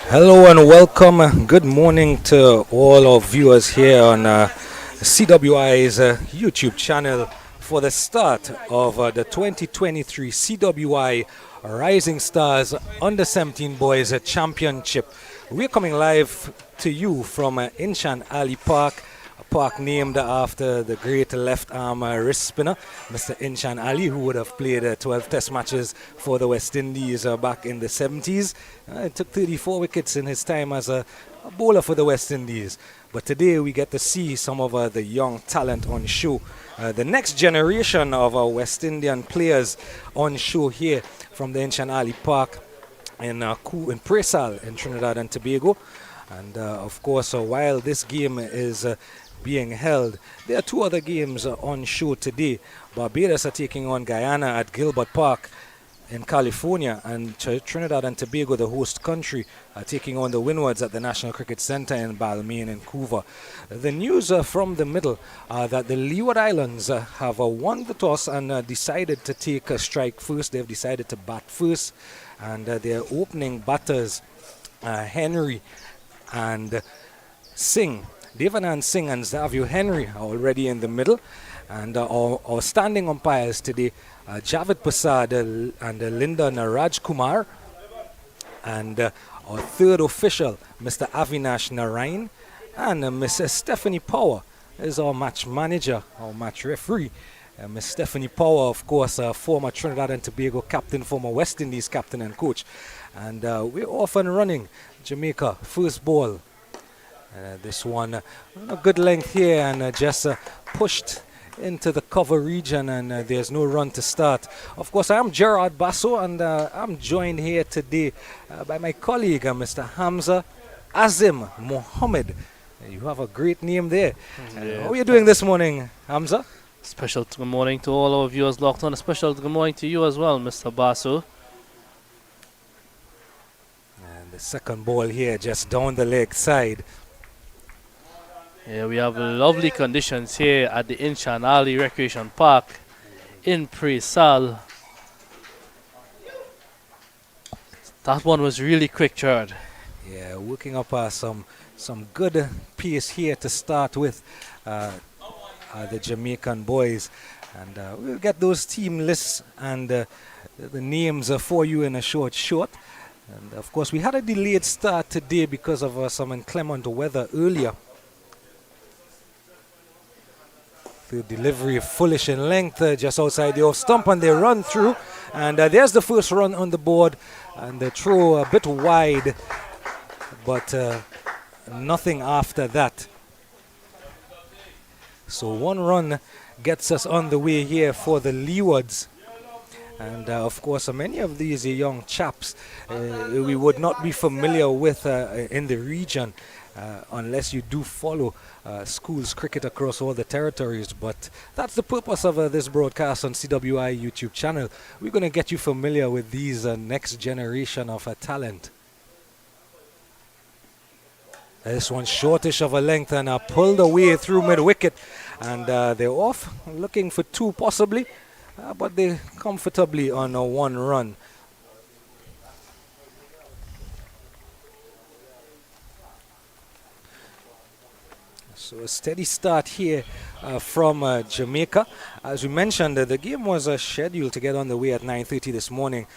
Hello and welcome. Good morning to all our viewers here on CWI's YouTube channel for the start of the 2023 CWI Rising Stars Under 17 Boys Championship. We're coming live to you from Inshan Ali Park, a park named after the great left arm wrist spinner, Mr. Inshan Ali, who would have played 12 test matches for the West Indies back in the 70s. He took 34 wickets in his time as a bowler for the West Indies. But today we get to see some of the young talent on show. The next generation of West Indian players on show here from the Inshan Ali Park in Presal in Trinidad and Tobago. And of course, while this game is being held, there are two other games on show today. Barbados are taking on Guyana at Gilbert Park in California, and Trinidad and Tobago, the host country, are taking on the Windies at the National Cricket Centre in Balmain, Vancouver. The news from the middle are that the Leeward Islands have won the toss and decided to take a strike first. They've decided to bat first, and their opening batters, Henry and Singh. Devanand Singh and Zavio Henry are already in the middle, and our standing umpires today, Javid Prasad and Linda Naraj Kumar, and our third official, Mr. Avinash Narain, and Mrs. Stephanie Power is our match manager, our match referee. Miss Stephanie Power, of course, former Trinidad and Tobago captain, former West Indies captain and coach. And we're off and running. Jamaica, first ball. This one, a good length here, and just pushed into the cover region, and there's no run to start. Of course, I'm Gerard Basso, and I'm joined here today by my colleague, Mr. Hamza Azim Mohammed. You have a great name there. How are you doing this morning, Hamza? Special good morning to all our viewers locked on. A special good morning to you as well, Mr. Basso. And the second ball here, just down the leg side. Yeah, we have lovely conditions here at the Inshan Ali Recreation Park in Presal. That one was really quick, Gerard. Yeah, working up some good pace here to start with the Jamaican boys. And we'll get those team lists and the names for you in a short. And of course, we had a delayed start today because of some inclement weather earlier. The delivery foolish in length, just outside the off stump, and they run through. And there's the first run on the board, and the throw a bit wide, but nothing after that. So one run gets us on the way here for the Leewards. And of course, many of these young chaps we would not be familiar with in the region unless you do follow schools cricket across all the territories. But that's the purpose of this broadcast on CWI YouTube channel. We're going to get you familiar with these next generation of talent. This one's shortish of a length and pulled away through mid-wicket. And they're off, looking for two possibly. But they're comfortably on a one run. So a steady start here from Jamaica. As we mentioned, the game was scheduled to get on the way at 9:30 this morning,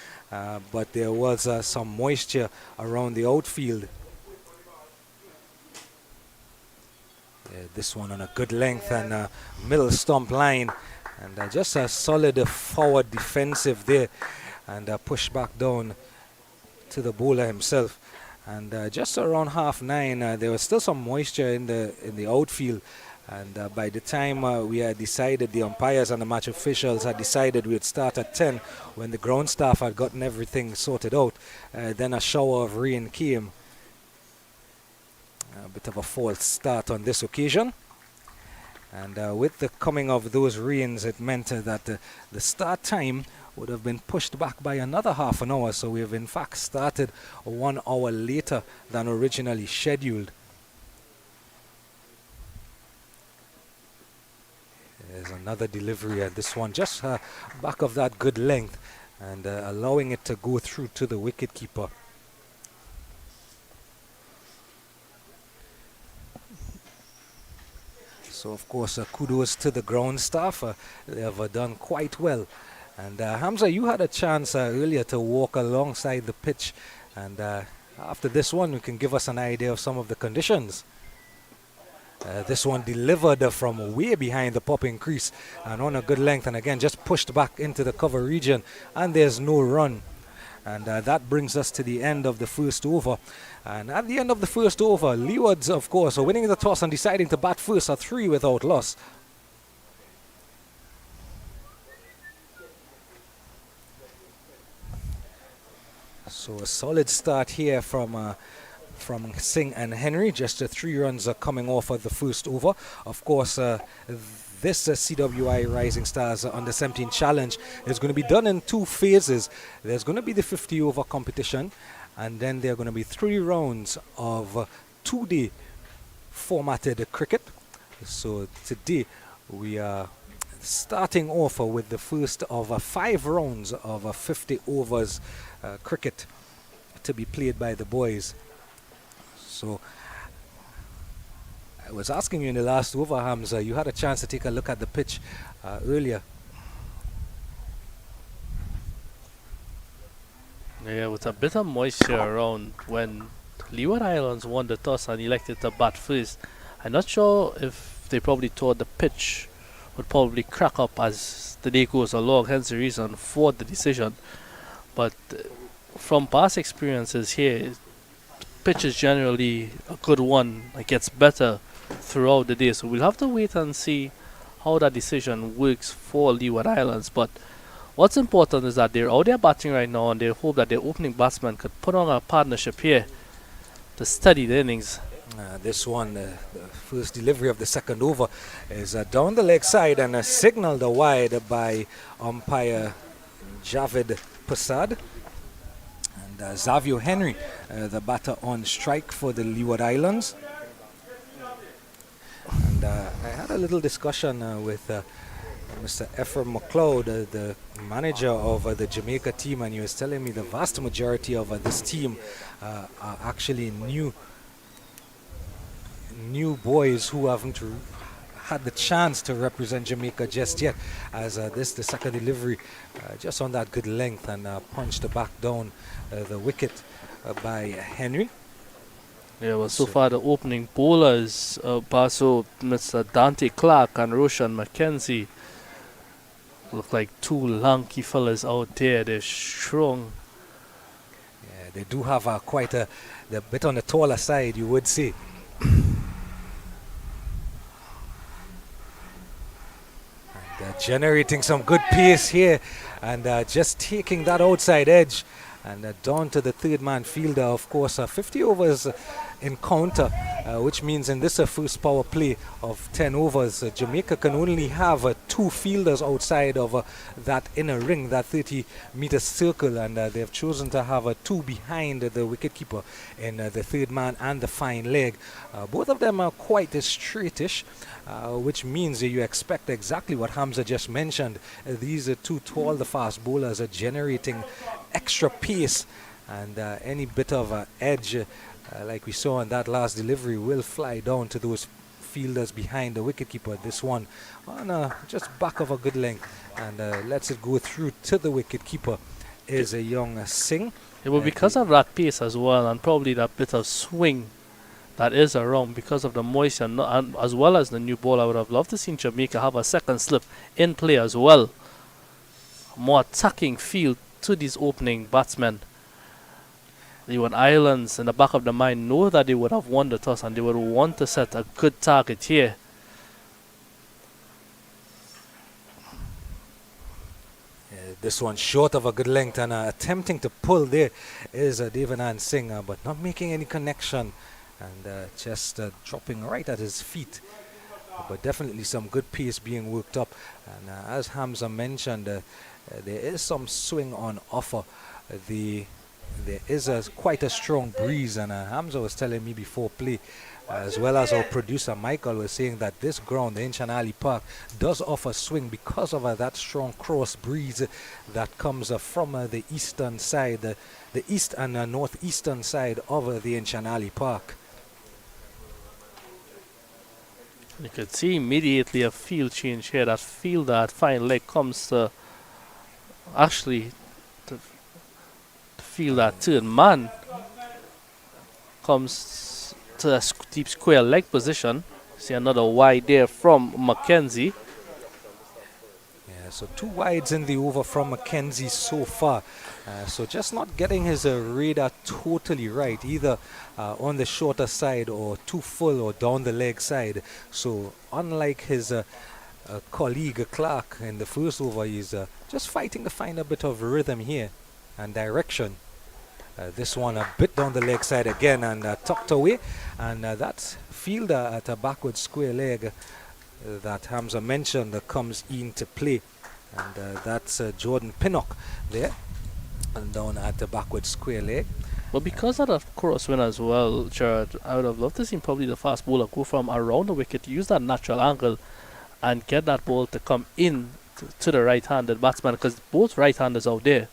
but there was some moisture around the outfield. This one on a good length and middle stump line. And just a solid forward defensive there, and push back down to the bowler himself. And just around 9:30, there was still some moisture in the outfield. And by the time we had decided, the umpires and the match officials had decided we'd start at 10, when the ground staff had gotten everything sorted out, then a shower of rain came. A bit of a false start on this occasion. And with the coming of those rains, it meant that the start time would have been pushed back by another half an hour. So we have in fact started 1 hour later than originally scheduled. There's another delivery, and this one just back of that good length and allowing it to go through to the wicketkeeper. So, of course, kudos to the ground staff. They have done quite well. And Hamza, you had a chance earlier to walk alongside the pitch. And after this one, you can give us an idea of some of the conditions. This one delivered from way behind the popping crease and on a good length. And again, just pushed back into the cover region. And there's no run. And that brings us to the end of the first over. And at the end of the first over, Leewards, of course, are winning the toss and deciding to bat first at 3 without loss. So a solid start here from Singh and Henry. Just 3 runs are coming off of the first over. Of course, this CWI Rising Stars Under 17 Challenge is going to be done in 2 phases. There's going to be the 50 over competition, and then there are going to be 3 rounds of 2-day formatted cricket. So today we are starting off with the first of 5 rounds of 50 overs cricket to be played by the boys. So I was asking you in the last over, Hamza, you had a chance to take a look at the pitch earlier. Yeah, with a bit of moisture around when Leeward Islands won the toss and elected to bat first. I'm not sure if they probably thought the pitch would probably crack up as the day goes along, hence the reason for the decision. But from past experiences here, pitch is generally a good one. It gets better throughout the day, so we'll have to wait and see how that decision works for Leeward Islands. But what's important is that they're out there batting right now, and they hope that their opening batsman could put on a partnership here to steady the innings. This one, the first delivery of the second over, is down the leg side and signaled wide by umpire Javed Prasad. And Xavier Henry, the batter on strike for the Leeward Islands. And I had a little discussion with Mr. Ephraim McLeod, the manager of the Jamaica team, and he was telling me the vast majority of this team are actually new boys who haven't had the chance to represent Jamaica just yet, as the second delivery just on that good length and punched back down the wicket by Henry. Yeah, well, so far the opening bowlers, Basso, Mr. Dante Clark and Roshan McKenzie, look like 2 lanky fellas out there. They're strong. Yeah, they do have quite a bit on the taller side, you would say. Generating some good pace here, and just taking that outside edge and down to the third man fielder. Of course, 50 overs in counter, which means in this first power play of 10 overs, Jamaica can only have 2 fielders outside of that inner ring, that 30-meter circle, and they have chosen to have 2 behind the wicketkeeper in the third man and the fine leg. Both of them are quite straightish, which means you expect exactly what Hamza just mentioned. These are 2 tall, the fast bowlers are generating extra pace, and any bit of edge like we saw in that last delivery will fly down to those fielders behind the wicketkeeper. This one on just back of a good length and lets it go through to the wicketkeeper is a young Singh. It was because of that pace as well, and probably that bit of swing that is around because of the moisture, and as well as the new ball. I would have loved to see Jamaica have a second slip in play as well. More attacking field to these opening batsmen. Leeward Islands, in the back of the mind, know that they would have won the toss and they would want to set a good target here. This one short of a good length, and attempting to pull there is Devanand Singh, but not making any connection, and just dropping right at his feet. But definitely some good pace being worked up, and as Hamza mentioned, there is some swing on offer. There is quite a strong breeze, and Hamza was telling me before play, as well as our producer Michael was saying, that this ground, the Inshan Ali Park, does offer swing because of that strong cross breeze that comes from the eastern side, the east and northeastern side of the Inshan Ali Park. You could see immediately a field change here. That field, that fine leg comes to actually to feel that third man comes to a deep square leg position. See another wide there from Mackenzie. Yeah, so 2 wides in the over from Mackenzie so far. So just not getting his radar totally right, either on the shorter side or too full or down the leg side. So unlike his colleague Clark in the first over, he's just fighting to find a bit of rhythm here and direction. This one a bit down the leg side again and tucked away, and that fielder at a backward square leg that Hamza mentioned comes into play, and that's Jordan Pinnock there and down at the backward square leg. But because of the crosswind as well, Gerard, I would have loved to see probably the fast bowler go from around the wicket, use that natural angle and get that ball to come in to the right-handed batsman, because both right-handers out there.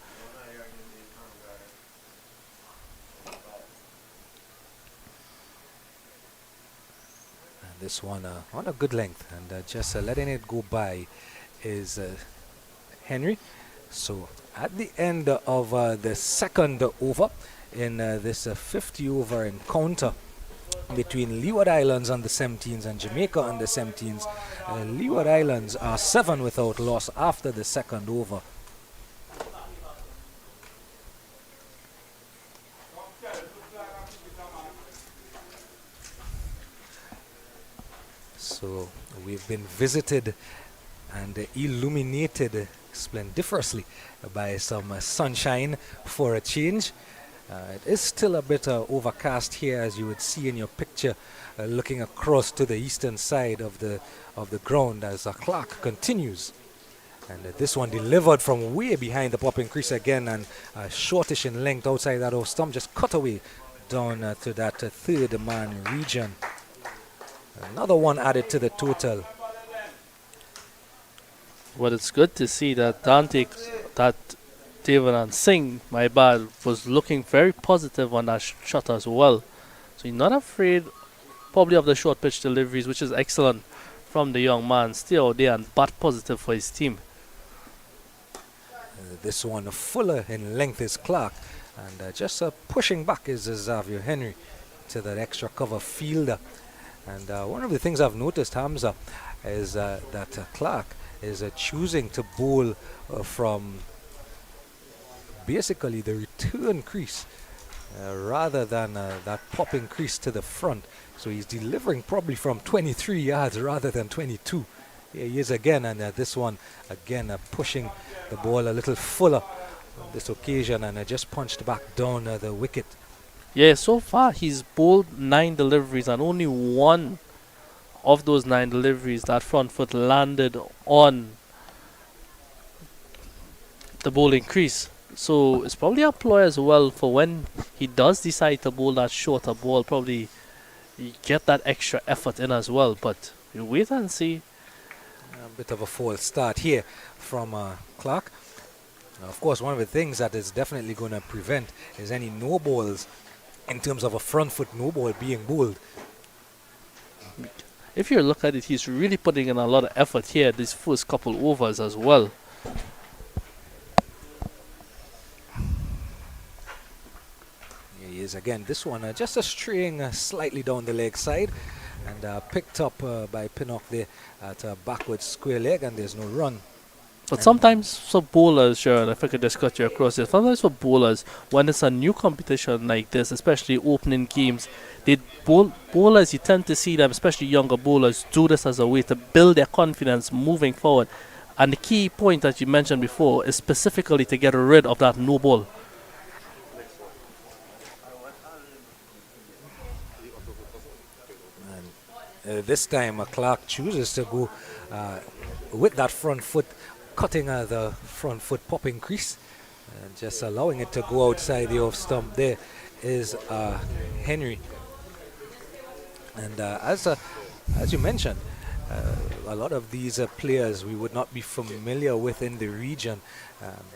This one on a good length, and just letting it go by is Henry. So at the end of the second over in this 50 over encounter between Leeward Islands under 17s and Jamaica under 17s, Leeward Islands are 7 without loss after the second over. So we've been visited and illuminated splendiferously by some sunshine for a change. It is still a bit overcast here, as you would see in your picture, looking across to the eastern side of the ground as Clark continues. And this one delivered from way behind the popping crease again, and shortish in length outside that off stump, just cut away down to that third man region. Another one added to the total. Well, it's good to see that Devanand Singh, my bad, was looking very positive on that shot as well. So he's not afraid probably of the short pitch deliveries, which is excellent from the young man. Still out there and bat positive for his team. This one fuller in length is Clark, and just pushing back is Xavier Henry to that extra cover fielder. And one of the things I've noticed, Hamza, is that Clark is choosing to bowl from basically the return crease rather than that popping crease to the front. So he's delivering probably from 23 yards rather than 22. Here he is again, and this one again pushing the ball a little fuller on this occasion, and just punched back down the wicket. Yeah, so far he's bowled 9 deliveries, and only one of those 9 deliveries, that front foot landed on the bowling crease. So it's probably a ploy as well for when he does decide to bowl that shorter ball, probably you get that extra effort in as well. But you wait and see. A bit of a false start here from Clark. Now, of course, one of the things that is definitely going to prevent is any no balls in terms of a front foot no ball being bowled. If you look at it, he's really putting in a lot of effort here these first couple overs as well. Here he is again. This one just a straying slightly down the leg side, and picked up by Pinnock there at a backward square leg, and there's no run. But sometimes for bowlers, sure, if I could just cut you across here, sometimes for bowlers, when it's a new competition like this, especially opening games, bowlers, you tend to see them, especially younger bowlers, do this as a way to build their confidence moving forward. And the key point that you mentioned before is specifically to get rid of that no ball. And this time Clark chooses to go with that front foot, cutting the front foot popping crease, and just allowing it to go outside the off stump. There is Henry, and as you mentioned, a lot of these players we would not be familiar with in the region,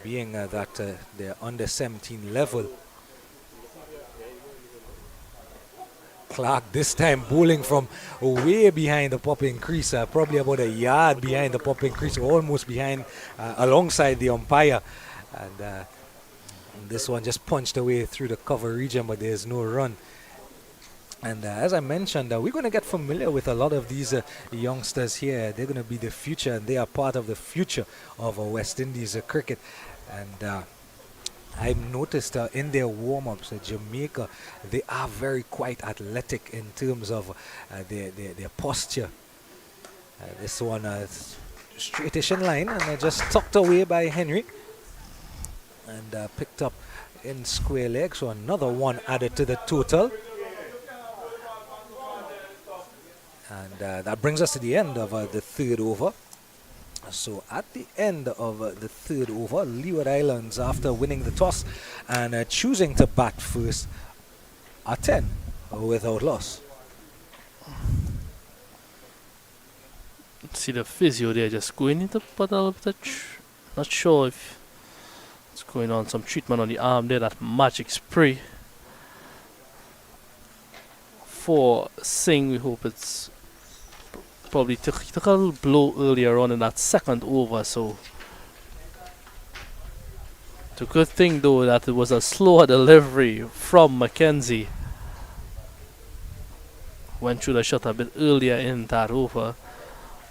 being that they're under 17 level. Clark this time bowling from way behind the popping crease, probably about a yard behind the popping crease, almost behind, alongside the umpire. And this one just punched away through the cover region, but there's no run. And as I mentioned, we're going to get familiar with a lot of these youngsters here. They're going to be the future, and they are part of the future of West Indies cricket. And I've noticed in their warm-ups, Jamaica, they are very quite athletic in terms of their posture. This one straightish in line and just tucked away by Henry and picked up in square leg. So another one added to the total. And that brings us to the end of the third over. So at the end of the third over, Leeward Islands, after winning the toss and choosing to bat first, are 10 without loss. See the physio there just going into put a little bit not sure if it's going on some treatment on the arm there, that magic spray. For Singh, we hope it's probably took a little blow earlier on in that second over, so it's a good thing though that it was a slower delivery from Mackenzie. Went through the shot a bit earlier in that over.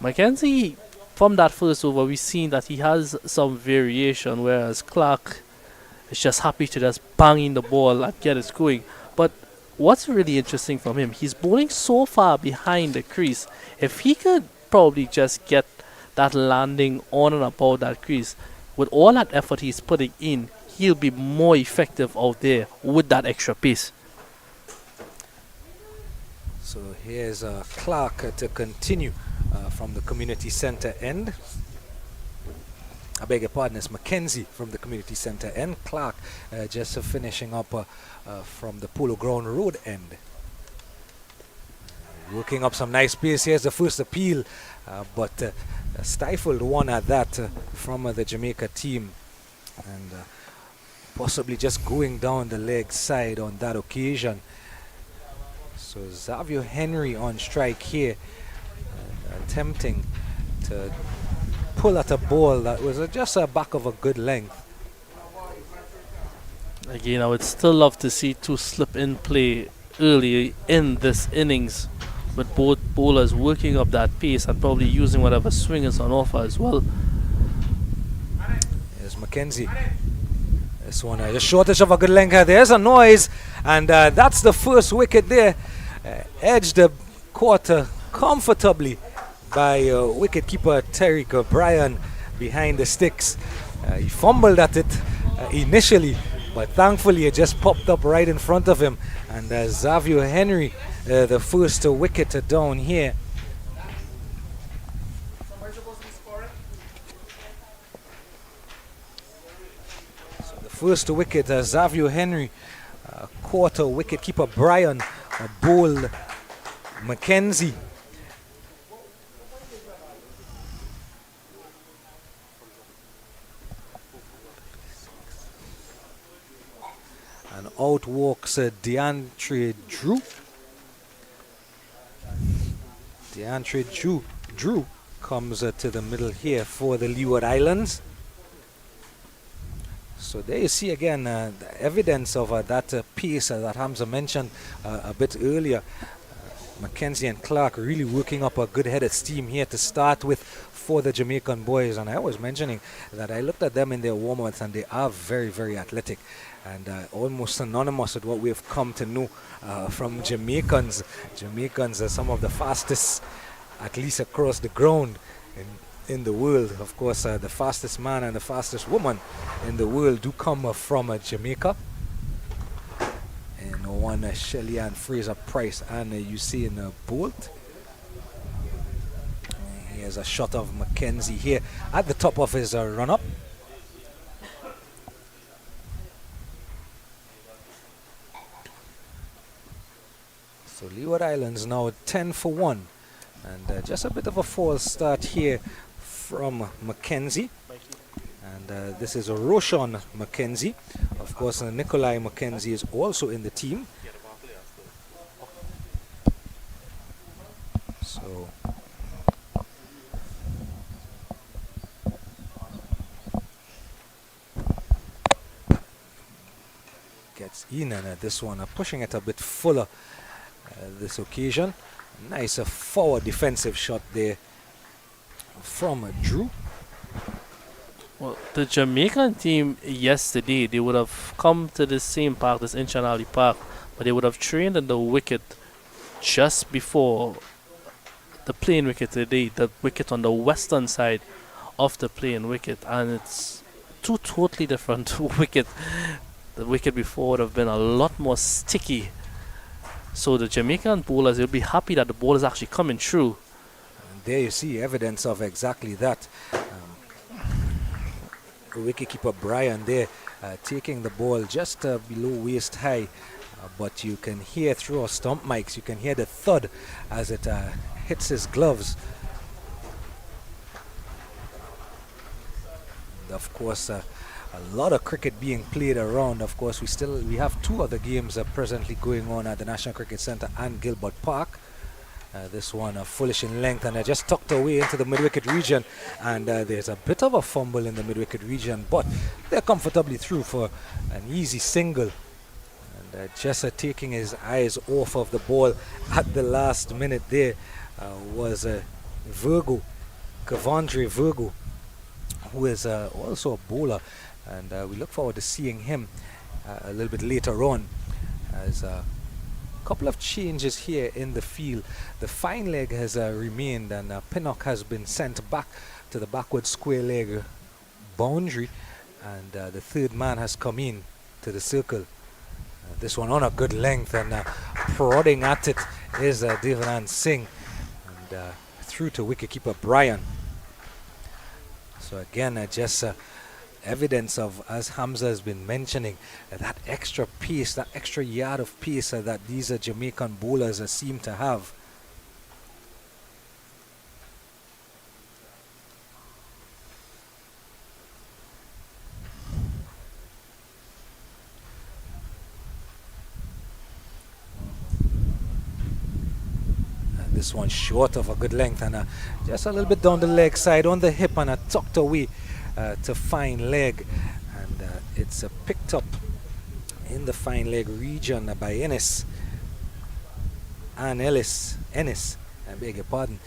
Mackenzie, from that first over, we've seen that he has some variation, whereas Clark is just happy to just bang in the ball and get it going. But what's really interesting from him, he's bowling so far behind the crease. If he could probably just get that landing on and about that crease, with all that effort he's putting in, he'll be more effective out there with that extra pace. So here's Clark to continue from the community center end. I beg your pardon, it's Mackenzie from the community center end. Clark just finishing up from the Polo Ground Road end. Working up some nice pace. Here's the first appeal, but a stifled one at that from the Jamaica team. And possibly just going down the leg side on that occasion. So Xavier Henry on strike here, attempting to pull at a ball that was just a back of a good length. Again, I would still love to see two slip-in play early in this innings, with both bowlers working up that pace and probably using whatever swing is on offer as well. There's Mackenzie. This one just shortish of a good length. There's a noise, and that's the first wicket there. Edged the quarter comfortably by wicketkeeper Tariq O'Brien behind the sticks. He fumbled at it initially, but thankfully it just popped up right in front of him. And Xavier Henry, the first wicket down here. So the first wicket, Xavier Henry, quarter wicketkeeper Brian bowled Mackenzie. And out walks DeAndre Drew. DeAndre Drew comes to the middle here for the Leeward Islands. So there you see again the evidence of that pace that Hamza mentioned a bit earlier. Mackenzie and Clark really working up a good head of steam here to start with for the Jamaican boys. And I was mentioning that I looked at them in their warm-ups and they are very, very athletic and almost synonymous with what we've come to know from Jamaicans. Jamaicans are some of the fastest, at least across the ground, in the world. Of course, the fastest man and the fastest woman in the world do come from Jamaica. And one Shelly-Ann Fraser-Price and Usain Bolt. Here's a shot of Mackenzie here at the top of his run-up. So Leeward Islands now 10 for 1. And just a bit of a false start here from Mackenzie. And this is Roshan Mackenzie. Of course, Nikolai Mackenzie is also in the team. So gets in, and this one pushing it a bit fuller this occasion. Nice forward defensive shot there from Drew. Well, the Jamaican team yesterday, they would have come to the same park, this Inshan Ali Park, but they would have trained in the wicket just before the playing wicket today, the wicket on the western side of the playing wicket, and it's two totally different wicket. The wicket before would have been a lot more sticky. So the Jamaican bowlers, they'll be happy that the ball is actually coming through. And there you see evidence of exactly that. Wicketkeeper Brian there taking the ball just below waist high, but you can hear through our stump mics, you can hear the thud as it hits his gloves. And of course, a lot of cricket being played around. Of course, we have two other games presently going on at the National Cricket Centre and Gilbert Park. This one foolish in length, and just tucked away into the mid-wicket region, and there's a bit of a fumble in the mid-wicket region, but they're comfortably through for an easy single. And just taking his eyes off of the ball at the last minute there was Virgo, Kavandre Virgo, who is also a bowler, and we look forward to seeing him a little bit later on. As couple of changes here in the field. The fine leg has remained, and Pinnock has been sent back to the backward square leg boundary, and the third man has come in to the circle. This one on a good length, and prodding at it is Devanand Singh, and through to wicketkeeper Brian. So again, just evidence of, as Hamza has been mentioning, that extra pace, that extra yard of pace that these Jamaican bowlers seem to have. And this one short of a good length, and just a little bit down the leg side on the hip, and tucked away to fine leg, and it's picked up in the fine leg region by Ennis, I beg your pardon,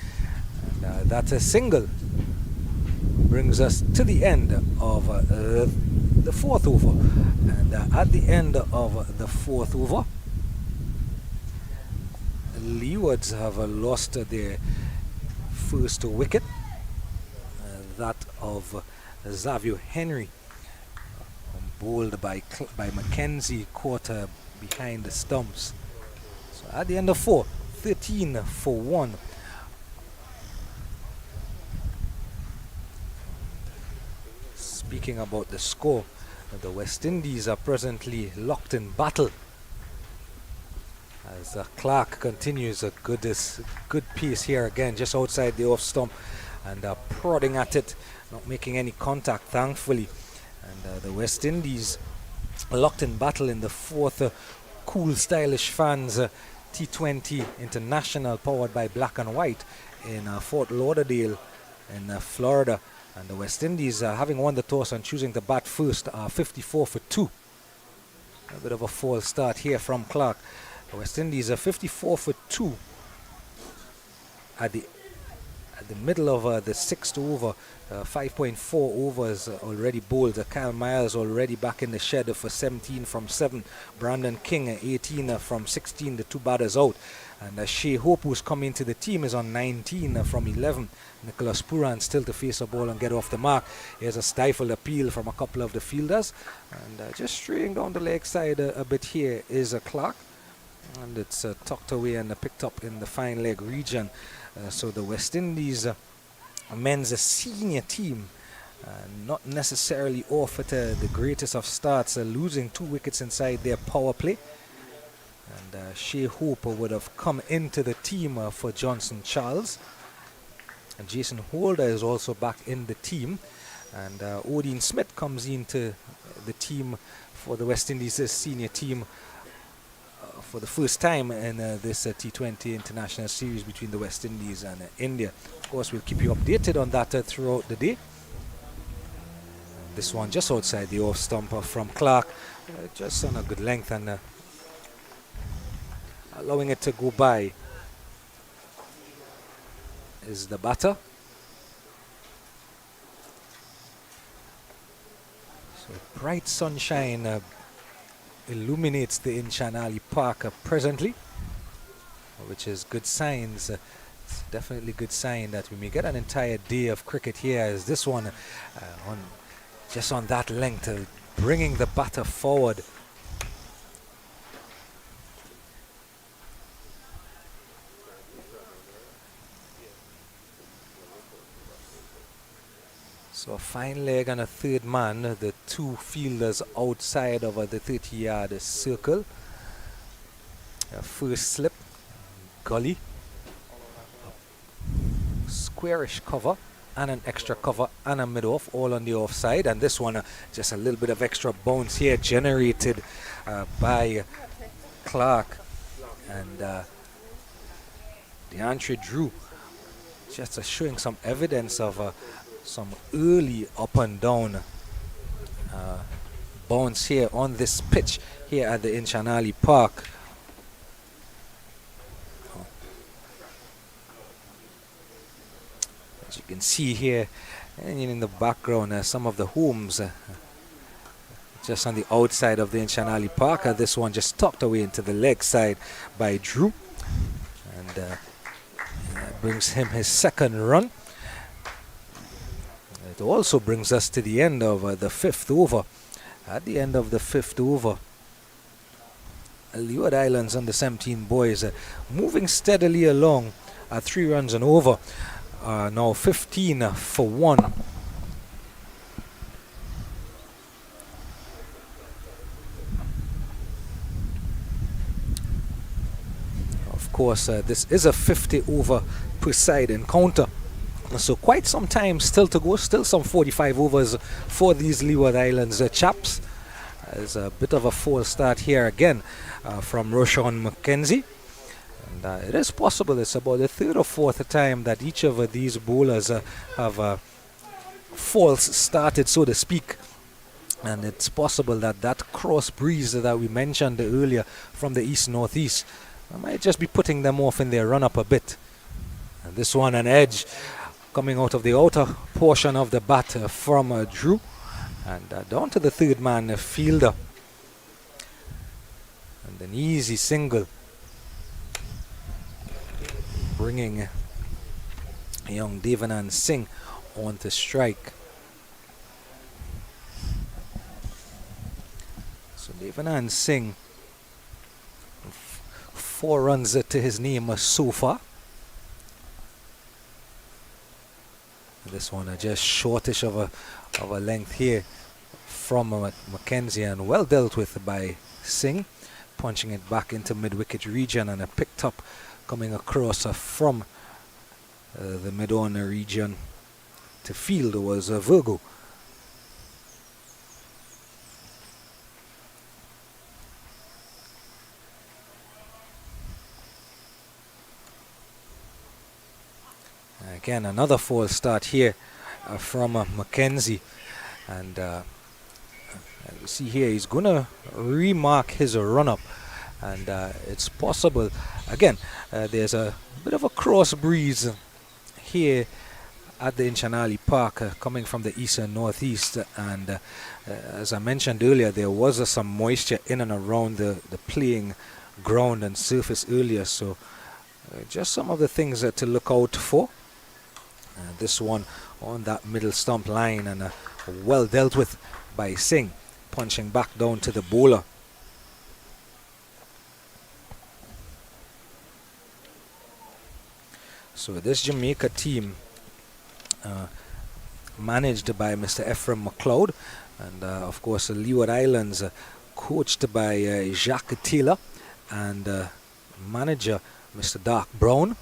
and that's a single. Brings us to the end of the fourth over, and at the end of the fourth over, Leewards have lost their first wicket, that of Xavier Henry, bowled by Mackenzie, caught behind the stumps. So at the end of 4, 13 for 1. Speaking about the score, the West Indies are presently locked in battle as Clark continues a good piece here again, just outside the off stump, and prodding at it, not making any contact, thankfully. And the West Indies locked in battle in the fourth Cool Stylish Fans T20 International, powered by Black and White, in Fort Lauderdale in Florida. And the West Indies, having won the toss and choosing to bat first, are 54 for 2. A bit of a false start here from Clark. The West Indies are 54 for 2 at the middle of the sixth over. 5.4 overs already bowled. Kyle Myers already back in the shed for 17 from 7. Brandon King 18 from 16, the two batters out. And Shea Hope, who's come into the team, is on 19 from 11. Nicholas Puran still to face a ball and get off the mark. Here's a stifled appeal from a couple of the fielders. And just straying down the leg side a bit here is Clark. And it's tucked away and picked up in the fine leg region. So the West Indies men's senior team, not necessarily off at the greatest of starts, losing 2 wickets inside their power play. And Shea Hope would have come into the team for Johnson Charles. And Jason Holder is also back in the team. And Odin Smith comes into the team for the West Indies senior team for the first time in this T20 international series between the West Indies and India. Of course, we'll keep you updated on that throughout the day. This one just outside the off stump from Clark, just on a good length and allowing it to go by is the batter. So bright sunshine illuminates the Inshan Ali Park presently, which is good signs. It's definitely good sign that we may get an entire day of cricket here, as this one just on that length, bringing the batter forward. So a fine leg and a third man, the two fielders outside of the 30-yard circle. First slip, gully, squarish cover and an extra cover and a mid-off, all on the offside. And this one, just a little bit of extra bounce here generated by Clark. And DeAndre Drew just showing some evidence of some early up and down bounce here on this pitch here at the Inshan Ali Park. As you can see here, and in the background, some of the homes just on the outside of the Inshan Ali Park. This one just tucked away into the leg side by Drew, and brings him his second run. It also brings us to the end of the fifth over. At the end of the fifth over, Leeward Islands under 17 boys moving steadily along at 3 runs and over. Now 15 for 1. Of course, this is a 50 over per side encounter. So quite some time still to go, still some 45 overs for these Leeward Islands chaps. There's a bit of a false start here again from Roshan McKenzie. And it is possible it's about the third or fourth time that each of these bowlers have false started, so to speak. And it's possible that that cross breeze that we mentioned earlier from the east-northeast might just be putting them off in their run-up a bit. And this one, an edge coming out of the outer portion of the bat from Drew, and down to the third man fielder, and an easy single, bringing young Devanand Singh on to strike. So Devanand Singh, 4 runs to his name so far. This one just shortish of a length here from Mackenzie, and well dealt with by Singh, punching it back into mid-wicket region, and picked up coming across from the mid-on region to field was Virgo. Again, another false start here from Mackenzie, and you see here he's going to remark his run-up, and it's possible, again, there's a bit of a cross breeze here at the Inshan Ali Park coming from the east and northeast, and as I mentioned earlier, there was some moisture in and around the playing ground and surface earlier, so just some of the things to look out for. This one on that middle stump line, and well dealt with by Singh, punching back down to the bowler. So this Jamaica team, managed by Mr. Ephraim McLeod, and of course the Leeward Islands, coached by Jacques Taylor, and manager Mr. Dark Brown.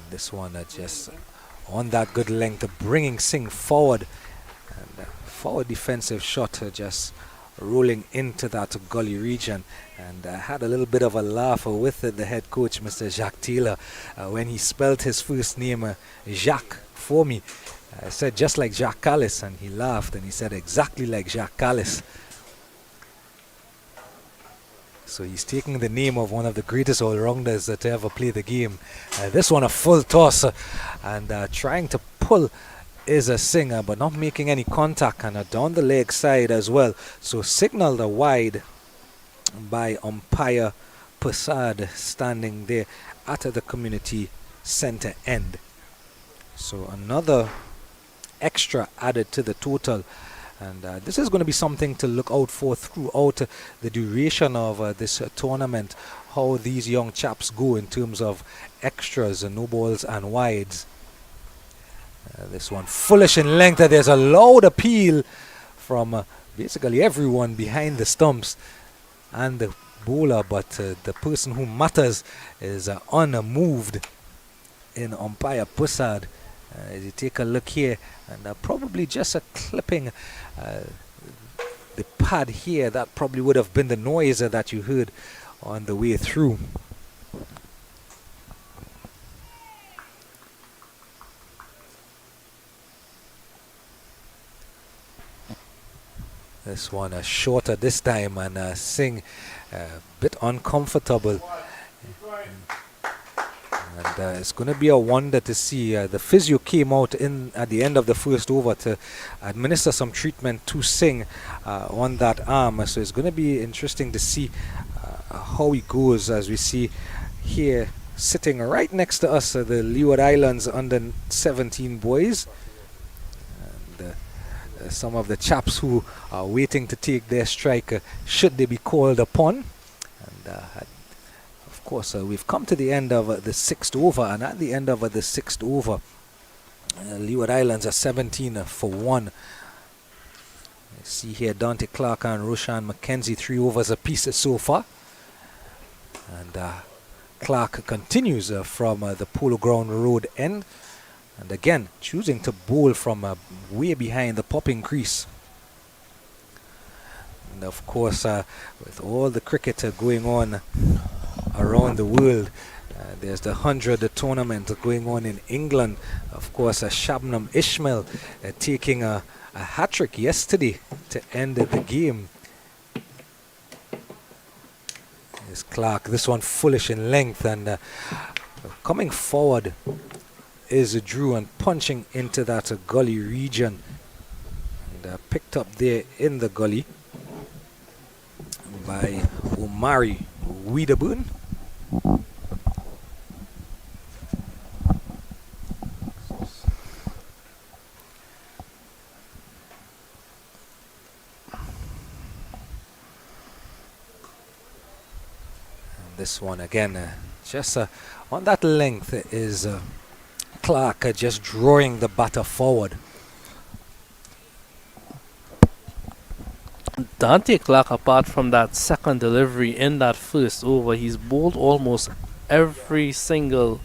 This one just on that good length, bringing Singh forward, and forward defensive shot just rolling into that gully region. And I had a little bit of a laugh with the head coach, Mr. Jacques Taylor, when he spelled his first name Jacques for me. I said just like Jacques Callis, and he laughed and he said exactly like Jacques Callis. So he's taking the name of one of the greatest all-rounders to ever play the game. This one a full toss and trying to pull is a singer but not making any contact, and down the leg side as well. So signaled a wide by umpire Prasad standing there at the community center end. So another extra added to the total, and this is going to be something to look out for throughout the duration of this tournament, how these young chaps go in terms of extras, no balls and wides. This one foolish in length. There's a loud appeal from basically everyone behind the stumps and the bowler, but the person who matters is unmoved in umpire Prasad. As you take a look here, and probably just a clipping the pad here, that probably would have been the noise that you heard on the way through. This one shorter this time, and Singh a bit uncomfortable. And it's going to be a wonder to see. The physio came out at the end of the first over to administer some treatment to Singh on that arm. So it's going to be interesting to see how he goes, as we see here sitting right next to us, the Leeward Islands under 17 boys. And some of the chaps who are waiting to take their strike should they be called upon. And of course, we've come to the end of the sixth over, and at the end of the sixth over, Leeward Islands are 17 for 1. You see here Dante Clark and Roshan McKenzie 3 overs apiece so far. And Clark continues from the Polo Ground Road end, and again choosing to bowl from way behind the popping crease. And of course, with all the cricket going on around the world, there's the 100 tournament going on in England. Of course, Shabnam Ishmael taking a hat-trick yesterday to end the game. There's Clark, this one foolish in length, and coming forward is Drew and punching into that gully region, and picked up there in the gully by Omari Wiederburn. This one again, just on that length is Clark just drawing the batter forward. Dante Clark, apart from that second delivery in that first over, he's bowled almost every single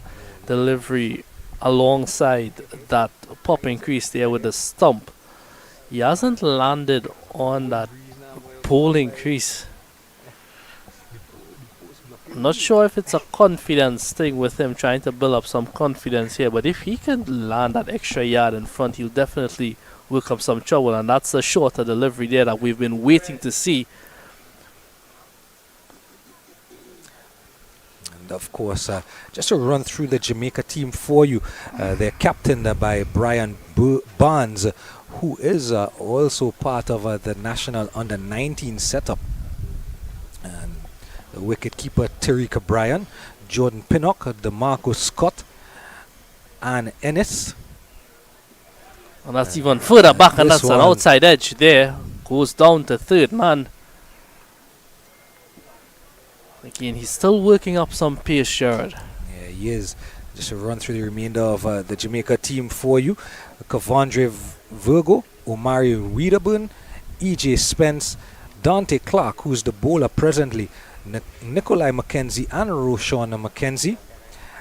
delivery alongside that popping crease there with the stump. He hasn't landed on that bowling crease. Not sure if it's a confidence thing with him, trying to build up some confidence here, but if he can land that extra yard in front, he'll definitely work up some trouble, and that's a shorter delivery there that we've been waiting to see. And of course, just to run through the Jamaica team for you, they're captained by Brian Barnes, who is also part of the national under-19 setup. And the wicket-keeper Tariq Bryan, Jordan Pinnock, DeMarco Scott, and Ennis. And that's even further back, and that's an outside edge there. Goes down to third man. Again, he's still working up some pace, Sherrod. Yeah, he is. Just to run through the remainder of the Jamaica team for you. Kavandre Virgo, Omari Wiederburn, E.J. Spence, Dante Clark, who's the bowler presently, Nikolai McKenzie and Roshan McKenzie.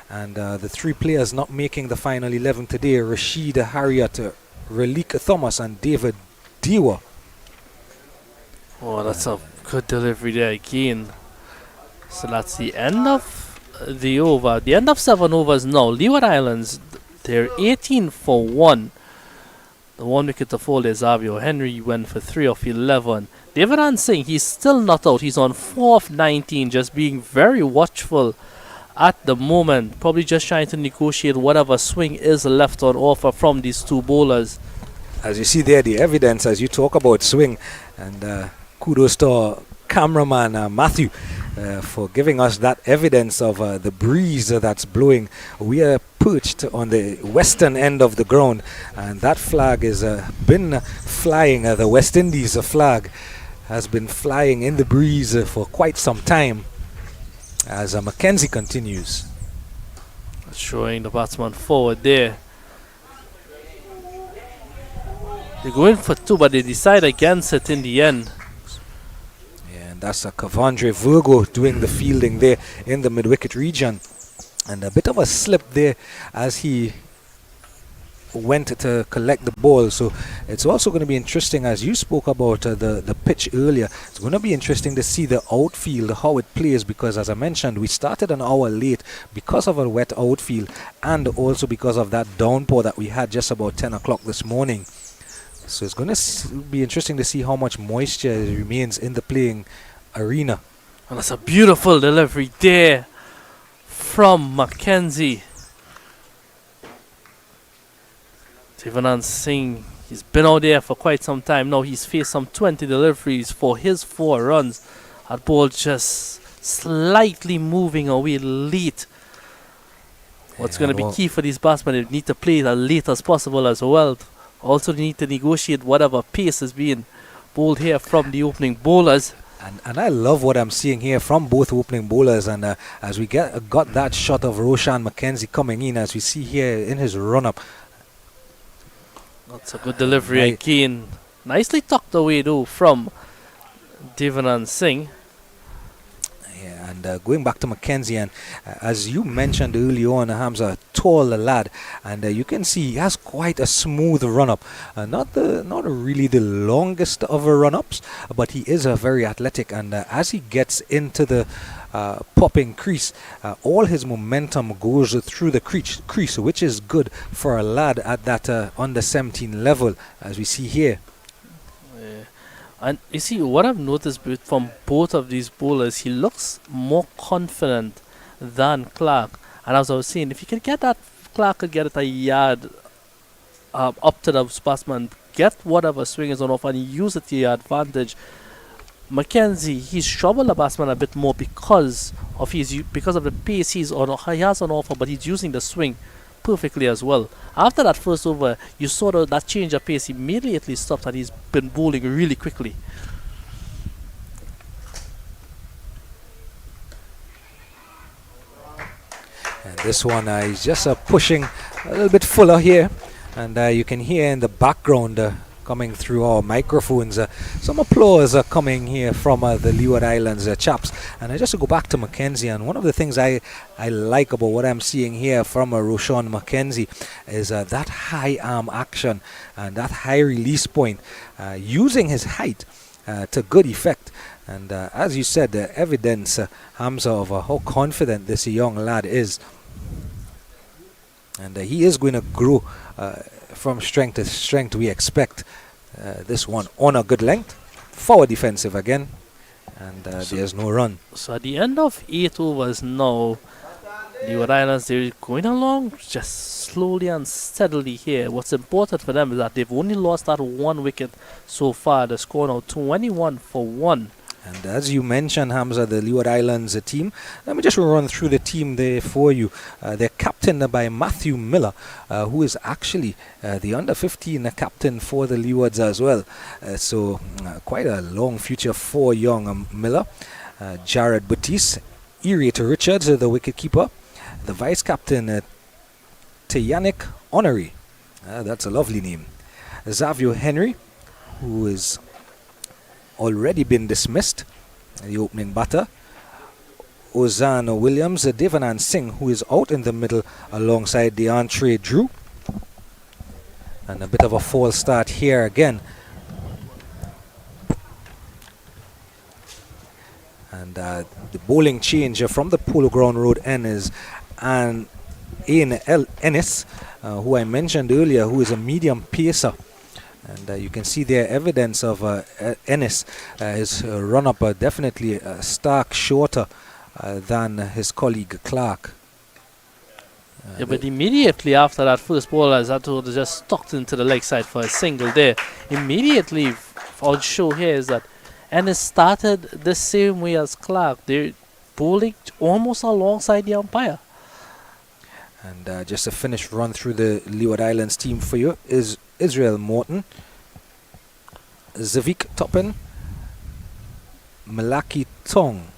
And the 3 players not making the final 11 today, Rashid Harriet, Relique Thomas and David Dewa. Oh, that's a good delivery there again. So that's the end of the over. The end of 7 overs now. Leeward Islands, they're 18 for 1. The 1 wicket to fall is Xavier Henry went for 3 of 11. Devanan Singh, he's still not out. He's on 4 of 19, just being very watchful at the moment. Probably just trying to negotiate whatever swing is left on offer from these two bowlers. As you see there, the evidence as you talk about swing, and kudos to our cameraman Matthew for giving us that evidence of the breeze that's blowing. We are perched on the western end of the ground, and that flag has been flying. The West Indies flag has been flying in the breeze for quite some time as Mackenzie continues. Showing the batsman forward there. They're going for 2, but they decide against it in the end. Yeah, and that's Kavandre Virgo doing the fielding there in the mid-wicket region. And a bit of a slip there as he went to collect the ball. So it's also going to be interesting, as you spoke about the pitch earlier. It's going to be interesting to see the outfield, how it plays, because as I mentioned, we started an hour late because of a wet outfield and also because of that downpour that we had just about 10 o'clock this morning. So it's going to be interesting to see how much moisture remains in the playing arena. And that's a beautiful delivery there from Mackenzie. Devanan Singh, he's been out there for quite some time now. He's faced some 20 deliveries for his 4 runs. That ball just slightly moving away late. What's going to be key for these batsmen, they need to play it as late as possible as well. Also, they need to negotiate whatever pace is being bowled here from the opening bowlers. And I love what I'm seeing here from both opening bowlers. And as we got that shot of Roshan Mackenzie coming in, as we see here in his run-up. That's a good delivery again. Nicely tucked away though from Devanan Singh. Yeah, and going back to Mackenzie, and as you mentioned earlier on, Hamza, tall lad, and you can see he has quite a smooth run-up. Not really the longest of run-ups, but he is very athletic, and as he gets into the popping crease, all his momentum goes through the crease, which is good for a lad at that under 17 level, as we see here. And you see, what I've noticed from both of these bowlers, he looks more confident than Clark. And as I was saying, if you could get that, Clark could get it a yard up to the batsman, get whatever swing is on offer and use it to your advantage. Mackenzie, he's troubled the batsman a bit more because of the pace he has on offer, but he's using the swing perfectly as well. After that first over, you saw that change of pace immediately stopped, and he's been bowling really quickly. And this one is just pushing a little bit fuller here, and you can hear in the background coming through our microphones some applause coming here from the Leeward Islands chaps. And just to go back to Mackenzie, and one of the things I like about what I'm seeing here from Roshan Mackenzie is that high arm action and that high release point, using his height to good effect. And as you said, the evidence, Hamza, of how confident this young lad is. And he is going to grow from strength to strength, we expect. This one on a good length, forward defensive again, and there's no run. So at the end of 8 overs now, the Leeward Islands, they're going along just slowly and steadily here. What's important for them is that they've only lost that 1 wicket so far. The score now 21 for 1. And as you mentioned, Hamza, the Leeward Islands team, let me just run through the team there for you. They're captained by Matthew Miller, who is actually the under-15 captain for the Leewards as well. So quite a long future for young Miller. Jared Batiste, Irate Richards, the wicket-keeper. The vice-captain, Tayanik Honoré. That's a lovely name. Xavier Henry, who is already been dismissed, the opening batter. Ozan Williams, Devanan Singh, who is out in the middle alongside the entree Drew. And a bit of a false start here again. And the bowling change from the Polo Ground Road Ennis and Ennis, who I mentioned earlier, who is a medium pacer. And you can see there evidence of Ennis. His run-up definitely stark shorter than his colleague Clark. Yeah, but immediately after that first ball, as I told, just stuck into the leg side for a single there. Immediately, I'll show here is that Ennis started the same way as Clark. They're bowling almost alongside the umpire. And just a finished run through the Leeward Islands team for you is Israel Morton, Zavik Toppin, Malaki Tong.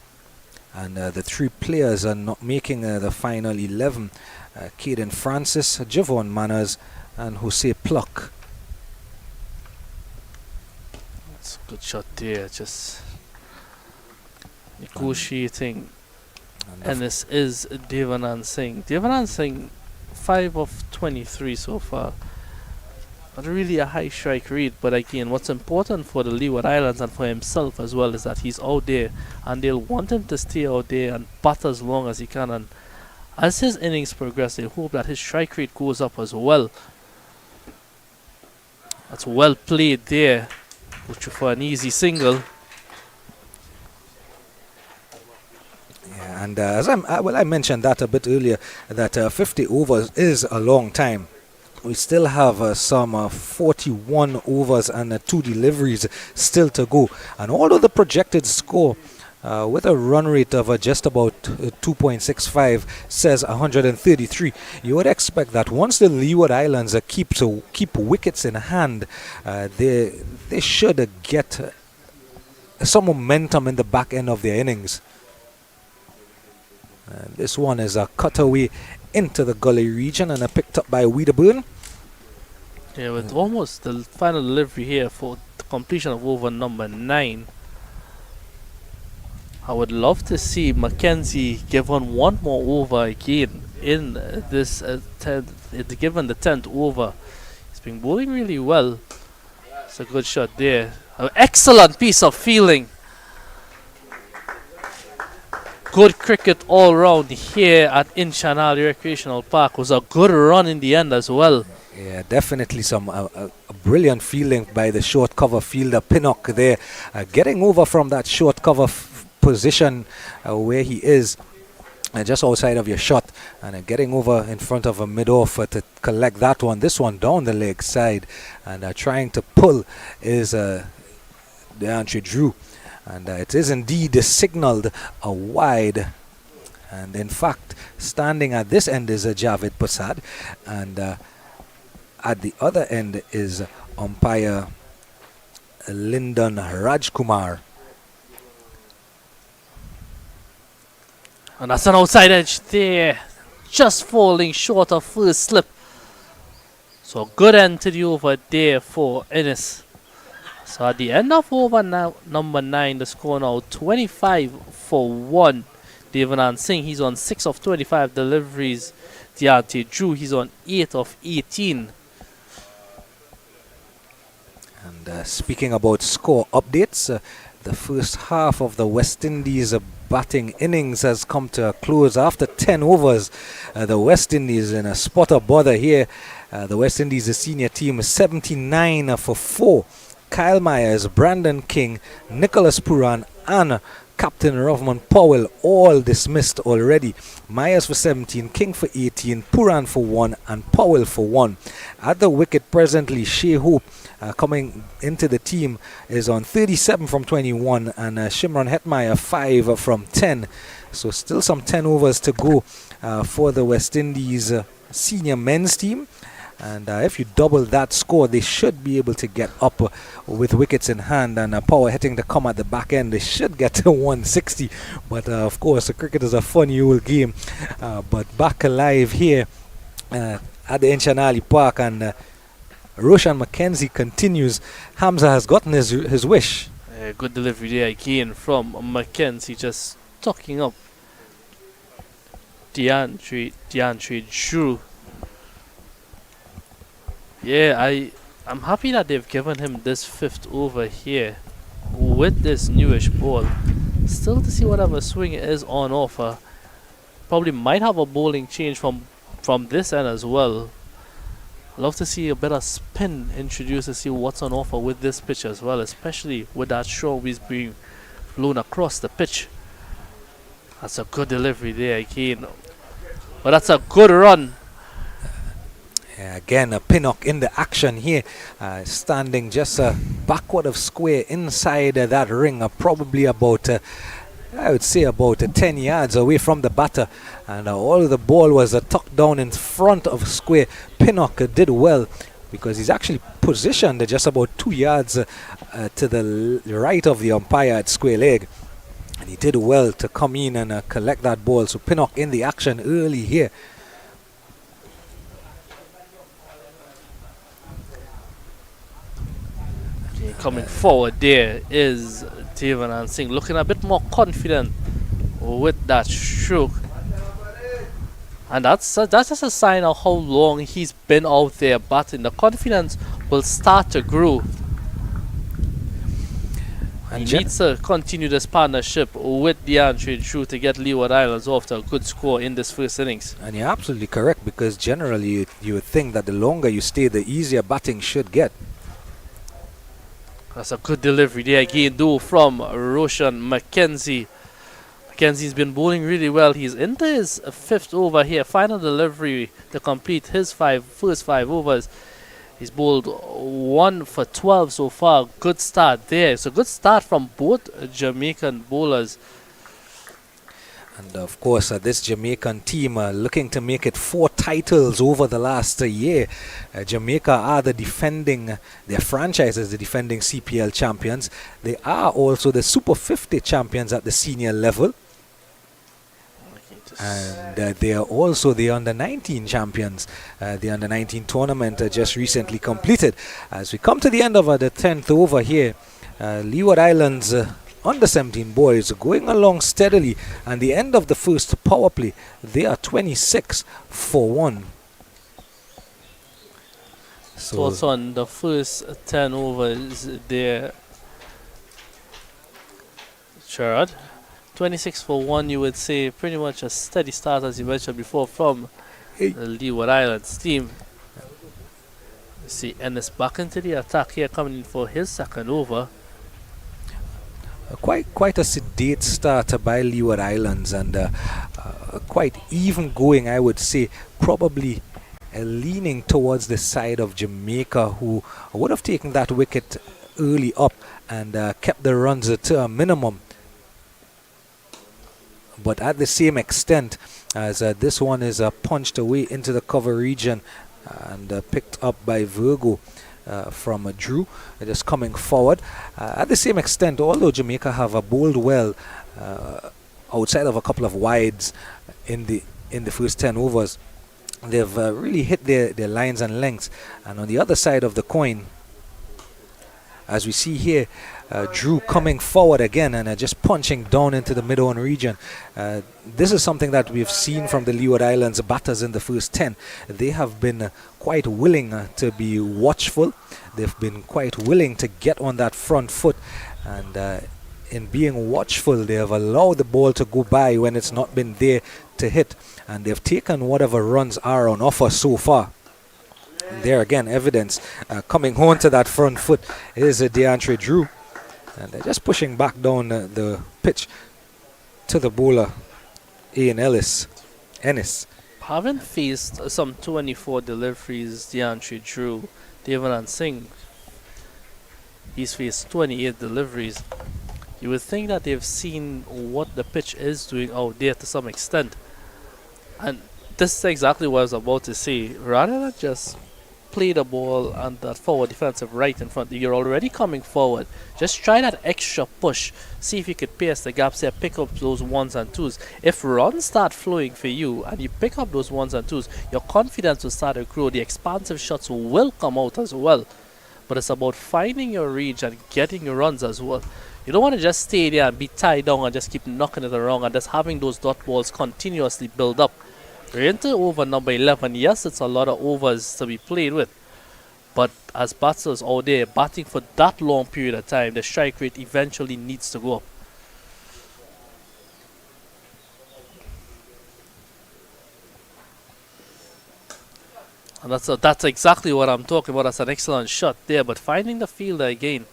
And the three players are not making the final 11. Caden Francis, Javon Manners, and Jose Pluck. That's a good shot there, just negotiating. And this is Devanand Singh. Devanand Singh, 5 of 23 so far. Not really a high strike rate, but again, what's important for the Leeward Islands and for himself as well is that he's out there, and they'll want him to stay out there and bat as long as he can. And as his innings progress, they hope that his strike rate goes up as well. That's well played there, which for an easy single. Yeah, and as I mentioned that a bit earlier, that 50 overs is a long time. We still have some 41 overs and 2 deliveries still to go. And although the projected score with a run rate of just about 2.65 says 133, you would expect that once the Leeward Islands keep wickets in hand, they should get some momentum in the back end of their innings. This one is a cutaway into the gully region and picked up by Wiederburn. Yeah, with almost the final delivery here for the completion of over number 9. I would love to see Mackenzie give on one more over again in this given the 10th over. He's been bowling really well. It's a good shot there. An excellent piece of fielding. Good cricket all round here at Inshan Ali Recreational Park. Was a good run in the end as well. Yeah, definitely some a brilliant fielding by the short cover fielder Pinnock there, getting over from that short cover position where he is just outside of your shot, and getting over in front of a mid-off to collect that one. This one down the leg side, and trying to pull is DeAndre Drew, and it is indeed signaled a wide. And in fact, standing at this end is Javed Prasad, and at the other end is umpire Lyndon Rajkumar. And that's an outside edge there. Just falling short of first slip. So good end to the over there for Ennis. So at the end of over number 9, the score now 25 for 1. Devanand Singh, he's on 6 of 25 deliveries. Deontay Drew, he's on 8 of 18. And speaking about score updates, the first half of the West Indies batting innings has come to a close after 10 overs. The West Indies in a spot of bother here. The West Indies, the senior team, is 79 for 4. Kyle Myers, Brandon King, Nicholas Puran, and Captain Rovman Powell all dismissed already. Myers for 17, King for 18, Puran for 1, and Powell for 1. At the wicket presently, Shea Hope coming into the team is on 37 from 21, and Shimron Hetmeyer 5 from 10. So still some 10 overs to go for the West Indies senior men's team. And if you double that score, they should be able to get up with wickets in hand, and Power hitting to come at the back end. They should get to 160. But of course, cricket is a funny old game. But back alive here at the Inshan Ali Park, and Roshan McKenzie continues. Hamza has gotten his wish. Good delivery there again from McKenzie, just tucking up DeAndre Drew. Yeah, I'm happy that they've given him this 5th over here with this newish ball. Still to see whatever swing is on offer. Probably might have a bowling change from this end as well. Love to see a bit of spin introduced to see what's on offer with this pitch as well, especially with that strong breeze being blown across the pitch. That's a good delivery there again. But that's a good run. Again, a Pinnock in the action here, standing just backward of square inside that ring, probably about, I would say about 10 yards away from the batter. And all the ball was tucked down in front of square. Pinnock did well because he's actually positioned just about 2 yards to the right of the umpire at square leg. And he did well to come in and collect that ball. So Pinnock in the action early here. Coming forward there is Devan Singh, looking a bit more confident with that stroke. And that's just a sign of how long he's been out there batting. The confidence will start to grow. And he needs to continue this partnership with DeAndre Drew to get Leeward Islands off to a good score in this first innings. And you're absolutely correct, because generally you would think that the longer you stay, the easier batting should get. That's a good delivery there again, though, from Roshan McKenzie. McKenzie's been bowling really well. He's into his fifth over here. Final delivery to complete his first five overs. He's bowled 1 for 12 so far. Good start there. It's a good start from both Jamaican bowlers. And of course, this Jamaican team looking to make it 4 titles over the last year. Jamaica are the defending, their franchise is the defending CPL champions. They are also the Super 50 champions at the senior level. And they are also the under-19 champions. The under-19 tournament just recently completed. As we come to the end of the 10th over here, Leeward Islands under-17 boys going along steadily. And the end of the first power play, they are 26 for 1. So thoughts on the first 10 overs there, Gerard? 26 for 1, you would say pretty much a steady start, as you mentioned before, from the Leeward Islands team. You see Ennis back into the attack here, coming in for his second over. Quite a sedate start by Leeward Islands, and quite even going, I would say. Probably leaning towards the side of Jamaica, who would have taken that wicket early up and kept the runs to a minimum. But at the same extent as this one is punched away into the cover region and picked up by Virgo from Drew, just coming forward. At the same extent, although Jamaica have bowled well outside of a couple of wides in the first 10 overs, they've really hit their lines and lengths. And on the other side of the coin, as we see here, Drew coming forward again and just punching down into the mid-on region. This is something that we've seen from the Leeward Islands batters in the first 10. They have been quite willing to be watchful. They've been quite willing to get on that front foot. And in being watchful, they have allowed the ball to go by when it's not been there to hit. And they've taken whatever runs are on offer so far. There again, evidence coming home to that front foot is DeAndre Drew. And they're just pushing back down the pitch to the bowler, Ian Ennis. Haven't faced some 24 deliveries, DeAndre Drew. Devan Singh, he's faced 28 deliveries. You would think that they've seen what the pitch is doing out there to some extent. And this is exactly what I was about to say. Rather than just play the ball and that forward defensive right in front, you're already coming forward. Just try that extra push. See if you could pierce the gaps there, pick up those ones and twos. If runs start flowing for you and you pick up those ones and twos, your confidence will start to grow. The expansive shots will come out as well. But it's about finding your reach and getting your runs as well. You don't want to just stay there and be tied down and just keep knocking it around and just having those dot balls continuously build up. We're into over number 11. Yes, it's a lot of overs to be played with. But as batters out there batting for that long period of time, the strike rate eventually needs to go up. And that's exactly what I'm talking about. That's an excellent shot there, but finding the fielder again.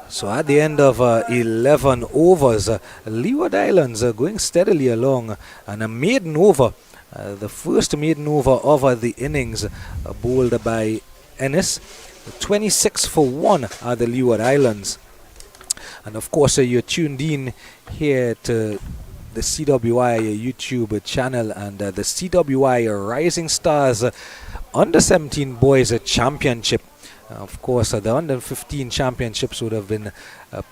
So at the end of 11 overs, Leeward Islands are going steadily along, and a maiden over, the first maiden over of the innings, bowled by Ennis. 26 for 1 are the Leeward Islands. And of course, you're tuned in here to the CWI YouTube channel and the CWI Rising Stars Under 17 Boys Championship. Of course, the Under 15 Championships would have been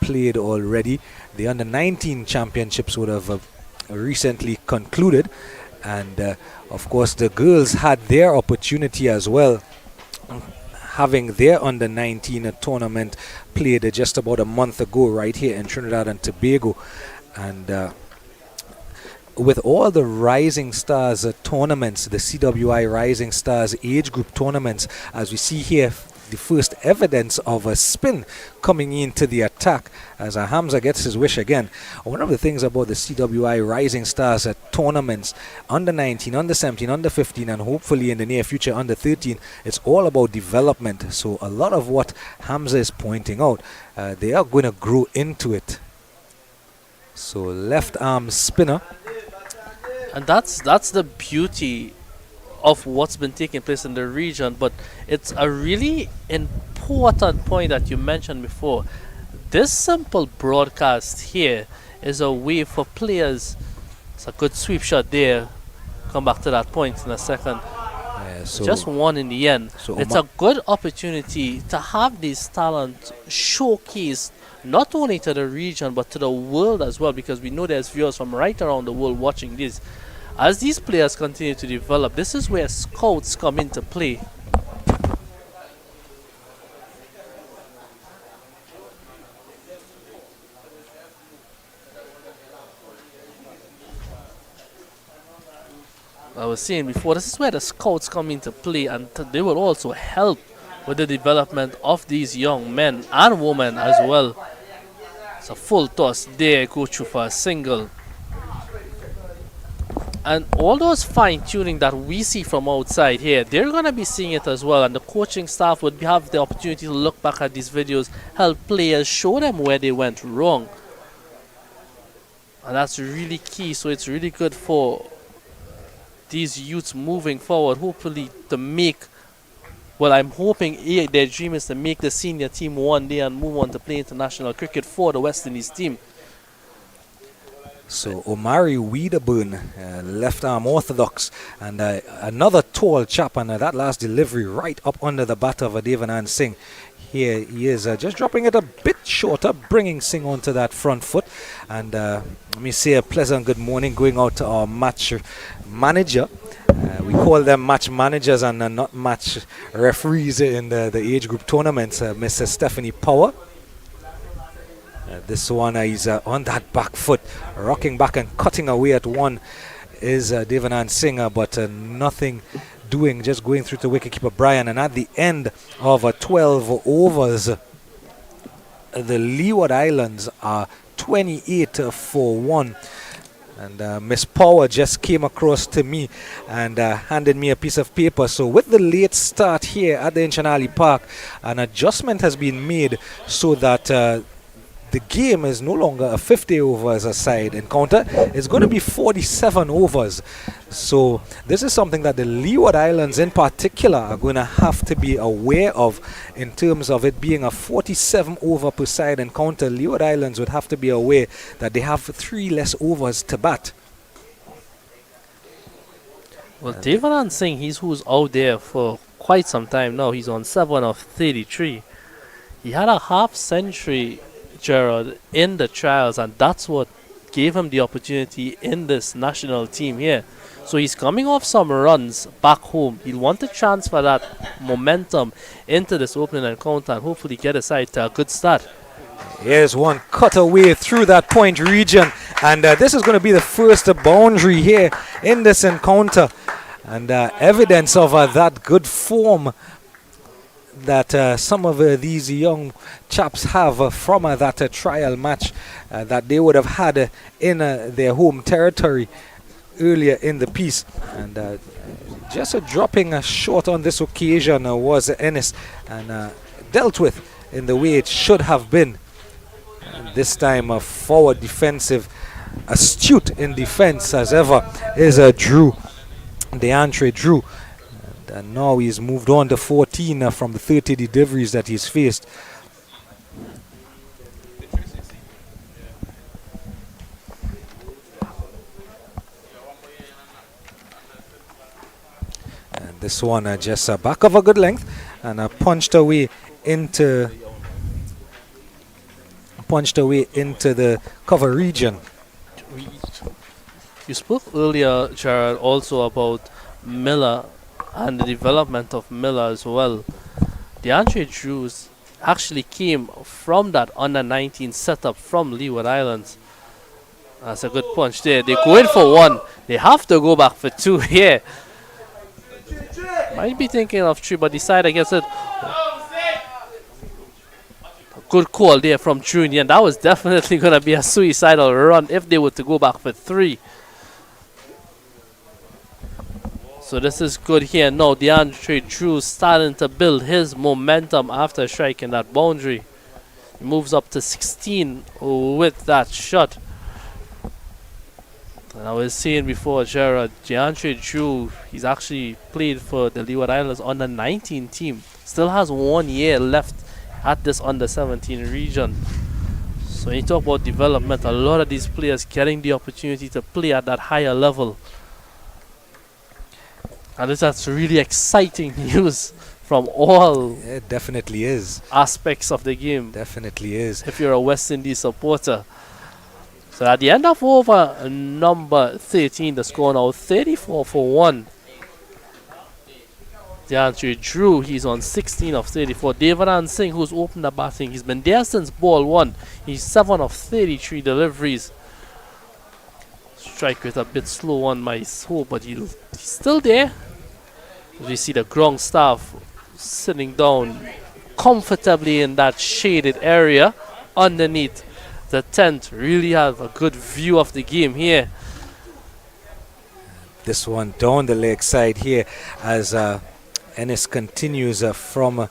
played already. The Under 19 Championships would have recently concluded. And of course, the girls had their opportunity as well, having their Under 19 tournament played just about a month ago right here in Trinidad and Tobago. And with all the Rising Stars tournaments, the CWI Rising Stars age group tournaments, as we see here, the first evidence of a spin coming into the attack as Hamza gets his wish again. One of the things about the CWI Rising Stars tournaments, under 19, under 17, under 15, and hopefully in the near future under 13, it's all about development. So a lot of what Hamza is pointing out, they are going to grow into it. So left arm spinner. And that's the beauty of what's been taking place in the region, but it's a really important point that you mentioned before. This simple broadcast here is a way for players. It's a good sweep shot there. Come back to that point in a second. So just one in the end. So it's a good opportunity to have these talents showcased not only to the region but to the world as well, because we know there's viewers from right around the world watching this. As these players continue to develop, this is where scouts come into play. I was saying before, this is where the scouts come into play, and they will also help with the development of these young men and women as well. It's a full toss there, go through for a single. And all those fine-tuning that we see from outside here, they're going to be seeing it as well. And the coaching staff would have the opportunity to look back at these videos, help players, show them where they went wrong. And that's really key. So it's really good for these youths moving forward, hopefully to make, well, I'm hoping their dream is to make the senior team one day and move on to play international cricket for the West Indies team. So Omari Wiedeburn, left arm orthodox, and another tall chap, and that last delivery right up under the bat of Devanand Singh. Here he is just dropping it a bit shorter, bringing Singh onto that front foot. And let me say a pleasant good morning going out to our match manager. We call them match managers and not match referees in the age group tournaments, Mrs. Stephanie Power. This one is on that back foot, rocking back and cutting away at one is Devanand Singh, but nothing doing, just going through to wicketkeeper Brian. And at the end of 12 overs, the Leeward Islands are 28 for 1. And Miss Power just came across to me and handed me a piece of paper. So with the late start here at the Inshan Ali Park, an adjustment has been made so that the game is no longer a 50 overs a side encounter. It's going to be 47 overs. So this is something that the Leeward Islands in particular are going to have to be aware of in terms of it being a 47 over per side encounter. Leeward Islands would have to be aware that they have 3 less overs to bat. Well, Devanand Singh, he's who's out there for quite some time now. He's on 7 of 33. He had a half century, Gerard, in the trials, and that's what gave him the opportunity in this national team here. So he's coming off some runs back home. He'll want to transfer that momentum into this opening encounter and hopefully get his side to a good start. Here's one cut away through that point region, and this is going to be the first boundary here in this encounter, and evidence of that good form that some of these young chaps have from that trial match that they would have had in their home territory. earlier in the piece. And just dropping short on this occasion was Ennis, and dealt with in the way it should have been. And this time a forward defensive, astute in defense as ever, is Drew, DeAndre Drew. And now he's moved on to 14 from the 30 deliveries that he's faced. And this one just back of a good length, and punched away into the cover region. You spoke earlier, Gerard, also about Miller and the development of Miller as well. DeAndre Drews actually came from that under 19 setup from Leeward Islands. That's a good punch there. They go in for one. They have to go back for two here. Might be thinking of three, but decide against it. Good call there from Junior. That was definitely going to be a suicidal run if they were to go back for three. So this is good here. Now DeAndre Drew starting to build his momentum after striking that boundary. He moves up to 16 with that shot. And I was saying before, Gerard, DeAndre Drew, he's actually played for the Leeward Islands under 19 team. Still has 1 year left at this under 17 region. So when you talk about development, a lot of these players getting the opportunity to play at that higher level. And that's really exciting news from all It definitely is. aspects of the game. Definitely is. If you're a West Indies supporter. So at the end of over number 13, the score now 34 for 1. DeAndre Drew, he's on 16 of 34. Devanan Singh, who's opened the batting, he's been there since ball 1. He's 7 of 33 deliveries. Strike rate a bit slow on my soul, but he's still there. We see the ground staff sitting down comfortably in that shaded area underneath the tent. Really have a good view of the game here. This one down the leg side here as Ennis continues from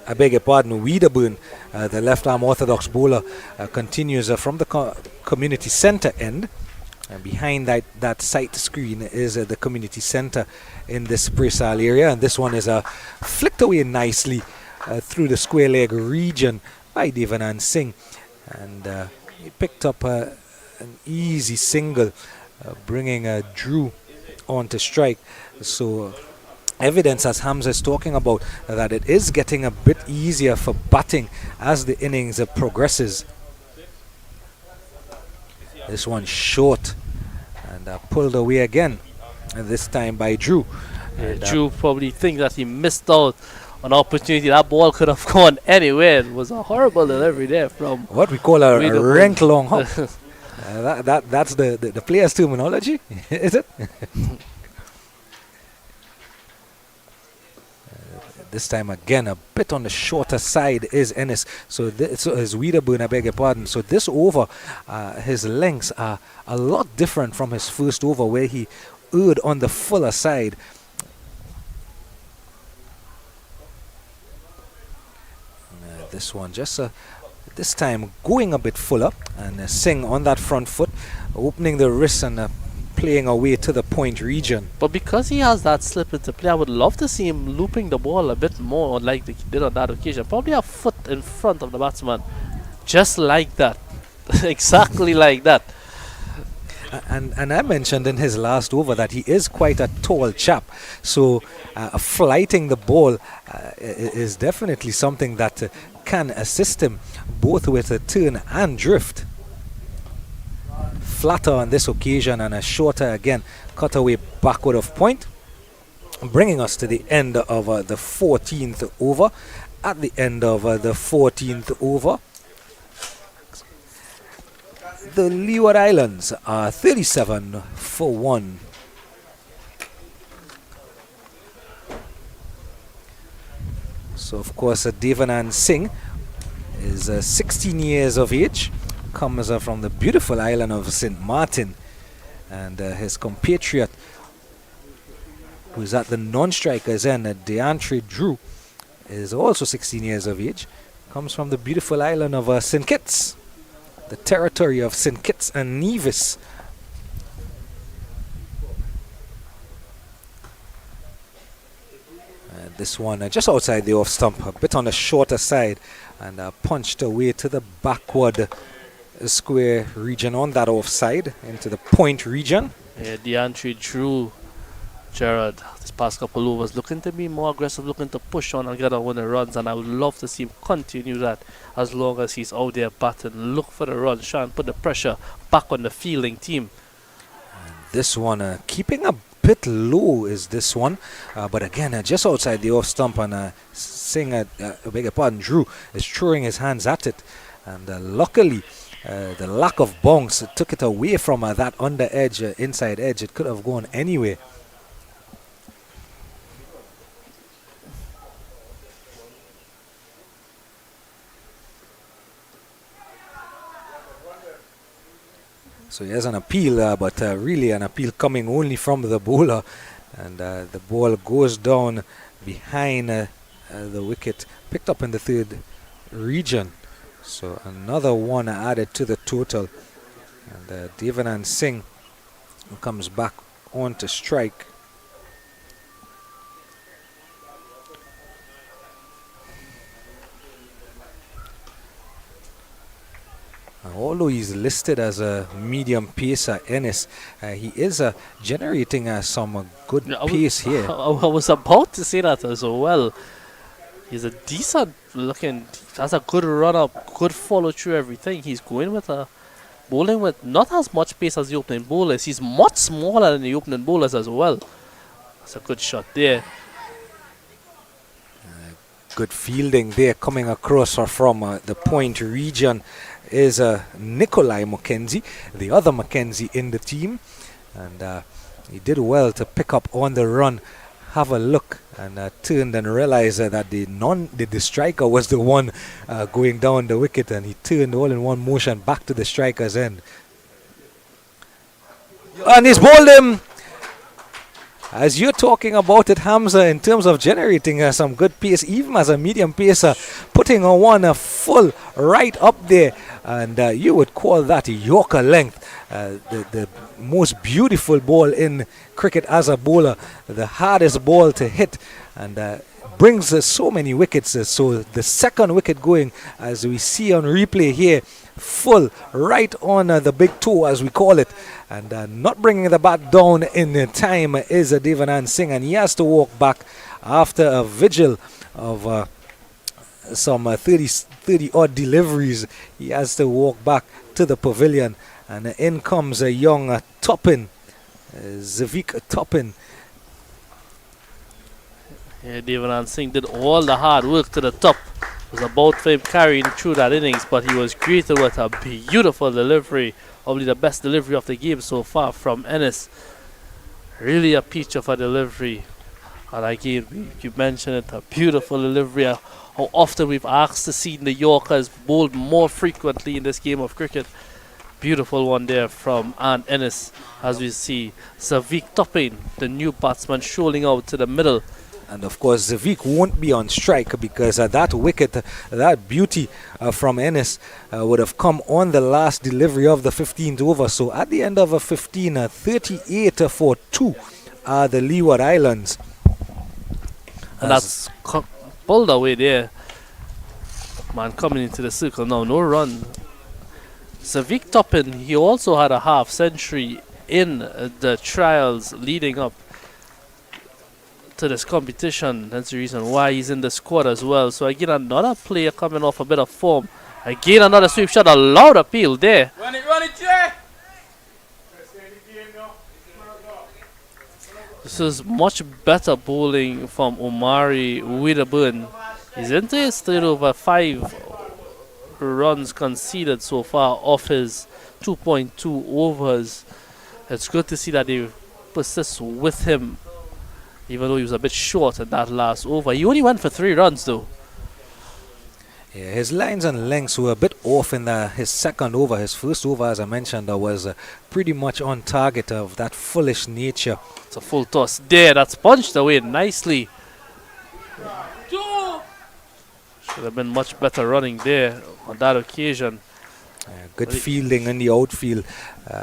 I beg your pardon, Wiederburn, the left arm orthodox bowler, continues from the community center end. And behind that sight screen is the community center in this Brisal area. And this one is flicked away nicely through the square leg region by Devanan Singh. And he picked up an easy single, bringing Drew on to strike. So evidence, as Hamza is talking about, that it is getting a bit easier for batting as the innings progresses. This one short and pulled away again, and this time by Drew. And Drew probably thinks that he missed out on opportunity. That ball could have gone anywhere. It was a horrible delivery there from what we call a rank long hop. That's the player's terminology, is it? This time again, a bit on the shorter side is Ennis. So is Wiederburn, I beg your pardon. So this over, his lengths are a lot different from his first over, where he erred on the fuller side. This one just this time going a bit fuller, and Singh on that front foot, opening the wrist and playing away to the point region. But because he has that slip into play, I would love to see him looping the ball a bit more like he did on that occasion. Probably a foot in front of the batsman. Just like that. Exactly like that. And I mentioned in his last over that he is quite a tall chap. So flighting the ball is definitely something that can assist him both with a turn and drift. Flatter on this occasion and a shorter again, cut away backward of point, bringing us to the end of the 14th over. At the end of the 14th over, the Leeward Islands are 37 for 1. So of course Devanan Singh is 16 years of age, comes from the beautiful island of St. Martin And his compatriot, who's at the non-strikers end, Deantre Drew, is also 16 years of age. Comes from the beautiful island of St. Kitts, the territory of St. Kitts and Nevis. This one just outside the off stump, a bit on the shorter side, and punched away to the backward square region on that offside into the point region. Yeah, Deantre Drew, Gerard, this past couple overs looking to be more aggressive, looking to push on and get on with the runs, and I would love to see him continue that as long as he's out there batting. Look for the runs, try and put the pressure back on the fielding team. And this one keeping a bit low is this one, but again just outside the off stump, and beg your pardon, Drew is throwing his hands at it, and luckily the lack of bounce took it away from that under edge, inside edge. It could have gone anywhere. So here's an appeal, but really an appeal coming only from the bowler, and the ball goes down behind the wicket, picked up in the third region. So another one added to the total, and Devanand Singh comes back on to strike. Although he's listed as a medium pacer, Ennis, he is generating some good pace here. I was about to say that as well. He's a decent looking, has a good run up, good follow through everything. He's going with a bowling with not as much pace as the opening bowlers. He's much smaller than the opening bowlers as well. That's a good shot there. Good fielding there coming across from the point region is Nikolai Mackenzie, the other Mackenzie in the team, and he did well to pick up on the run, have a look, and turned and realized that the striker was the one going down the wicket, and he turned all in one motion back to the striker's end, and he's bowled him. As you're talking about it, Hamza, in terms of generating some good pace, even as a medium pacer, putting on one full right up there, and you would call that Yorker length, the most beautiful ball in cricket as a bowler, the hardest ball to hit, and brings so many wickets. So the second wicket going, as we see on replay here, full right on the big toe, as we call it, and not bringing the bat down in time is Devanand Singh, and he has to walk back after a vigil of some 30 odd deliveries. He has to walk back to the pavilion, and in comes a young Toppin, Zavik Toppin. Yeah, Devanand Singh did all the hard work to the top. It was about for him carrying through that innings, but he was greeted with a beautiful delivery, probably the best delivery of the game so far from Ennis. Really a peach of a delivery, and again you mentioned it, a beautiful delivery. How often we've asked to see the Yorkers bowled more frequently in this game of cricket. Beautiful one there from Ant Ennis, as we see Zavik Toppin, the new batsman, strolling out to the middle. And of course, Zavik won't be on strike because that wicket, that beauty from Ennis would have come on the last delivery of the 15th over. So at the end of a 15, 38 for 2 are the Leeward Islands. And that's pulled away there. Man coming into the circle now, no run. Zavik Toppin, he also had a half century in the trials leading up to this competition. That's the reason why he's in the squad as well. So again, another player coming off a bit of form. Again, another sweep shot, a loud appeal there. Run it, Jay! This is much better bowling from Omari Witheburn. He's into his third over, 5 runs conceded so far off his 2.2 overs. It's good to see that they persist with him, even though he was a bit short in that last over. He only went for 3 runs though. Yeah, his lines and lengths were a bit off in his second over. His first over, as I mentioned, was pretty much on target of that foolish nature. It's a full toss there. That's punched away nicely. Should have been much better running there on that occasion. Good fielding in the outfield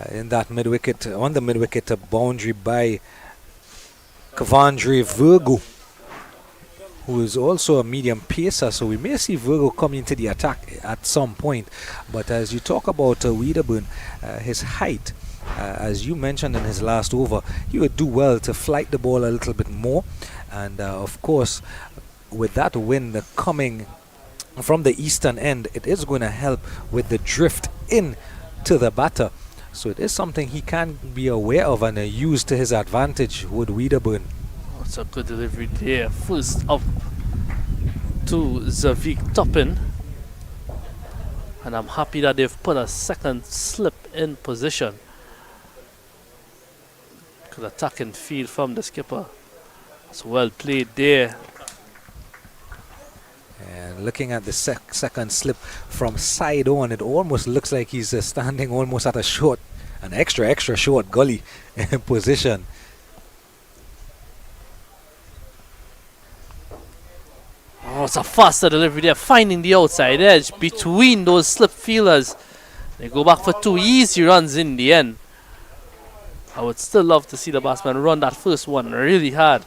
in that mid-wicket, on the mid-wicket boundary by Kavandre Virgo, who is also a medium pacer, so we may see Virgo come into the attack at some point. But as you talk about Wiederburn, his height, as you mentioned in his last over, he would do well to flight the ball a little bit more. And of course, with that wind coming from the eastern end, it is going to help with the drift in to the batter. So it is something he can be aware of and use to his advantage with Wiederburn. That's a good delivery there. First up to Zavik Toppin. And I'm happy that they've put a second slip in position. Good attacking field from the skipper. It's well played there. And looking at the second slip from side on, it almost looks like he's standing almost at an extra short gully position. Oh, it's a faster delivery there, finding the outside edge between those slip fielders. They go back for 2 easy runs in the end. I would still love to see the batsman run that first one really hard.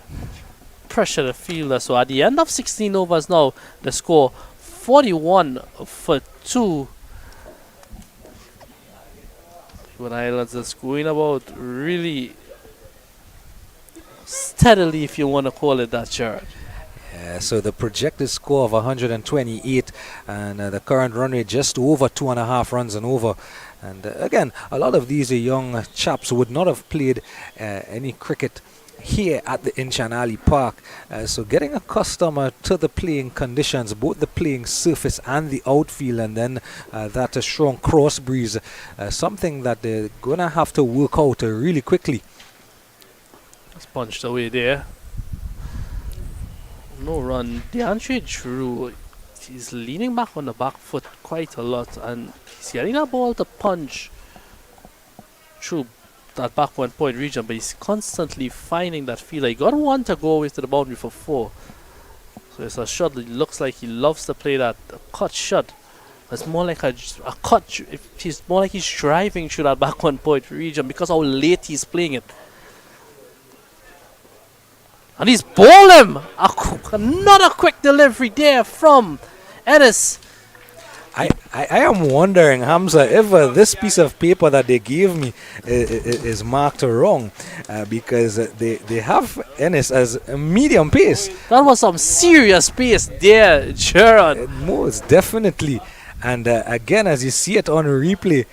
Pressure the fielder. So at the end of 16 overs now, the score 41 for 2. Leeward Islands is going about really steadily, if you want to call it that, Gerard. So the projected score of 128 and the current run rate just over 2.5 runs and over. And again, a lot of these young chaps would not have played any cricket here at the Inshan Ali Park. So getting accustomed to the playing conditions, both the playing surface and the outfield, and then that strong cross breeze, something that they're going to have to work out really quickly. It's punched away there. No run. DeAndre Drew, he's leaning back on the back foot quite a lot, and he's getting that ball to punch through that back 1 point region, but he's constantly finding that fielder. He got one to go away to the boundary for 4. So it's a shot that looks like he loves to play that cut shot. It's more like a cut. He's more like he's driving through that back 1 point region because how late he's playing it. And he's bowled him! Another quick delivery there from Ennis. I am wondering, Hamza, if this piece of paper that they gave me is marked wrong, because they have Ennis as a medium pace. That was some serious pace there, Gerard. Most definitely. And again, as you see it on replay,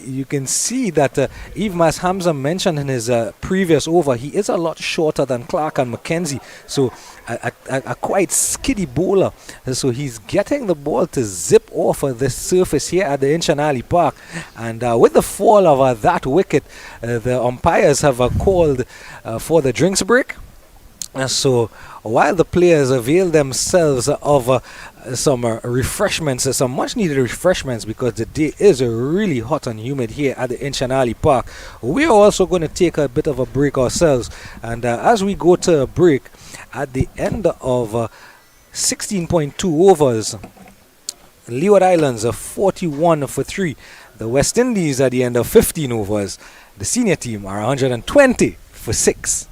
you can see that even as Hamza mentioned in his previous over, he is a lot shorter than Clark and McKenzie. So a quite skiddy bowler. So he's getting the ball to zip off of the surface here at the Inshan Ali Park. And with the fall of that wicket, the umpires have called for the drinks break. So while the players avail themselves of some refreshments, some much needed refreshments, because the day is really hot and humid here at the Inshan Ali Park, we are also going to take a bit of a break ourselves. And as we go to a break, at the end of 16.2 overs, Leeward Islands are 41 for 3. The West Indies at the end of 15 overs, the senior team are 120 for 6.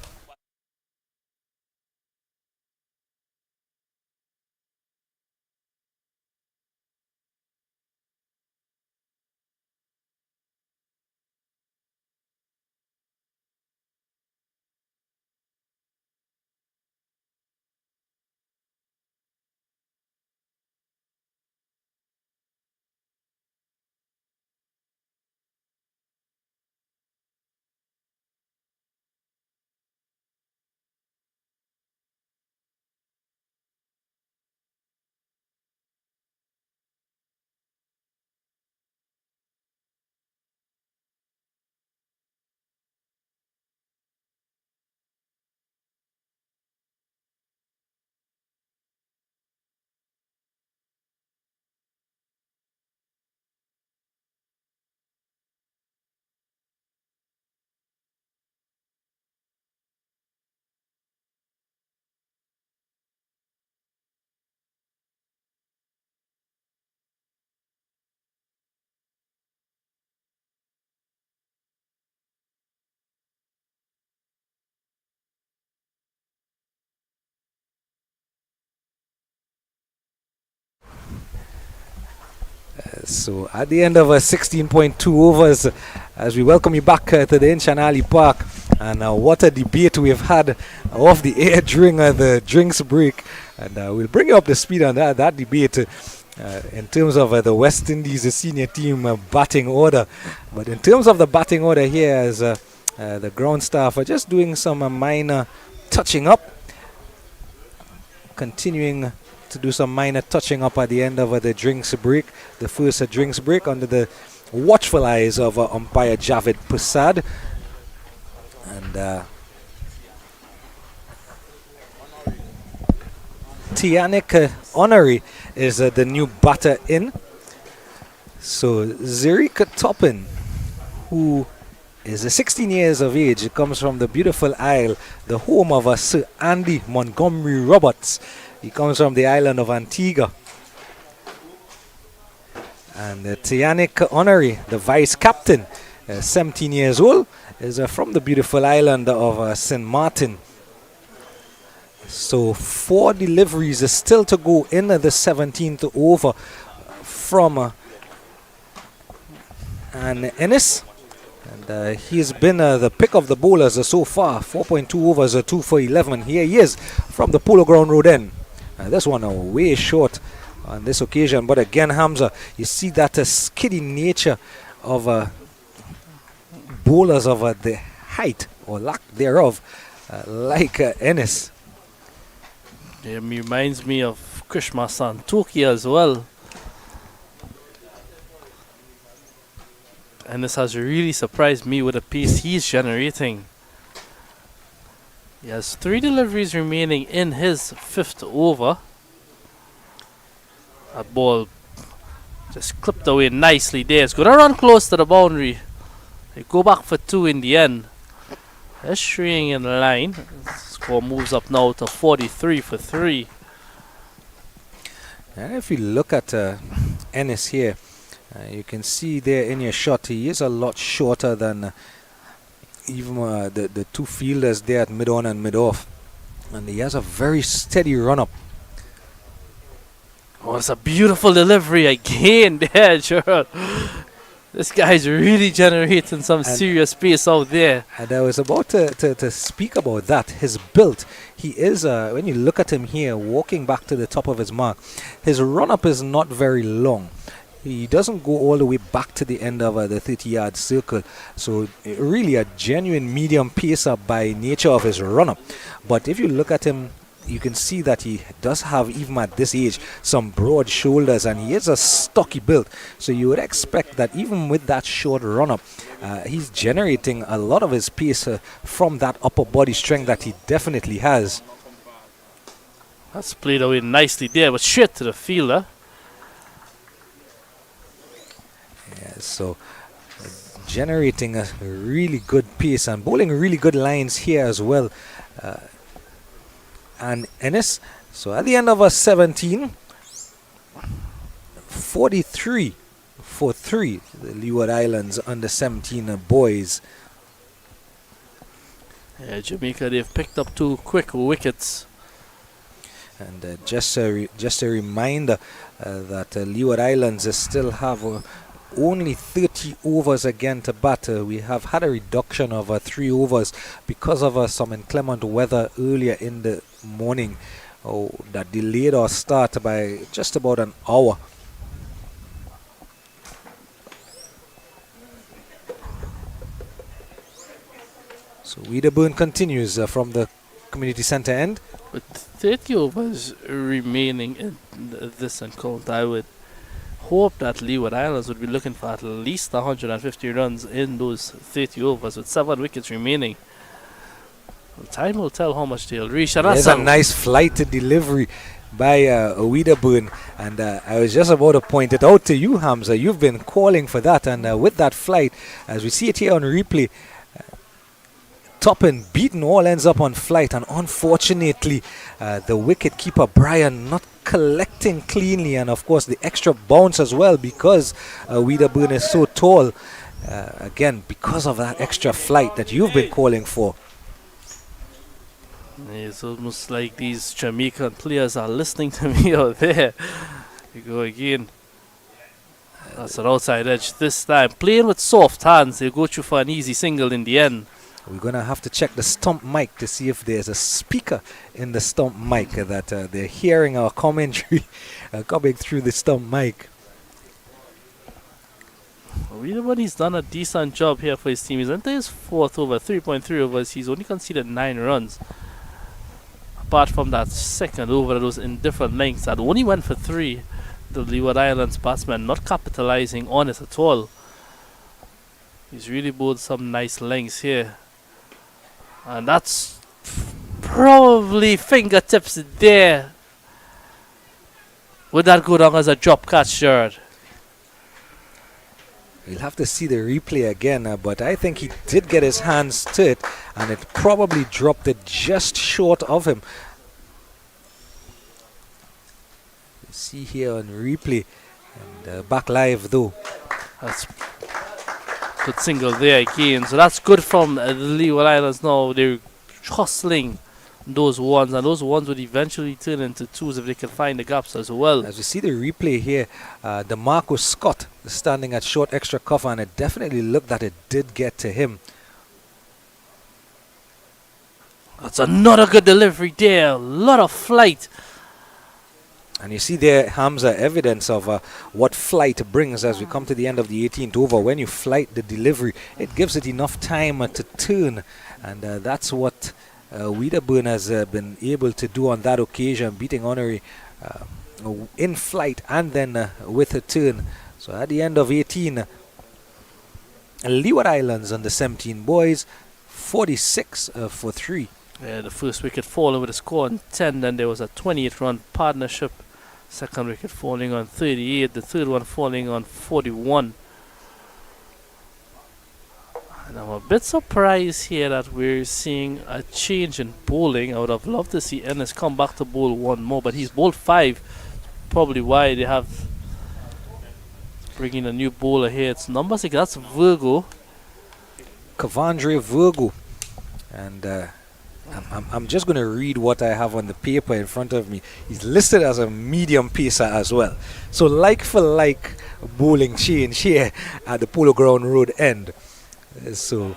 So at the end of 16.2 overs, as we welcome you back to the Inshan Ali Park, and what a debate we've had off the air during the drinks break, and we'll bring you up to speed on that debate in terms of the West Indies senior team batting order. But in terms of the batting order here, as the ground staff are just doing some minor touching up, continuing to do some minor touching up at the end of the drinks break, the first drinks break, under the watchful eyes of umpire Javed Prasad. And Tianik Honorary is the new batter in. So Zerika Toppin, who is 16 years of age, comes from the beautiful Isle, the home of Sir Andy Montgomery Roberts. He comes from the island of Antigua. And Tianik Honorary, the vice captain, 17 years old, is from the beautiful island of St. Martin. So 4 deliveries is still to go in the 17th over from Ennis. And he's been the pick of the bowlers so far. 4.2 overs, 2 for 11. Here he is from the Polo Ground Road end. This one way short on this occasion. But again, Hamza, you see that skiddy nature of bowlers of the height or lack thereof, like Ennis. It reminds me of Krishma Santoki as well. And this has really surprised me with the pace he's generating. He has 3 deliveries remaining in his 5th over. That ball just clipped away nicely there. It's going to run close to the boundary. They go back for 2 in the end. They're staying in line. Score moves up now to 43 for 3. And if you look at Ennis here, you can see there in your shot, he is a lot shorter than even the 2 fielders there at mid-on and mid-off. And he has a very steady run-up. Oh, it's a beautiful delivery again there, Gerald. This guy's really generating some serious pace out there. And I was about to speak about that. His build, he is, when you look at him here, walking back to the top of his mark, his run-up is not very long. He doesn't go all the way back to the end of the 30-yard circle. So really a genuine medium pacer by nature of his run-up. But if you look at him, you can see that he does have, even at this age, some broad shoulders, and he is a stocky build. So you would expect that even with that short run-up, he's generating a lot of his pace from that upper body strength that he definitely has. That's played away nicely there, but straight to the fielder. Yeah, so generating a really good pace and bowling really good lines here as well. And Ennis, so at the end of 17, 43 for 3, the Leeward Islands under 17 boys. Yeah, Jamaica, they've picked up 2 quick wickets. And just a reminder that Leeward Islands still have only 30 overs again to bat. We have had a reduction of 3 overs because of some inclement weather earlier in the morning that delayed our start by just about an hour. So Wedderburn continues from the community centre end. With 30 overs remaining in this encounter, I would hope that Leeward Islands would be looking for at least 150 runs in those 30 overs with 7 wickets remaining. Well, time will tell how much they'll reach. There's a nice flight delivery by Wedderburn, and I was just about to point it out to you, Hamza. You've been calling for that, and with that flight, as we see it here on replay, Toppin beaten all ends up on flight, and unfortunately the wicket keeper Brian not collecting cleanly, and of course the extra bounce as well because Wedderburn is so tall, again because of that extra flight that you've been calling for. It's almost like these Jamaican players are listening to me out there. You go again. That's an outside edge this time. Playing with soft hands, they'll go through for an easy single in the end. We're going to have to check the stump mic to see if there's a speaker in the stump mic that they're hearing our commentary coming through the stump mic. He's done a decent job here for his team. He's into his fourth over, 3.3 overs. He's only conceded 9 runs. Apart from that second over that was in different lengths, that only went for 3. The Leeward Islands batsman not capitalizing on it at all. He's really bowled some nice lengths here. And that's probably fingertips there. Would that go down as a drop catch, Jared? We'll have to see the replay again, but I think he did get his hands to it, and it probably dropped it just short of him. You see here on replay, and back live though. That's good single there again. So that's good from the Leeward Islands now. They're hustling those ones, and those ones would eventually turn into twos if they can find the gaps as well. As we see the replay here, the mark was Scott standing at short extra cover, and it definitely looked that it did get to him. That's another good delivery there. A lot of flight. And you see there, Hamza, evidence of what flight brings as we come to the end of the 18th over. When you flight the delivery, it gives it enough time to turn, and that's what Wedderburn has been able to do on that occasion, beating Honorary in flight and then with a turn. So at the end of 18, Leeward Islands under 17 boys, 46 for 3. Yeah, the first wicket falling with a score on 10, then there was a 28-run partnership. Second wicket falling on 38, the third one falling on 41. And I'm a bit surprised here that we're seeing a change in bowling. I would have loved to see Ennis come back to bowl one more, but he's bowled 5. Probably why they have bringing a new bowler here. It's number 6, that's Virgo. Kavandre Virgo. And I'm just going to read what I have on the paper in front of me. He's listed as a medium pacer as well. So like for like bowling change here at the Polo Ground Road end. So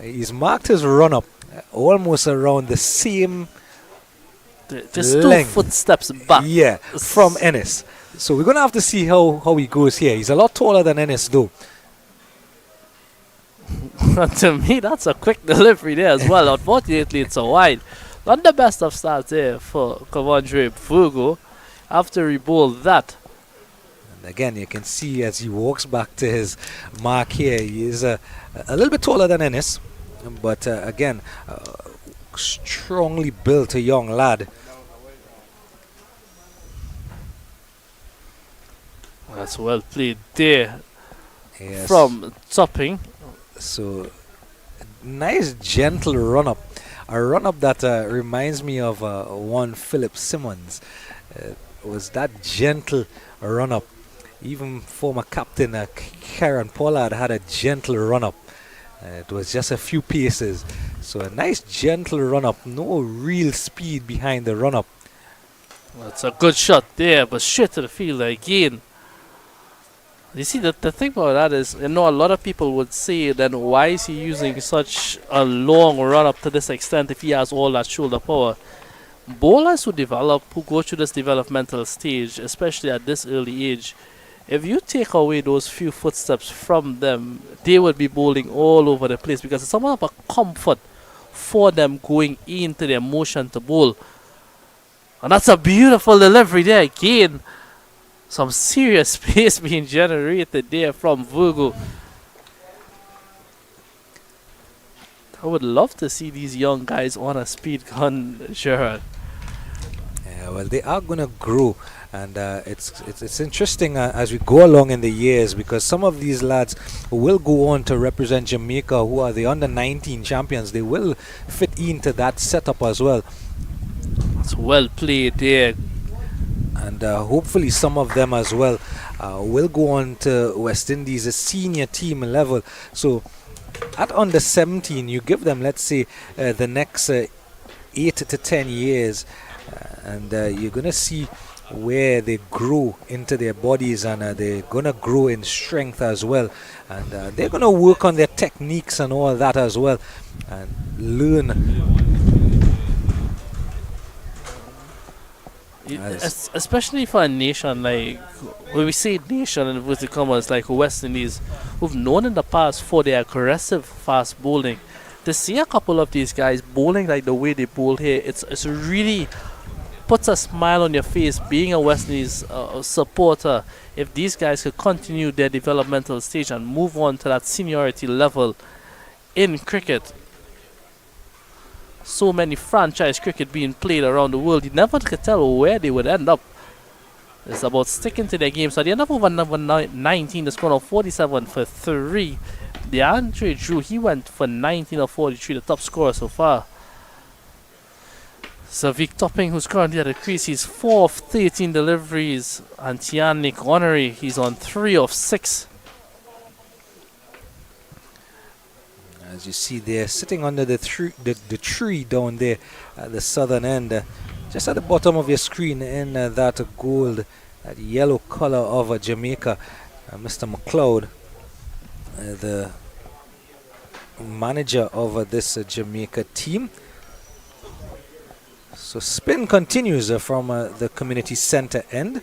he's marked his run-up almost around the same just length. 2 footsteps back. Yeah, from Ennis. So we're going to have to see how he goes here. He's a lot taller than Ennis though. To me, that's a quick delivery there as well. Unfortunately, it's a wide. Not the best of starts there for Kavandre Virgo after he bowled that. And again, you can see as he walks back to his mark here, he is a little bit taller than Ennis, but again, strongly built, a young lad. That's well played there. Yes. From Topping. So, nice gentle run-up. A run-up that reminds me of one Philip Simmons. Was that gentle run-up. Even former captain Karen Pollard had a gentle run-up. It was just a few paces. So a nice gentle run-up. No real speed behind the run-up. That's a good shot there, but straight to the fielder again. You see, the thing about that is, a lot of people would say, then why is he using such a long run-up to this extent if he has all that shoulder power? Bowlers who go through this developmental stage, especially at this early age, if you take away those few footsteps from them, they would be bowling all over the place because it's somewhat of a comfort for them going into their motion to bowl. And that's a beautiful delivery there again. Some serious space being generated there from Virgo. I would love to see these young guys on a speed gun, Gerard. Yeah, well, they are going to grow, and it's interesting as we go along in the years, because some of these lads will go on to represent Jamaica, who are the under-19 champions. They will fit into that setup as well. It's well played there. And hopefully some of them as well will go on to West Indies, a senior team level. So at under 17, you give them, let's say, the next 8 to 10 years, and you're going to see where they grow into their bodies, and they're going to grow in strength as well, and they're going to work on their techniques and all that as well, and learn. Especially for a nation like, when we say nation and with the commas like West Indies, who've known in the past for their aggressive fast bowling, to see a couple of these guys bowling like the way they bowl here, it's really puts a smile on your face being a West Indies supporter. If these guys could continue their developmental stage and move on to that seniority level in cricket, so many franchise cricket being played around the world, you never could tell where they would end up. It's about sticking to their game. So they end up over number 19, the score of 47 for 3. DeAndre Drew, he went for 19 of 43, the top scorer so far. Savik Topping, who's currently at the crease, he's 4 of 13 deliveries. And Tianik Honorary, he's on 3 of 6. As you see there, sitting under the tree down there at the southern end, just at the bottom of your screen in that gold, that yellow color of Jamaica, Mr. McLeod, the manager of this Jamaica team. So spin continues from the community center end.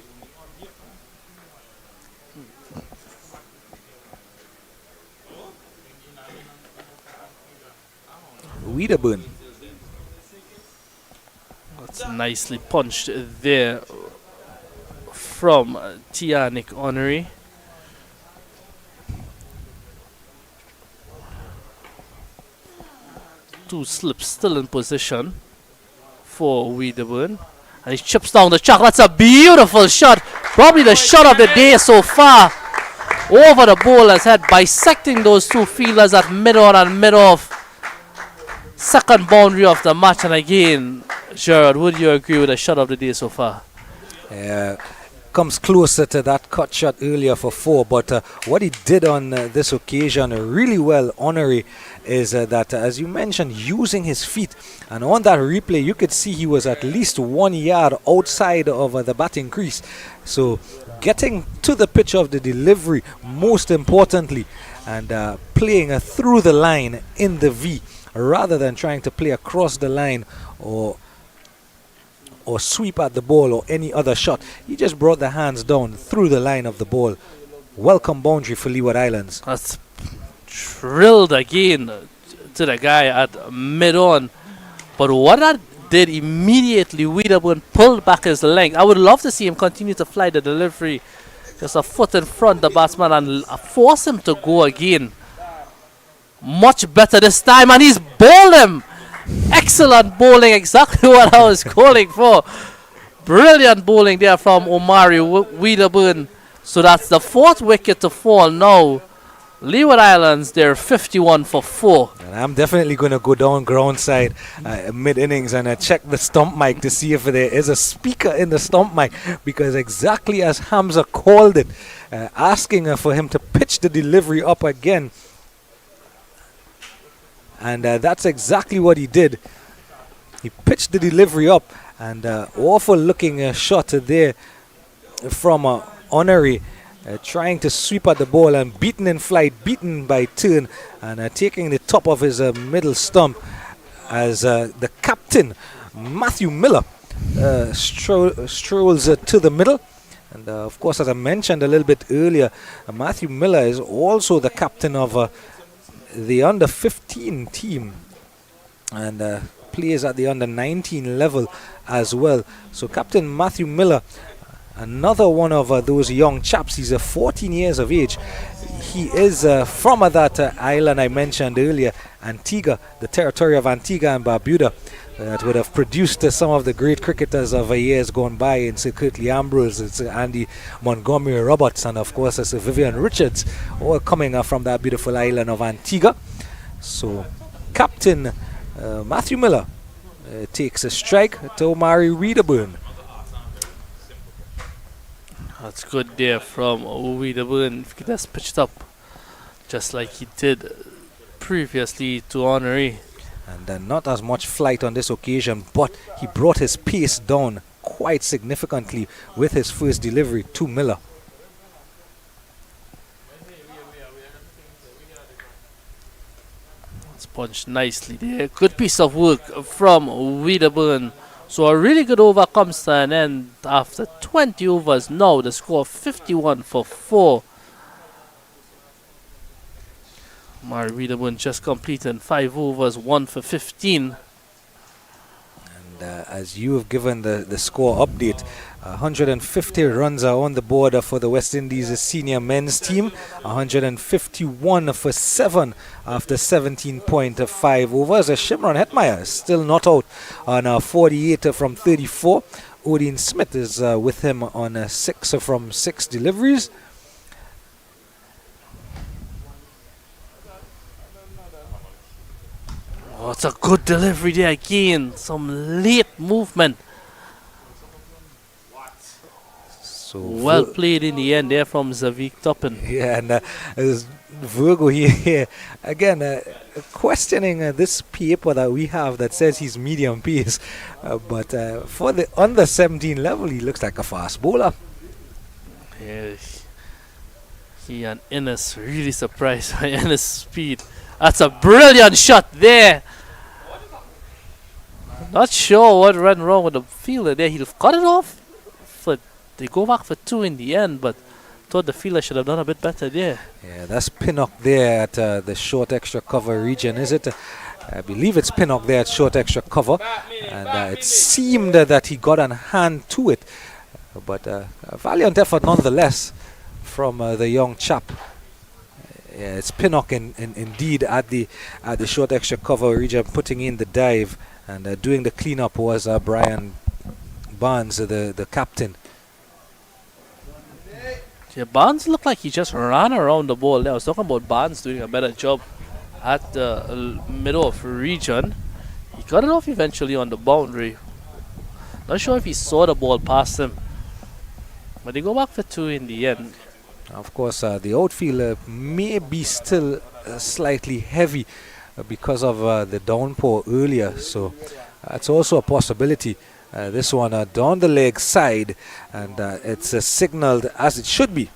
Wiederburn. That's nicely punched there from Tianik Honorary. Two slips still in position for Wiederburn. And he chips down the chalk. That's a beautiful shot. Probably the shot of the day so far. Over the bowler's head, bisecting those two fielders at mid-on and mid-off. Second boundary of the match, and again, Gerard, would you agree with the shot of the day so far? Comes closer to that cut shot earlier for 4, but what he did on this occasion really well, Honorary, is that, as you mentioned, using his feet, and on that replay you could see he was at least 1 yard outside of the batting crease, so getting to the pitch of the delivery most importantly, and playing through the line in the V, rather than trying to play across the line or sweep at the ball or any other shot. He just brought the hands down through the line of the ball. Welcome boundary for Leeward Islands. That's drilled again to the guy at mid-on. But what that did immediately, Wiederburn pulled back his leg. I would love to see him continue to fly the delivery just a foot in front of the batsman and force him to go again. Much better this time, and he's bowled him. Excellent bowling, exactly what I was calling for. Brilliant bowling there from Omari Wiederburn. So that's the 4th wicket to fall now. Leeward Islands, they're 51 for 4. And I'm definitely going to go down ground side mid-innings and check the stump mic to see if there is a speaker in the stump mic, because exactly as Hamza called it, asking for him to pitch the delivery up again. And that's exactly what he did. He pitched the delivery up, and awful looking shot there from Honorary, trying to sweep at the ball and beaten in flight, beaten by turn, and taking the top of his middle stump as the captain, Matthew Miller, strolls to the middle. And of course, as I mentioned a little bit earlier, Matthew Miller is also the captain of the under-15 team, and plays at the under-19 level as well. So Captain Matthew Miller, another one of those young chaps. He's 14 years of age. He is from that island I mentioned earlier, Antigua, the territory of Antigua and Barbuda, that would have produced some of the great cricketers of years gone by. In Sir Curtly Ambrose, it's Andy Montgomery Roberts, and of course Sir Vivian Richards, all coming from that beautiful island of Antigua. So Captain Matthew Miller takes a strike to Omari Wiederburn. That's good there from Wiederburn. If he could just pitch it up just like he did previously to Honorary. And not as much flight on this occasion, but he brought his pace down quite significantly with his first delivery to Miller. It's punched nicely there. Good piece of work from Wiederburn. So a really good over comes to an end after 20 overs. Now the score 51 for 4. Murray Wiederburn just completing 5 overs, 1 for 15. And as you have given the score update, 150 runs are on the board for the West Indies senior men's team. 151 for 7 after 17.5 overs. Shimron Hetmeyer is still not out on 48 from 34. Odin Smith is with him on 6 from 6 deliveries. Oh, it's a good delivery there again. Some late movement. So well played in the end there from Zavik Toppin. Yeah, and Virgo here again questioning this paper that we have that says he's medium pace, but for the under 17 level, he looks like a fast bowler. Yeah, he and Innes really surprised by Innes' speed. That's a brilliant shot there. Not sure what went wrong with the fielder there. He'd have cut it off. They go back for 2 in the end, but thought the fielder should have done a bit better there. Yeah, that's Pinnock there at the short extra cover region, is it? I believe it's Pinnock there at short extra cover, and it seemed that he got a hand to it, but a valiant effort nonetheless from the young chap. Yeah, it's Pinnock indeed at the short extra cover region, putting in the dive, and doing the cleanup was Brian Barnes, the captain. Yeah, Barnes looked like he just ran around the ball there. I was talking about Barnes doing a better job at the middle of region. He got it off eventually on the boundary. Not sure if he saw the ball past him, but they go back for 2 in the end. Of course, the outfield may be still slightly heavy because of the downpour earlier, so that's also a possibility. This one down the leg side, and it's signaled as it should be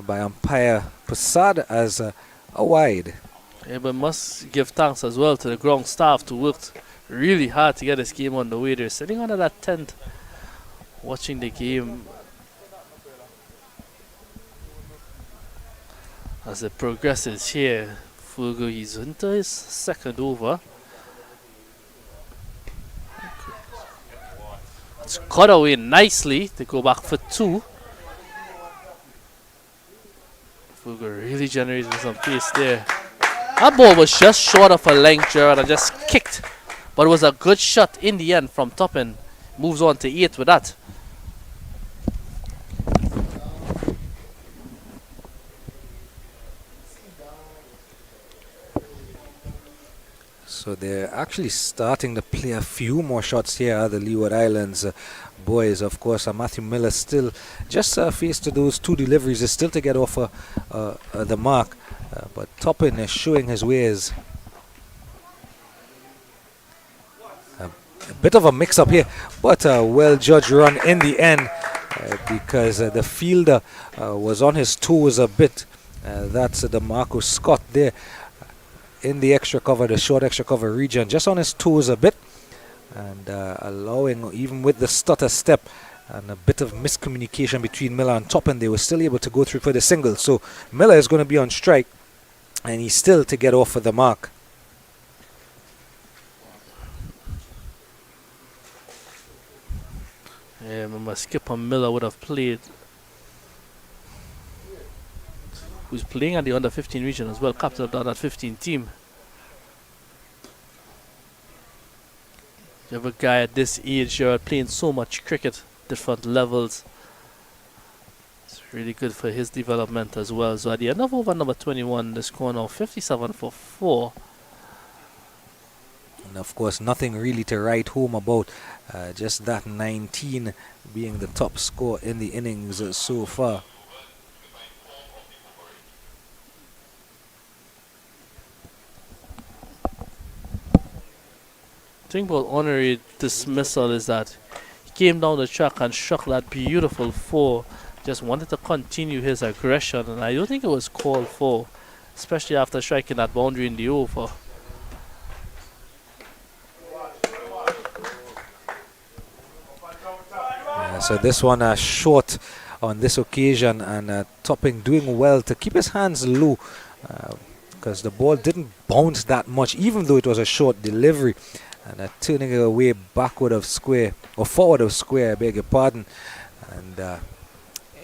by umpire Prasad as a wide. Yeah, but must give thanks as well to the ground staff who worked really hard to get this game on the way. They're sitting under that tent watching the game as it progresses here. Fugu is into his second over. It's cut away nicely to go back for 2. Fugu really generated some pace there. That ball was just short of a length, Gerard, and just kicked. But it was a good shot in the end from Toppin. Moves on to 8 with that. So they're actually starting to play a few more shots here, the Leeward Islands boys. Of course, Matthew Miller still just faced to those 2 deliveries, is still to get off the mark. But Toppin is showing his ways. A bit of a mix-up here, but a well-judged run in the end because the fielder was on his toes a bit. That's the Marco Scott there in the extra cover, the short extra cover region, just on his toes a bit, and allowing, even with the stutter step and a bit of miscommunication between Miller and Toppin, they were still able to go through for the single. So Miller is going to be on strike, and he's still to get off of the mark. Yeah, remember Skipper Miller would have played, who's playing at the under 15 region as well, captain of the under 15 team. You have a guy at this age, you're playing so much cricket, different levels. It's really good for his development as well. So at the end of over number 21, the score now 57 for 4. And of course, nothing really to write home about, just that 19 being the top score in the innings so far. The thing about honorary dismissal is that he came down the track and struck that beautiful four. Just wanted to continue his aggression, and I don't think it was called for, especially after striking that boundary in the over. So this one short on this occasion, and Topping doing well to keep his hands low, because the ball didn't bounce that much, even though it was a short delivery, and turning it away backward of square, or forward of square, I beg your pardon, and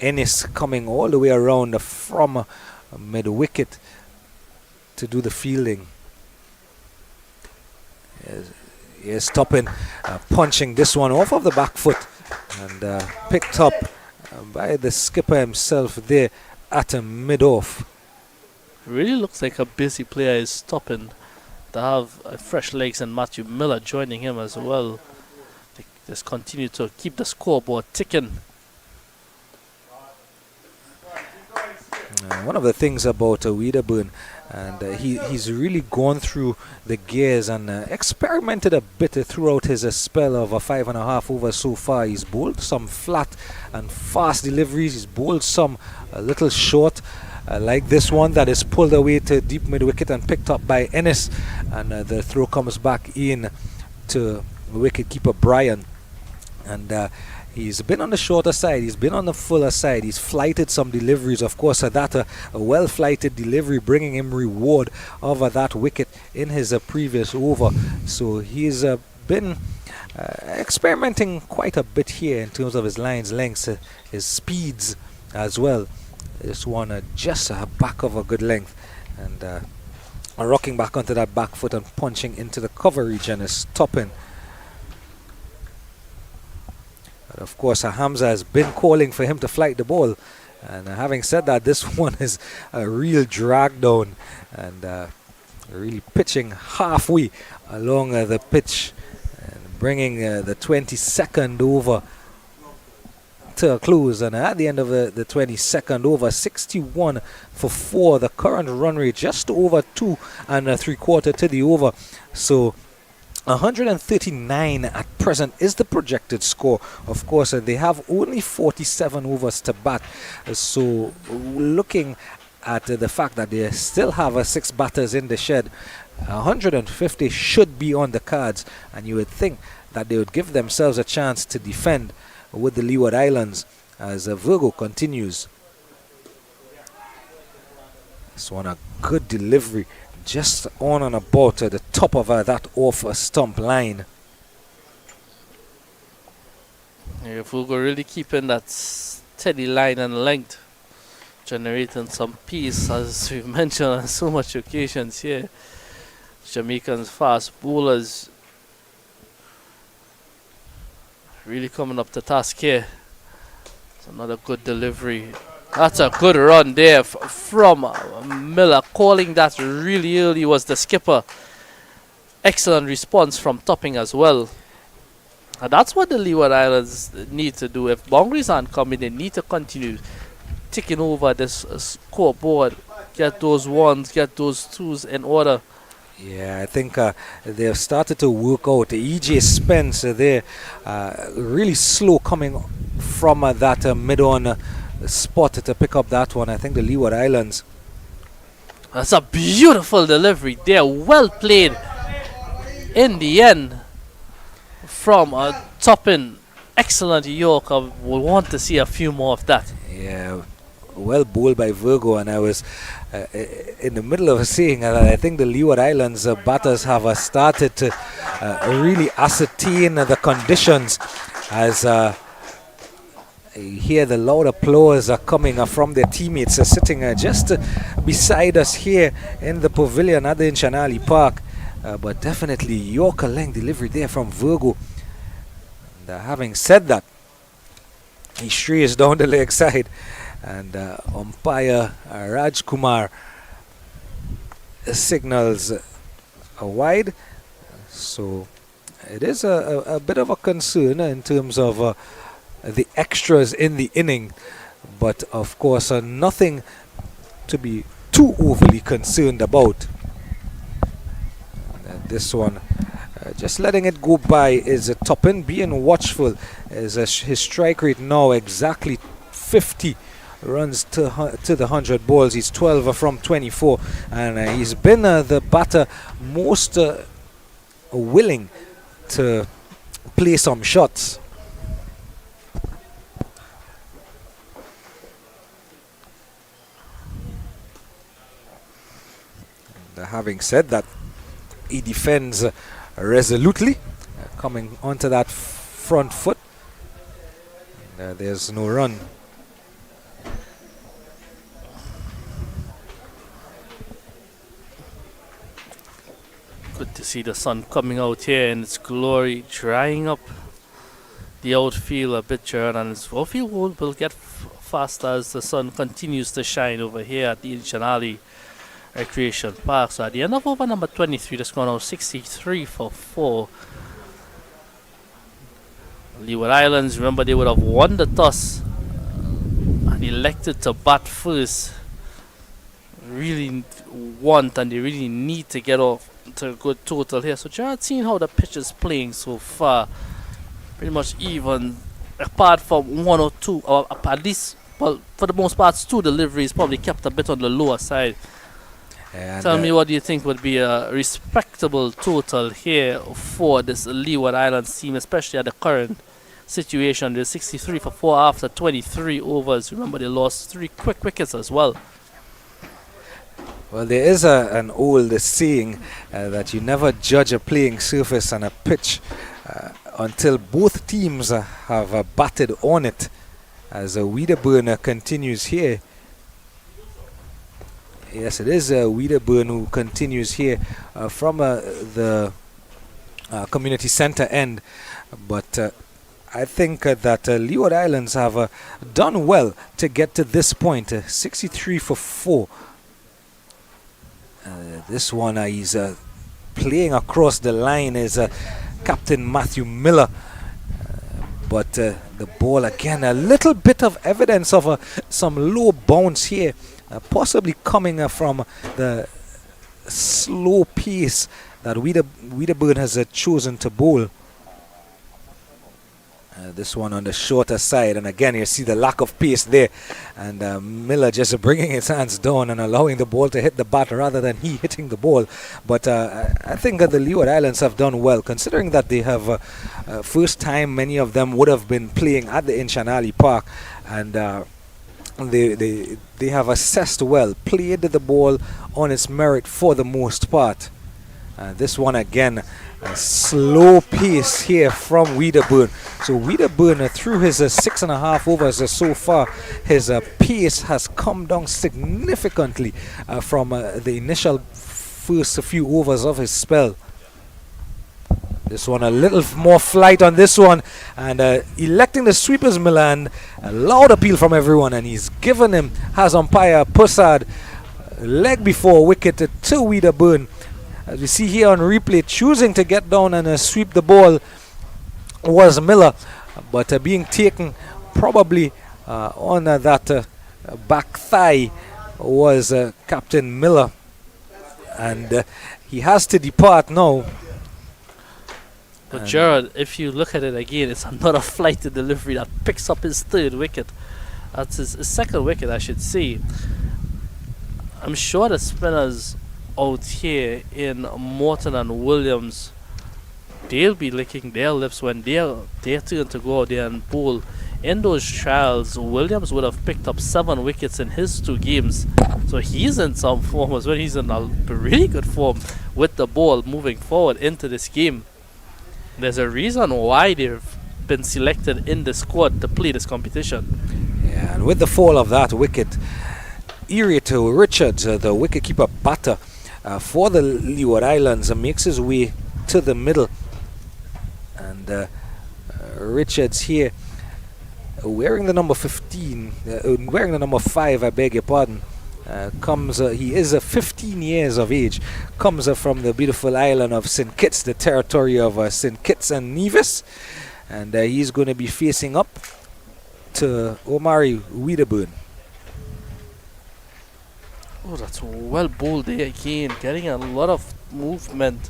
Ennis coming all the way around from mid-wicket to do the fielding. Here's Topping punching this one off of the back foot, and picked up by the skipper himself there at a mid-off. Really looks like a busy player is stopping to have fresh legs, and Matthew Miller joining him as well. They just continue to keep the scoreboard ticking. One of the things about Wiederburn, and he's really gone through the gears and experimented a bit throughout his spell of a 5.5 overs so far. He's bowled some flat and fast deliveries. He's bowled some a little short, like this one that is pulled away to deep mid-wicket and picked up by Ennis, and the throw comes back in to wicket-keeper Brian. And he's been on the shorter side, he's been on the fuller side, he's flighted some deliveries. Of course, that a well-flighted delivery bringing him reward over that wicket in his previous over. So he's been experimenting quite a bit here in terms of his lines, lengths, his speeds as well. This one just back of a good length, and rocking back onto that back foot and punching into the cover region is Topping. But of course, Hamza has been calling for him to flight the ball, and having said that, this one is a real drag down, and really pitching halfway along the pitch and bringing the 22nd over to a close. And at the end of the 22nd over, 61 for 4, the current run rate just over 2 3/4 to the over. So 139 at present is the projected score. Of course, they have only 47 overs to bat, so looking at the fact that they still have 6 batters in the shed, 150 should be on the cards, and you would think that they would give themselves a chance to defend with the Leeward Islands as Virgo continues. This one a good delivery, just on and about the top of that off stump line. If we're really keeping that steady line and length, generating some peace, as we've mentioned on so much occasions here. Jamaicans fast bowlers really coming up to task here. It's another good delivery. That's a good run there from Miller. Calling that really early was the skipper. Excellent response from Topping as well. And that's what the Leeward Islands need to do. If boundaries aren't coming, they need to continue ticking over this scoreboard. Get those ones, get those twos in order. Yeah, I think they've started to work out. E.J. Spence there, really slow coming from that mid-on spot to pick up that one. I think the Leeward Islands. That's a beautiful delivery there. Well played in the end from Topping. Excellent York. I would want to see a few more of that. Yeah, well bowled by Virgo, and I was in the middle of saying that I think the Leeward Islands batters have started to really ascertain the conditions as you hear the loud applause coming from their teammates sitting just beside us here in the pavilion at the Inshan Ali Park. But definitely Yorker length delivery there from Virgo. And having said that, he strays down the leg side, and umpire Raj Kumar signals a wide. So it is a bit of a concern in terms of the extras in the inning, but of course nothing to be too overly concerned about. And this one Just letting it go by is a top in, being watchful. Is his strike rate now exactly 50 runs to the 100 balls. He's 12 from 24, and he's been the batter most willing to play some shots. And, having said that, he defends resolutely, coming onto that front foot. And, there's no run. Good to see the sun coming out here in its glory, drying up the outfield a bit, Jared, and its outfield will get faster as the sun continues to shine over here at the Inshan Ali Recreation Park. So at the end of over number 23, that's gone out 63 for 4. Leeward Islands, remember, they would have won the toss and elected to bat first. Really want and they really need to get off to a good total here. So Jared, seeing how the pitch is playing so far, pretty much even, apart from one or two, or at least, well, for the most part, 2 deliveries probably kept a bit on the lower side. And Tell me, what do you think would be a respectable total here for this Leeward Islands team, especially at the current situation? They're 63 for 4 after 23 overs. Remember, they lost 3 quick wickets as well. Well, there is an old saying that you never judge a playing surface and a pitch until both teams have batted on it. As Wedderburn continues here. Yes, it is Wedderburn who continues here from the community centre end. But I think that Leeward Islands have done well to get to this point. 63 for 4. This one, he's playing across the line is Captain Matthew Miller. But the ball again, a little bit of evidence of some low bounce here, possibly coming from the slow pace that Wedderburn has chosen to bowl. This one on the shorter side, and again you see the lack of pace there, and Miller just bringing his hands down and allowing the ball to hit the bat rather than he hitting the ball. But I think that the Leeward Islands have done well, considering that they have first time many of them would have been playing at the Inshan Ali Park, and they have assessed well, played the ball on its merit for the most part. This one again, a slow pace here from Wedderburn. So Wedderburn, through his 6.5 overs so far, his pace has come down significantly from the initial first few overs of his spell. This one, a little more flight on this one, and electing the sweepers Milan. A loud appeal from everyone, and he's given him, has umpire Pussard, leg before wicket to Wedderburn. As we see here on replay, choosing to get down and sweep the ball was Miller, but being taken probably on that back thigh was Captain Miller, and he has to depart now. But Jared, if you look at it again, it's another flighted delivery that picks up his 3rd wicket. That's his 2nd wicket, I should say. I'm sure the spinners out here in Morton and Williams, they'll be licking their lips when their turn to go out there and bowl. In those trials, Williams would have picked up 7 wickets in his 2 games, so he's in some form as well. He's in a really good form with the ball moving forward into this game. There's a reason why they've been selected in the squad to play this competition. Yeah, and with the fall of that wicket, Irito Richards, the wicketkeeper batter for the Leeward Islands, makes his way to the middle, and Richards here wearing the number 15, wearing the number 5, I beg your pardon, comes, he is 15 years of age, comes from the beautiful island of St. Kitts, the territory of St. Kitts and Nevis, and he's going to be facing up to Omari Wedderburn. Oh, that's well bowled there again, getting a lot of movement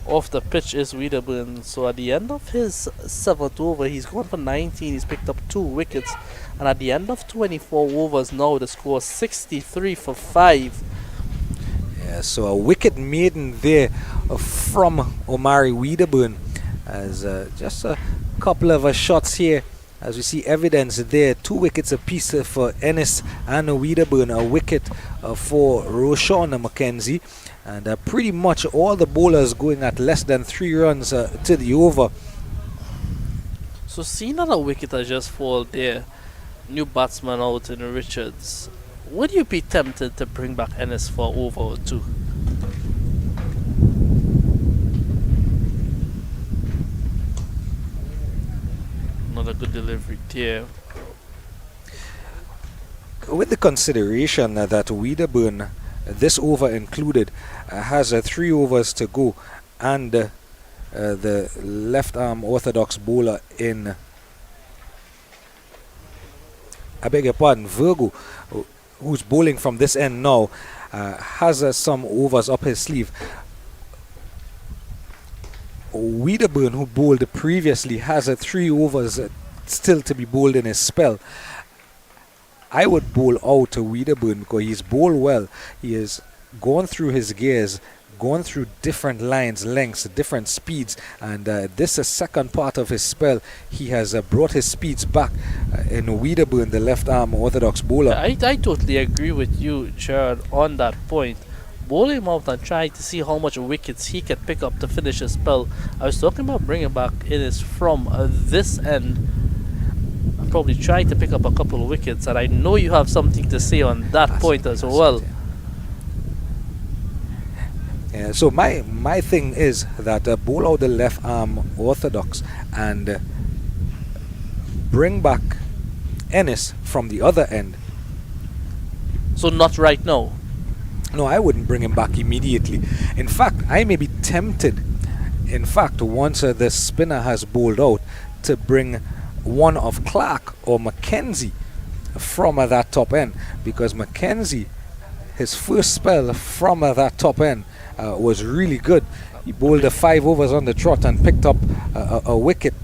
off the pitch is Wiedemann. So at the end of his 7th over, he's gone for 19. He's picked up 2 wickets. And at the end of 24 overs now, the score is 63 for 5. Yeah, so a wicket maiden there from Omari Wiedemann, as just a couple of shots here. As we see evidence there, 2 wickets apiece for Ennis and Wiedemann, a wicket for Roshan McKenzie. And pretty much all the bowlers going at less than 3 runs to the over. So seeing that a wicket has just fall there, new batsman out in Richards, would you be tempted to bring back Ennis for over or 2? Another good delivery there. With the consideration that Wiedemann, this over included, has 3 overs to go, and the left arm orthodox bowler in, I beg your pardon, Virgo, who's bowling from this end now, has some overs up his sleeve. Wiedemann, who bowled previously, has 3 overs still to be bowled in his spell. I would bowl out to Wiedemann because he's bowled well. He has gone through his gears, gone through different lines, lengths, different speeds, and this is second part of his spell. He has brought his speeds back in Wiedemann, the left arm orthodox bowler. I totally agree with you, Gerard, on that point. Bowl him out and try to see how much wickets he can pick up to finish his spell. I was talking about bringing back Innis from this end and probably try to pick up a couple of wickets, and I know you have something to say on that point as well. Yeah, so my thing is that bowl out the left arm orthodox and bring back Ennis from the other end. So not right now? No, I wouldn't bring him back immediately. In fact, I may be tempted, in fact, once the spinner has bowled out, to bring one of Clark or Mackenzie from that top end, because Mackenzie, his first spell from that top end was really good. He bowled 5 overs on the trot and picked up a wicket.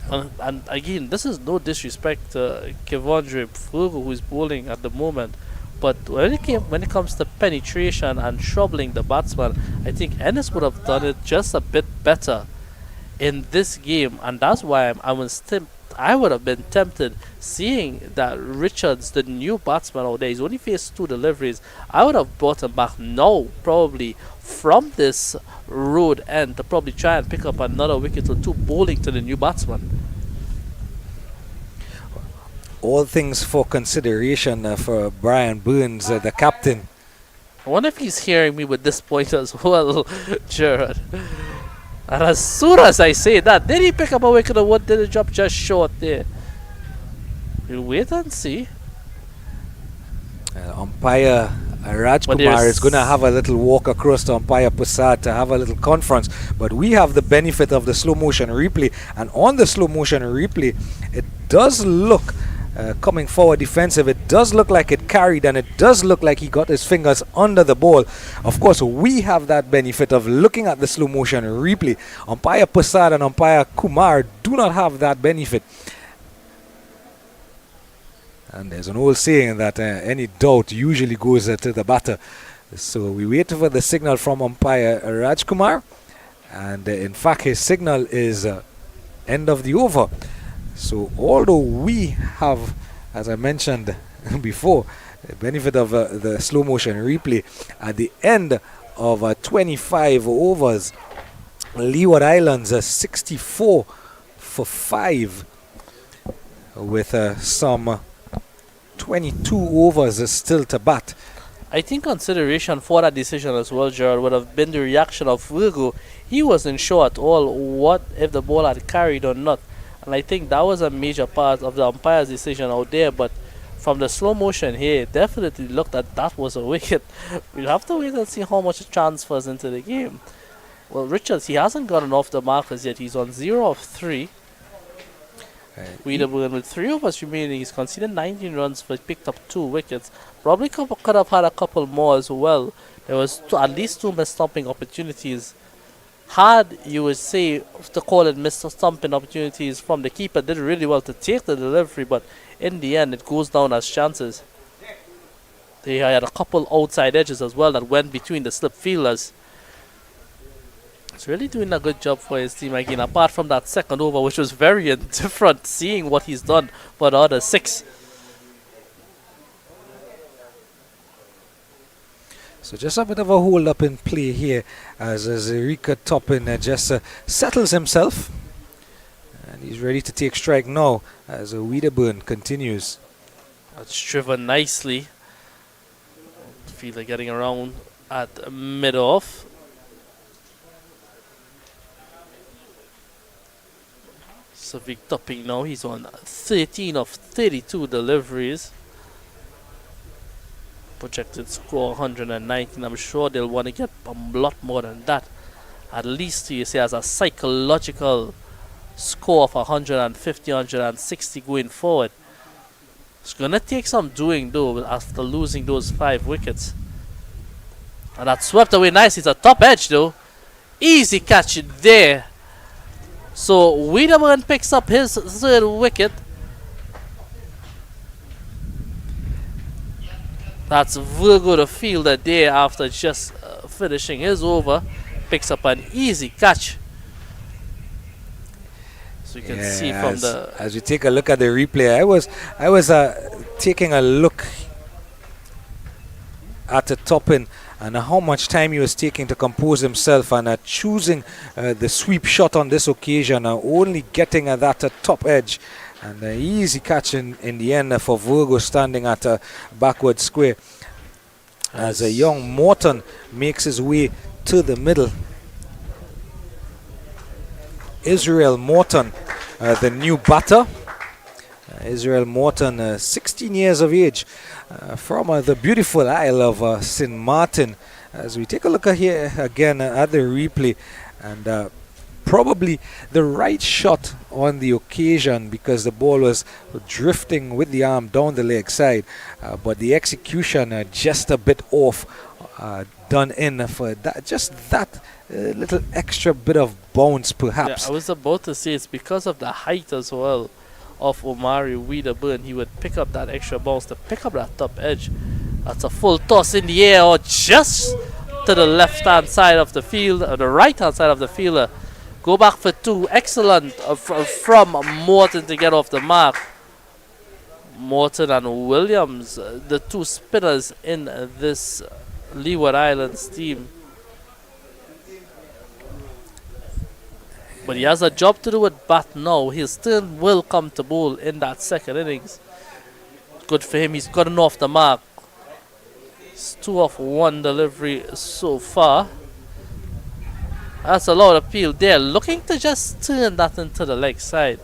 And again, this is no disrespect to Kevondre Fugu, who is bowling at the moment, but when it comes to penetration and troubling the batsman, I think Ennis would have done it just a bit better in this game, and that's why I would have been tempted, seeing that Richards, the new batsman out there, he's only faced 2 deliveries. I would have brought him back now, probably from this road end, to probably try and pick up another wicket or 2 bowling to the new batsman. All things for consideration for Brian Burns, the captain. I wonder if he's hearing me with this point as well, Gerard. And as soon as I say that, did he pick up a wicket or what? Did it drop just short there? We'll wait and see. Umpire Rajkumar is going to have a little walk across to umpire Prasad to have a little conference. But we have the benefit of the slow motion replay. And on the slow motion replay, it does look, coming forward defensive, it does look like it carried, and it does look like he got his fingers under the ball. Of course, we have that benefit of looking at the slow motion replay. Umpire Prasad and umpire Kumar do not have that benefit. And there's an old saying that any doubt usually goes to the batter. So we wait for the signal from umpire Rajkumar, and in fact his signal is end of the over. So although we have, as I mentioned before, the benefit of the slow motion replay, at the end of 25 overs, Leeward Islands 64 for 5 with some 22 overs still to bat. I think consideration for that decision as well, Gerard, would have been the reaction of Virgo. He wasn't sure at all what if the ball had carried or not. And I think that was a major part of the umpire's decision out there. But from the slow motion here, it definitely looked that that was a wicket. We'll have to wait and see how much it transfers into the game. Well, Richards, he hasn't gotten off the markers yet. He's on 0 of 3. Wiedemann with 3 overs remaining, he's conceded 19 runs but picked up 2 wickets. Probably could have had a couple more as well. There was at least 2 missed stopping opportunities Hard, you would say, to call it missed stumping opportunities from the keeper. Did really well to take the delivery, but in the end, it goes down as chances. They had a couple outside edges as well that went between the slip fielders. He's really doing a good job for his team again, apart from that second over, which was very indifferent, seeing what he's done for the other 6. So just a bit of a hold up in play here as Zerika Toppin just settles himself. And he's ready to take strike now as Wiederburn continues. That's driven nicely. Fielder getting around at mid-off. So Vic Topping now, he's on 13 of 32 deliveries. Projected score 119. I'm sure they'll want to get a lot more than that. At least you see as a psychological score of 150, 160 going forward. It's going to take some doing though after losing those 5 wickets. And that swept away nice. It's a top edge though. Easy catch there. So Wiederburn picks up his 3rd wicket. That's Virgo the fielder there after just finishing his over. Picks up an easy catch. So you can see from as we take a look at the replay, I was taking a look at the Toppin and how much time he was taking to compose himself and choosing the sweep shot on this occasion, only getting at that top edge. And an easy catch in the end for Virgo standing at a backward square. As a young Morton makes his way to the middle. Israel Morton, the new batter. Israel Morton, 16 years of age, from the beautiful Isle of St. Martin. As we take a look at here again at the replay, and probably the right shot on the occasion because the ball was drifting with the arm down the leg side, but the execution just a bit off, done in for that, just that little extra bit of bounce perhaps. Yeah, I was about to say it's because of the height as well of Omari Wiederburn. He would pick up that extra bounce to pick up that top edge. That's a full toss in the air or just to the left hand side of the field, or the right hand side of the fielder. Go back for 2. Excellent from Morton to get off the mark. Morton and Williams, the 2 spinners in this Leeward Islands team. But he has a job to do with bat now. His turn will come to bowl in that 2nd innings. Good for him. He's gotten off the mark. It's 2 of 1 delivery so far. That's a lot of appeal there. Looking to just turn that into the leg side.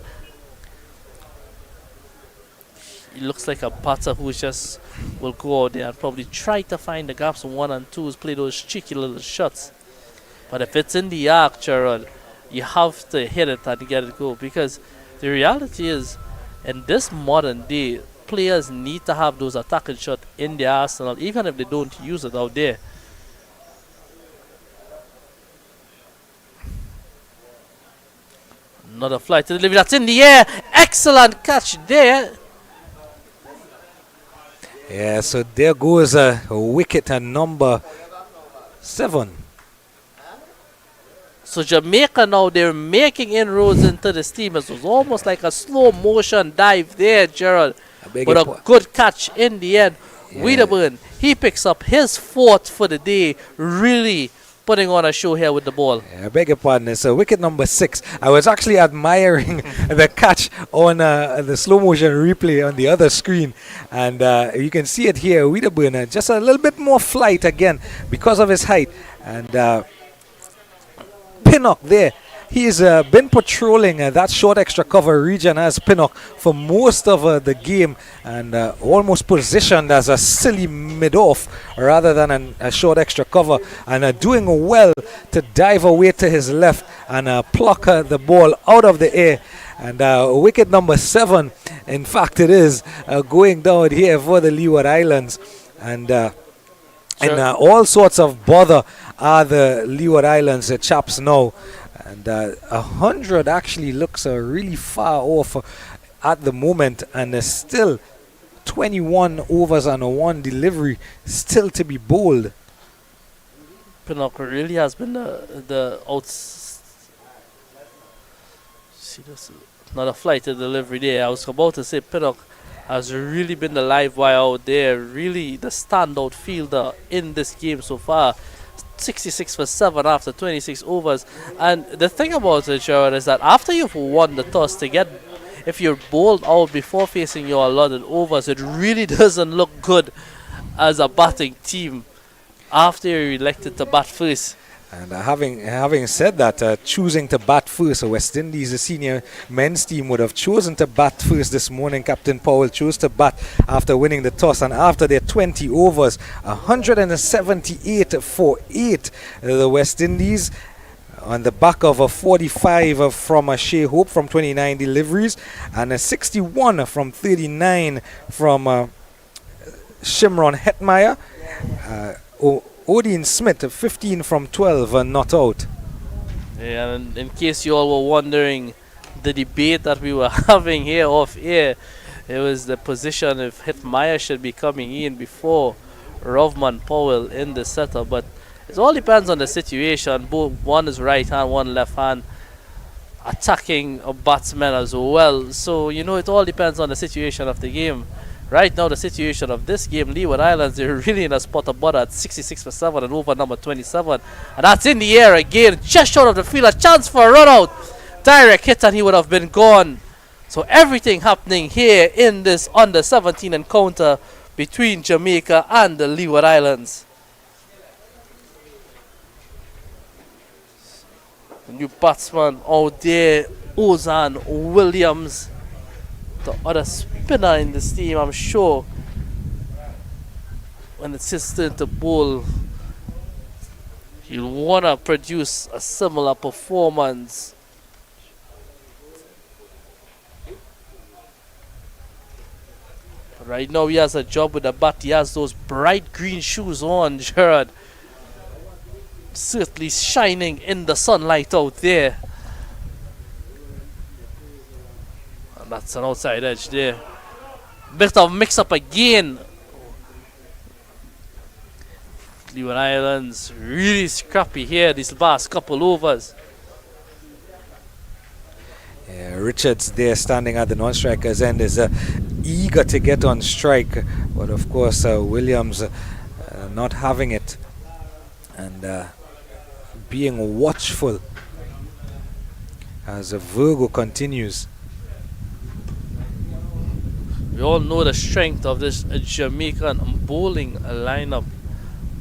He looks like a batter who just will go out there and probably try to find the gaps on 1 and 2s, play those cheeky little shots. But if it's in the arc, Gerald, you have to hit it and get it go. Because the reality is, in this modern day, players need to have those attacking shots in their arsenal, even if they don't use it out there. Another fly to delivery, that's in the air. Excellent catch there. Yeah, so there goes a wicket at number 7. So Jamaica now, they're making inroads into the steam. It was almost like a slow motion dive there, Gerald. But a good catch in the end. Yeah. Wiederburn, he picks up his 4th for the day, really putting on a show here with the ball. Yeah, I beg your pardon, it's wicket number 6. I was actually admiring the catch on the slow motion replay on the other screen, and you can see it here. Wiederburn, just a little bit more flight again because of his height, and Pinnock there. He's been patrolling that short extra cover region as Pinnock for most of the game, and almost positioned as a silly mid-off rather than a short extra cover, and doing well to dive away to his left and pluck the ball out of the air. And wicket number 7, in fact it is, going down here for the Leeward Islands. And all sorts of bother are the Leeward Islands chaps now. And 100 actually looks really far off at the moment, and there's still 21 overs and a 1 delivery still to be bowled. Pinnock really has been the outs. See this, not a flight of delivery there. I was about to say Pinnock has really been the live wire out there, really the standout fielder in this game so far. 66 for 7 after 26 overs. And the thing about it, Gerard, is that after you've won the toss, if you're bowled out before facing your allotted overs, it really doesn't look good as a batting team after you're elected to bat first. And having said that, choosing to bat first, West Indies, the senior men's team, would have chosen to bat first this morning. Captain Powell chose to bat after winning the toss, and after their 20 overs, 178 for 8, the West Indies, on the back of a 45 from Shea Hope from 29 deliveries, and a 61 from 39 from Shimron Hetmeyer. Odin Smith, 15 from 12, not out. Yeah, and in case you all were wondering, the debate that we were having here off air, it was the position if Hetmeyer should be coming in before Rovman Powell in the setup. But it all depends on the situation. Both one is right hand, one left hand, attacking a batsman as well. So it all depends on the situation of the game. Right now, the situation of this game, Leeward Islands, they're really in a spot of butter at 66 for 7 and over number 27. And that's in the air again, just short of the field. A chance for a run out. Direct hit and he would have been gone. So everything happening here in this under 17 encounter between Jamaica and the Leeward Islands. The new batsman out there, Ozan Williams, the other spinner in this team. I'm sure when it's his turn to bowl, he'll want to produce a similar performance. But right now he has a job with the bat. He has those bright green shoes on, Gerard. Certainly shining in the sunlight out there. And that's an outside edge there. Bit of mix up again. Leeward Islands really scrappy here these last couple overs. Yeah, Richards there standing at the non-striker's end is eager to get on strike, but of course Williams not having it and being watchful as Virgo continues. We all know the strength of this Jamaican bowling lineup,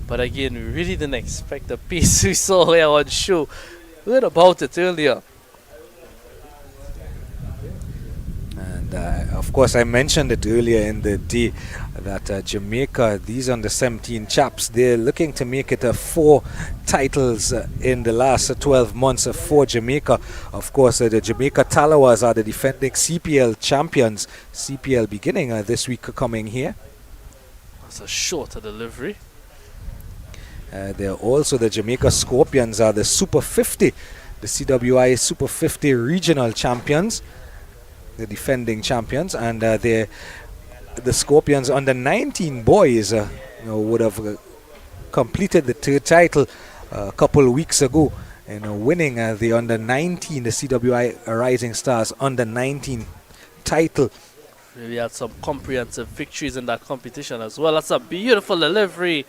but again, we really didn't expect the pace we saw here on show. We heard about it earlier. And of course, I mentioned it earlier in the day that Jamaica, these under 17 chaps, they're looking to make it 4 titles in the last 12 months for Jamaica. Of course, the Jamaica Talawas are the defending CPL champions. CPL beginning this week coming here. That's a shorter delivery. They're also the Jamaica Scorpions are the Super 50, the CWI Super 50 regional champions, the defending champions, and they're the Scorpions under 19 boys would have completed the 3rd title a couple of weeks ago, winning the under 19, the CWI Rising Stars under 19 title. Really had some comprehensive victories in that competition as well. That's a beautiful delivery,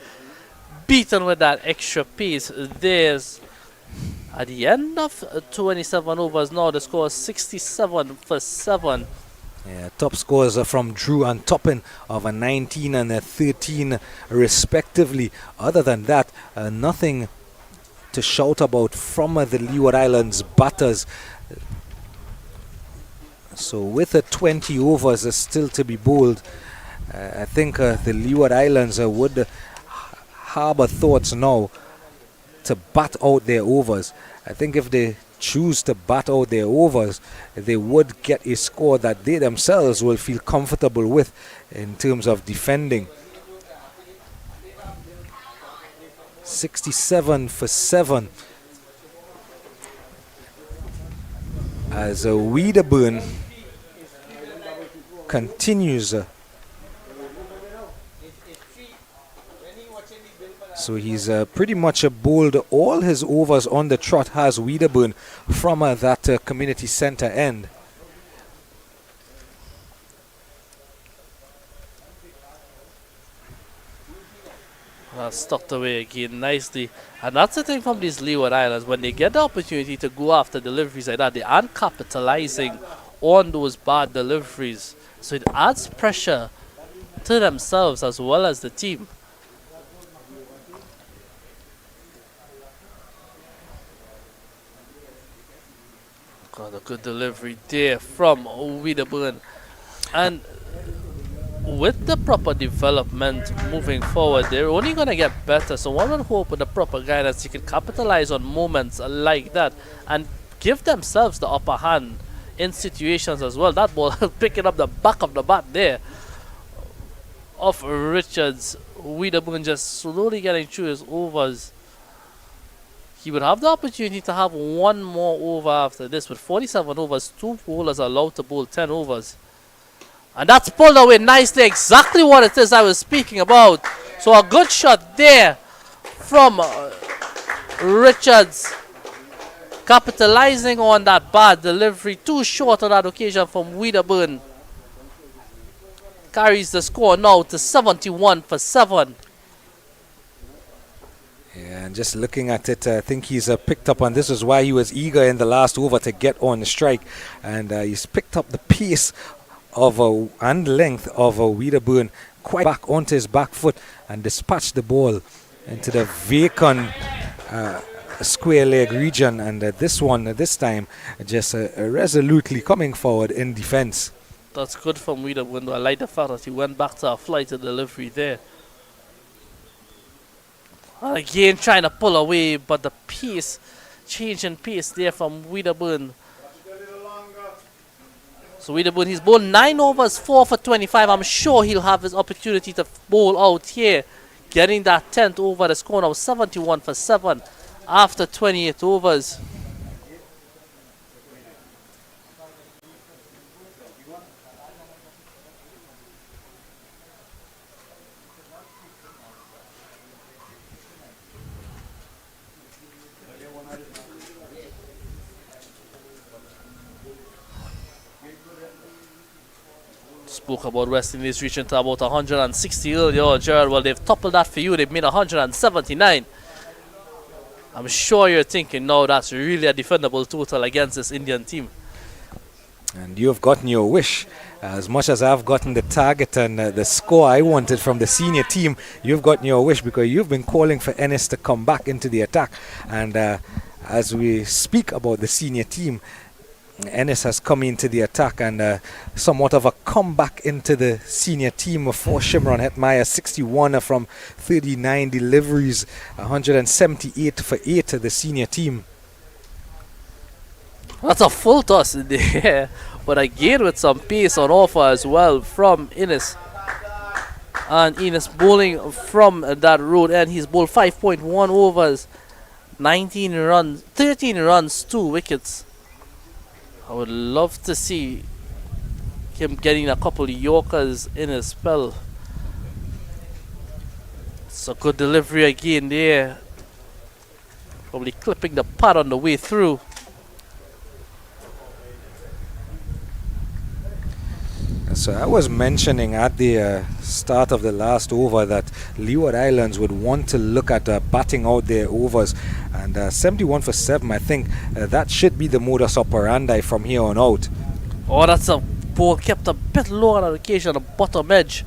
beaten with that extra pace. There's at the end of 27 overs now, the score is 67 for 7. Yeah, top scores from Drew and Toppin of a 19 and a 13 respectively. Other than that, nothing to shout about from the Leeward Islands batters. So with 20 overs still to be bowled, I think the Leeward Islands would harbor thoughts now to bat out their overs. I think if they choose to bat out their overs, they would get a score that they themselves will feel comfortable with in terms of defending. 67 for 7. As Wiederburn continues. So he's pretty much bowled all his overs on the trot, has Wiederburn, from that community center end. That's tucked away again nicely. And that's the thing from these Leeward Islands. When they get the opportunity to go after deliveries like that, they aren't capitalizing on those bad deliveries. So it adds pressure to themselves as well as the team. Got a good delivery there from Wiederburn. And with the proper development moving forward, they're only going to get better. So one would hope with the proper guidance, you can capitalize on moments like that and give themselves the upper hand in situations as well. That ball picking up the back of the bat there of Richards. Wiederburn just slowly getting through his overs. He would have the opportunity to have one more over after this. With 47 overs, 2 bowlers are allowed to bowl 10 overs. And that's pulled away nicely, exactly what it is I was speaking about. So a good shot there from Richards, capitalizing on that bad delivery. Too short on that occasion from Wiederburn. Carries the score now to 71 for 7. Yeah, and just looking at it, I think he's picked up on this. Is why he was eager in the last over to get on the strike. And he's picked up the pace of and length of Wiederburn quite back onto his back foot and dispatched the ball into the vacant square leg region. And this time, just resolutely coming forward in defense. That's good from Wiederburn. I like the fact that he went back to a flight of delivery there. And again, trying to pull away, but the pace, change in pace there from Wiederburn. So Wiederburn, he's bowled 9 overs, 4 for 25. I'm sure he'll have his opportunity to bowl out here, getting that 10th over. The score now 71 for 7 after 28 overs. Spoke about West Indies reaching to about 160 earlier, Gerald. Well, they've toppled that for you. They've made 179. I'm sure you're thinking, no, that's really a defendable total against this Indian team. And you've gotten your wish. As much as I've gotten the target and the score I wanted from the senior team, you've gotten your wish because you've been calling for Ennis to come back into the attack. And as we speak about the senior team, Ennis has come into the attack and somewhat of a comeback into the senior team for Shimron Hetmyer. 61 from 39 deliveries, 178 for 8 to the senior team. That's a full toss in the air, but again with some pace on offer as well from Ennis. And Ennis bowling from that road end. He's bowled 5.1 overs, 19 runs, 13 runs, 2 wickets. I would love to see him getting a couple of Yorkers in his spell. It's a good delivery again there. Probably clipping the pad on the way through. So I was mentioning at the start of the last over that Leeward Islands would want to look at batting out their overs, and 71 for 7, I think that should be the modus operandi from here on out. Oh, that's a ball kept a bit low on the occasion, the bottom edge.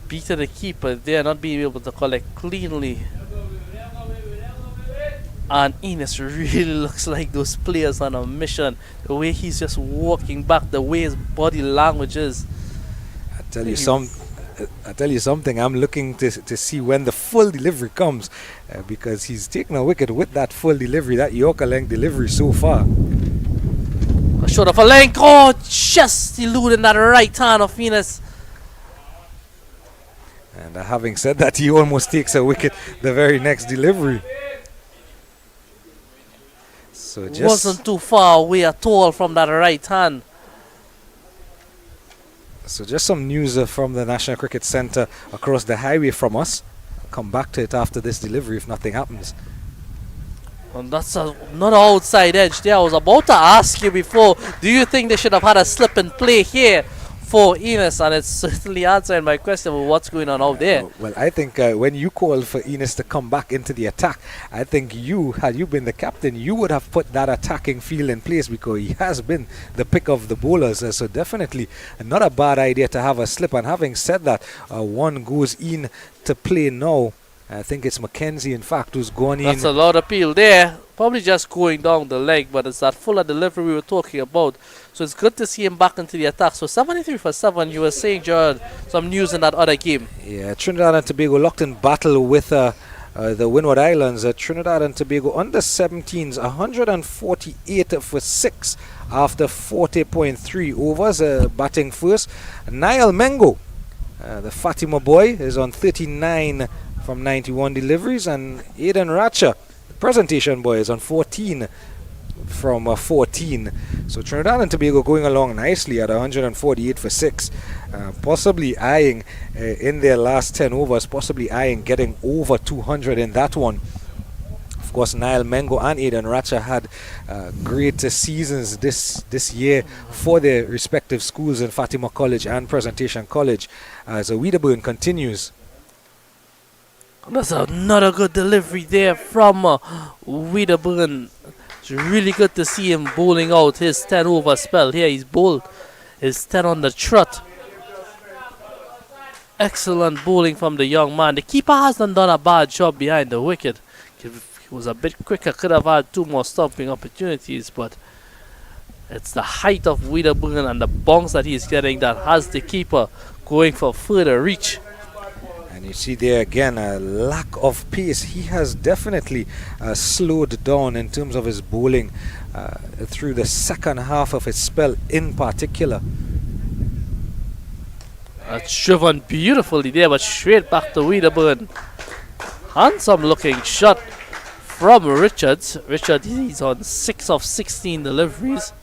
Beating the keeper there, not being able to collect cleanly. And Enos really looks like those players on a mission. The way he's just walking back, the way his body language is. I tell you something. I'm looking to see when the full delivery comes, because he's taken a wicket with that full delivery, that Yorker length delivery so far. A shot of a length. Oh, just eluding that right hand of Enos. And having said that, he almost takes a wicket the very next delivery. So just Wasn't too far away at all from that right hand. So just some news from the National Cricket Centre across the highway from us. Come back to it after this delivery if nothing happens. And that's another outside edge there. I was about to ask you before, do you think they should have had a slip and play here for Enos? And it's certainly answering my question of what's going on out there. Well, I think when you called for Enos to come back into the attack, I think had you been the captain, you would have put that attacking field in place because he has been the pick of the bowlers. So definitely not a bad idea to have a slip. And having said that, one goes in to play now. I think it's Mackenzie, in fact, who's gone in. That's a lot of appeal there. Probably just going down the leg, but it's that fuller delivery we were talking about. So it's good to see him back into the attack. So 73 for 7, you were saying, Gerard, some news in that other game. Yeah, Trinidad and Tobago locked in battle with the Windward Islands. Trinidad and Tobago under 17s, 148 for 6 after 40.3 overs, batting first. Niall Mengo, the Fatima boy, is on 39 from 91 deliveries, and Aidan Ratcher, the presentation boy, is on 14 from 14. So Trinidad and Tobago going along nicely at 148 for 6, possibly eyeing in their last 10 overs, possibly eyeing getting over 200 in that one. Of course, Niall Mengo and Aidan Ratcher had great seasons this year for their respective schools in Fatima College and Presentation College as Wedderburn continues. That's another good delivery there from Wedderburn. It's really good to see him bowling out his 10 over spell. Here he's bowled his 10 on the trot. Excellent bowling from the young man. The keeper hasn't done a bad job behind the wicket. If he was a bit quicker, could have had 2 more stomping opportunities, but it's the height of Wedderburn and the bounce that he's getting that has the keeper going for further reach. And you see there again a lack of pace. He has definitely slowed down in terms of his bowling through the second half of his spell in particular. That's driven beautifully there, but straight back to Wedderburn. Handsome looking shot from Richards. Richard, he's on 6 of 16 deliveries.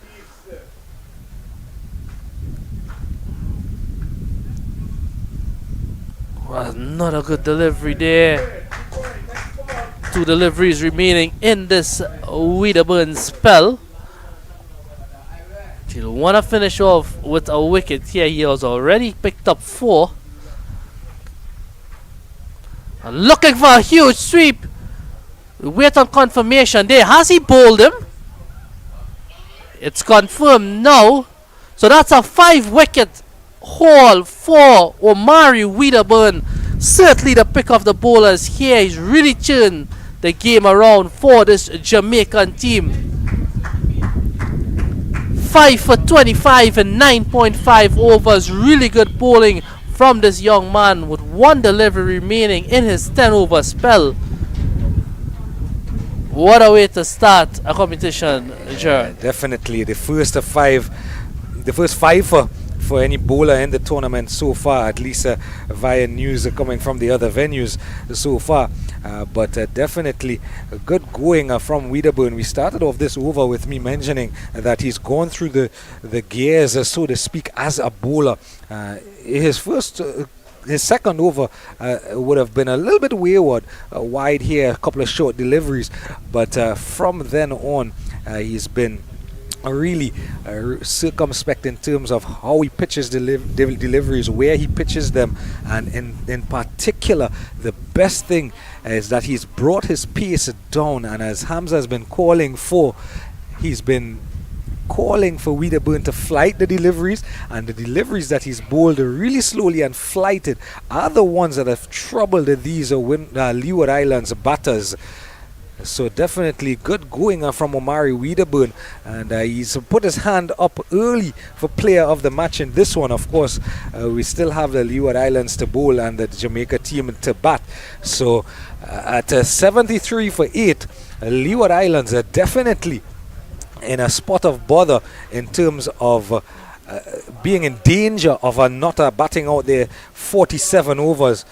Another good delivery there. 2 deliveries remaining in this Wedderburn spell. He'll want to finish off with a wicket here. He has already picked up 4. And looking for a huge sweep. We wait on confirmation there. Has he bowled him? It's confirmed now. So that's a 5-wicket haul for Omari Wedderburn. Certainly the pick of the bowlers here. He's really turned the game around for this Jamaican team. 5 for 25 in 9.5 overs. Really good bowling from this young man with 1 delivery remaining in his 10 over spell. What a way to start a competition, Gerard. Definitely the first 5 for any bowler in the tournament so far, at least via news coming from the other venues so far. But definitely good going from Wedderburn. We started off this over with me mentioning that he's gone through the gears, so to speak, as a bowler. His second over would have been a little bit wayward, wide here, a couple of short deliveries. But from then on, he's been really circumspect in terms of how he pitches deliveries, where he pitches them, and in particular the best thing is that he's brought his pace down, and as Hamza has been calling for, he's been calling for Wedderburn to flight the deliveries, and the deliveries that he's bowled really slowly and flighted are the ones that have troubled these Leeward Islands batters. So definitely good going from Omari Wedderburn, and he's put his hand up early for player of the match in this one. Of course, we still have the Leeward Islands to bowl and the Jamaica team to bat. So at 73 for 8, Leeward Islands are definitely in a spot of bother in terms of being in danger of not batting out their 47 overs,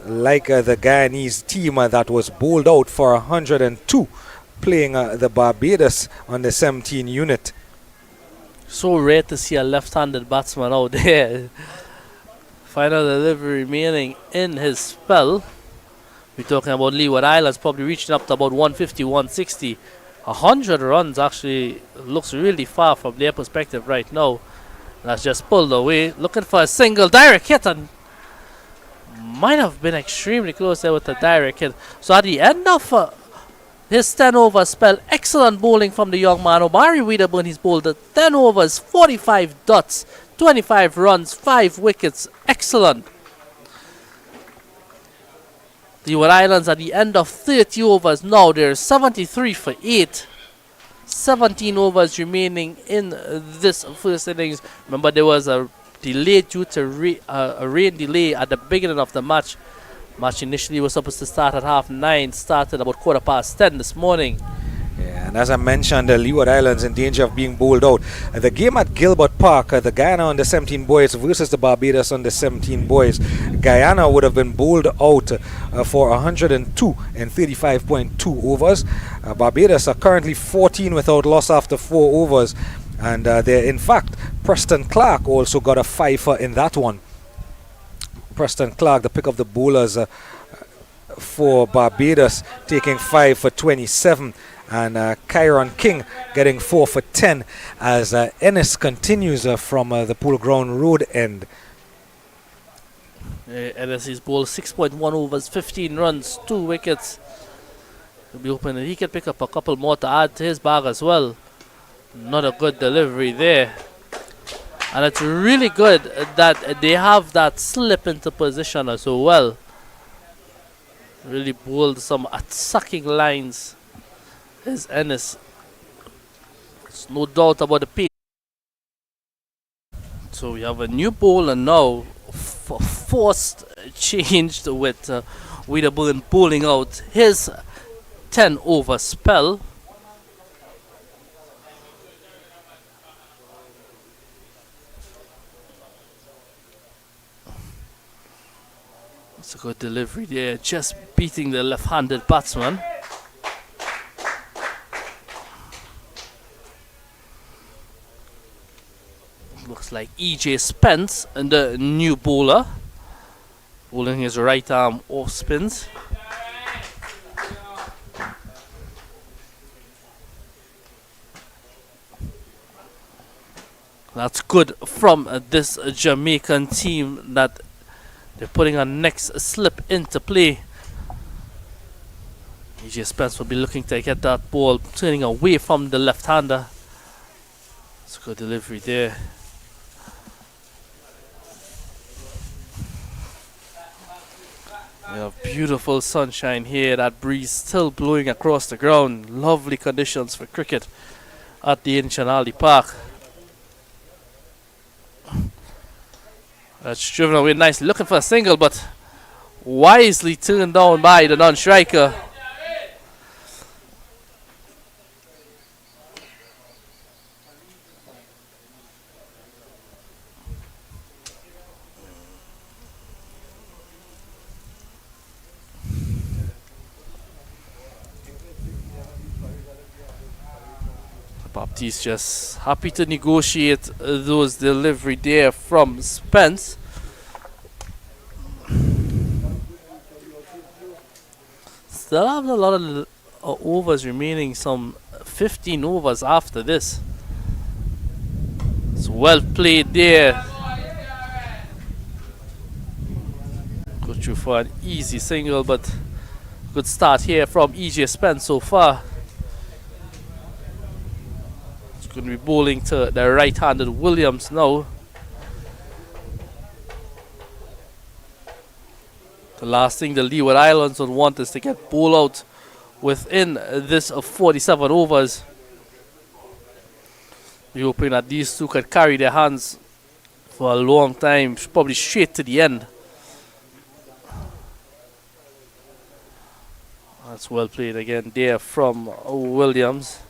like the Guyanese team that was bowled out for 102, playing the Barbados on the 17 unit. So rare to see a left-handed batsman out there. Final delivery remaining in his spell. We're talking about Leeward Islands probably reaching up to about 150, 160. 100 runs actually looks really far from their perspective right now. That's just pulled away. Looking for a single direct hit, and might have been extremely close there with the direct hit. So at the end of his 10 over spell, excellent bowling from the young man. Omari Wiederburn, he's bowled 10 overs, 45 dots, 25 runs, 5 wickets. Excellent. The Leeward Islands at the end of 30 overs now, they're 73 for 8. 17 overs remaining in this first innings. Remember, there was a delay due to a rain delay at the beginning of the match. Match initially was supposed to start at 9:30, started about 10:15 this morning. Yeah, and as I mentioned, the Leeward Islands in danger of being bowled out. The game at Gilbert Park, the Guyana under 17 boys versus the Barbados under 17 boys. Guyana would have been bowled out for 102 in 35.2 overs. Barbados are currently 14 without loss after 4 overs. And in fact, Preston Clark also got a fifer in that one. Preston Clark, the pick of the bowlers for Barbados, taking 5 for 27. And Kyron King getting 4 for 10 as Ennis continues from the Pool Ground Road end. Ennis is bowled 6.1 overs, 15 runs, 2 wickets. He'll be hoping that he can pick up a couple more to add to his bag as well. Not a good delivery there. And it's really good that they have that slip into position as well. Really bowled some sucking lines. Is Ennis. There's no doubt about the pace. So we have a new bowler now. Forced changed with Wiederburn bowling out his 10 over spell. It's a good delivery there, just beating the left-handed batsman. Looks like E.J. Spence and the new bowler, bowling his right arm off spins. That's good from this Jamaican team that they're putting a next slip into play. E.J. Spence will be looking to get that ball turning away from the left-hander. It's a good delivery there. We have beautiful sunshine here, that breeze still blowing across the ground. Lovely conditions for cricket at the Inshan Ali Park. That's driven away nicely, looking for a single, but wisely turned down by the non-striker. Baptiste just happy to negotiate those delivery there from Spence. Still have a lot of overs remaining, some 15 overs after this. It's well played there. Go through for an easy single, but good start here from E.J. Spence so far. Going to be bowling to the right-handed Williams now. The last thing the Leeward Islands would want is to get bowled out within this 47 overs. We're hoping that these two could carry their hands for a long time, probably straight to the end. That's well played again there from Williams.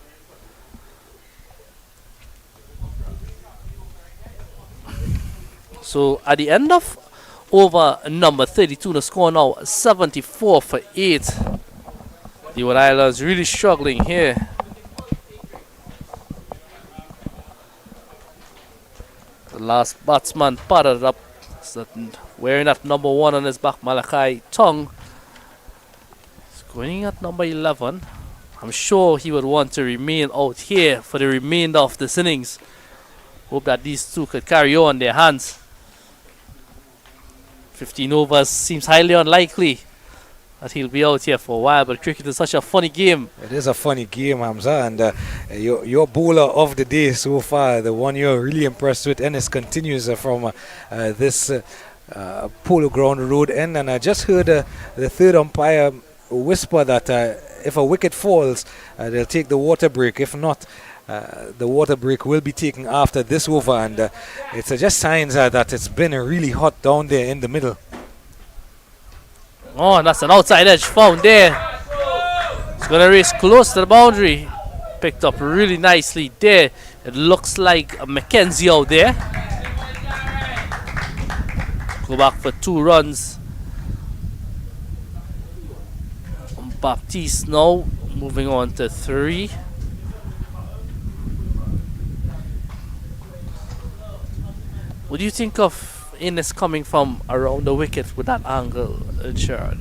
So at the end of over number 32, the score now 74 for 8. Leeward Islands really struggling here. The last batsman batted up, wearing that number 1 on his back, Malachi Tong. He's going at number 11. I'm sure he would want to remain out here for the remainder of this innings. Hope that these two could carry on their hands. 15 overs seems highly unlikely that he'll be out here for a while, but cricket is such a funny game. It is a funny game, Hamza, and your bowler of the day so far, the one you're really impressed with, Ennis, continues from this Polo Ground Road end, and I just heard the third umpire whisper that if a wicket falls, they'll take the water break. If not, the water break will be taken after this over, and it's just signs that it's been really hot down there in the middle. Oh, and that's an outside edge found there. It's going to race close to the boundary. Picked up really nicely there. It looks like a Mackenzie out there. Go back for 2 runs. Baptiste now moving on to 3. What do you think of Innes coming from around the wicket with that angle, Gerard?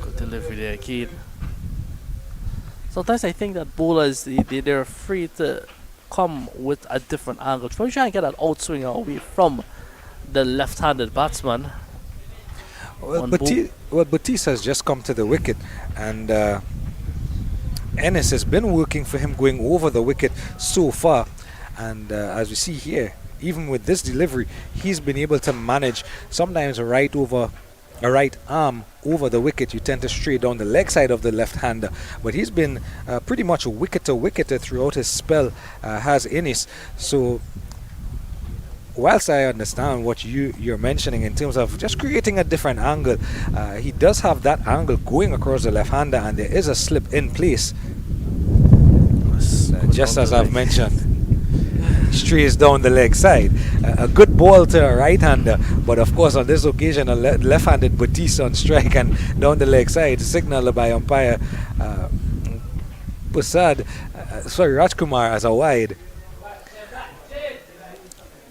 Good delivery there again. Sometimes I think that bowlers, they're afraid to come with a different angle. Try and get that outswinger away from the left-handed batsman. Well, Batiste has just come to the wicket, and Ennis has been working for him going over the wicket so far. And as we see here, even with this delivery, he's been able to manage sometimes a right arm over the wicket. You tend to stray down the leg side of the left-hander, but he's been pretty much a wicket-to-wicketer throughout his spell, has Innis. So whilst I understand what you're mentioning in terms of just creating a different angle, he does have that angle going across the left-hander, and there is a slip in place. Just as I've mentioned, strays down the leg side. A good ball to a right-hander, but of course on this occasion a left-handed Batiste on strike and down the leg side, signaled by umpire Rajkumar as a wide.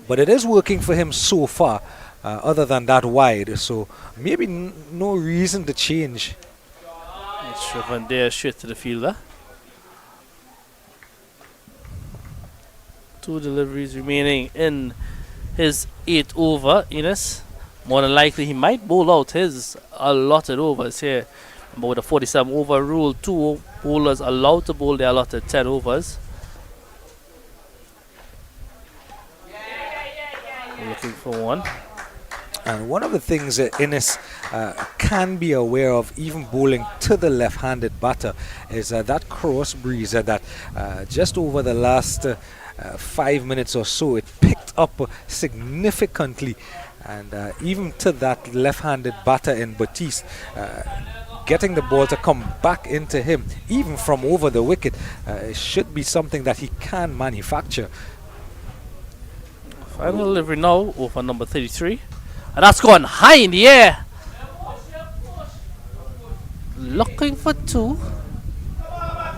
But it is working for him so far, other than that wide, so maybe no reason to change. It's driven there straight to the fielder. 2 deliveries remaining in his 8th over. Innes, more than likely he might bowl out his allotted overs here. But with a 47 over rule, 2 bowlers allowed to bowl their allotted 10 overs. Looking for one. And one of the things that Innes can be aware of, even bowling to the left-handed batter, is that cross breeze that just over the last 5 minutes or so, it picked up significantly, and even to that left-handed batter in Batiste, getting the ball to come back into him, even from over the wicket, should be something that he can manufacture. Final delivery now over number 33, and that's gone high in the air. Looking for 2.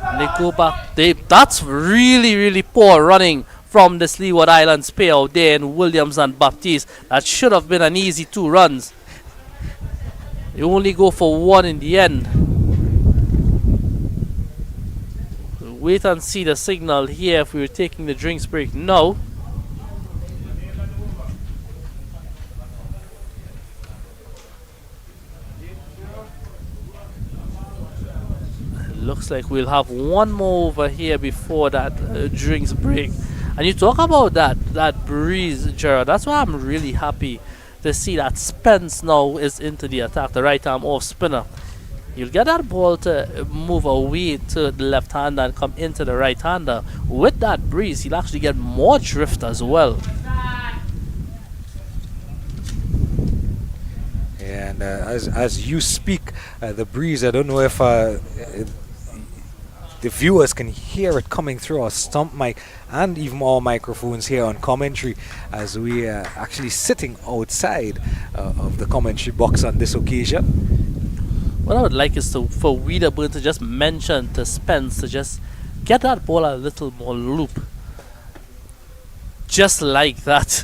And they go back. That's really poor running from this Leeward Islands pair out there in Williams and Baptiste. That should have been an easy 2 runs. They only go for 1 in the end. We'll wait and see the signal here if we were taking the drinks break now. Looks like we'll have 1 more over here before that drinks break. And you talk about that breeze, Gerard. That's why I'm really happy to see that Spence now is into the attack, the right arm off spinner. You'll get that ball to move away to the left hander and come into the right hander. With that breeze, he'll actually get more drift as well. And as you speak, the breeze, I don't know if the viewers can hear it coming through our stump mic and even our microphones here on commentary, as we are actually sitting outside of the commentary box on this occasion. What I would like is for Wiederburn to just mention to Spence to just get that ball a little more loop. Just like that.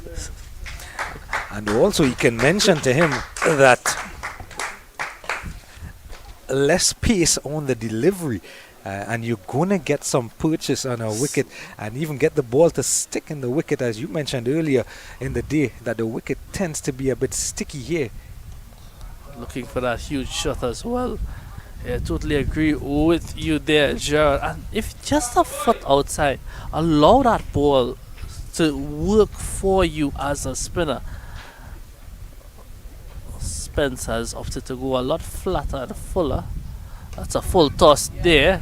And also you can mention to him that less pace on the delivery, and you're gonna get some purchase on a wicket and even get the ball to stick in the wicket, as you mentioned earlier in the day that the wicket tends to be a bit sticky here. Looking for that huge shot as well. Yeah, totally agree with you there, Gerard. And if just a foot outside, allow that ball to work for you as a spinner. Spence has opted to go a lot flatter and fuller. That's a full toss there.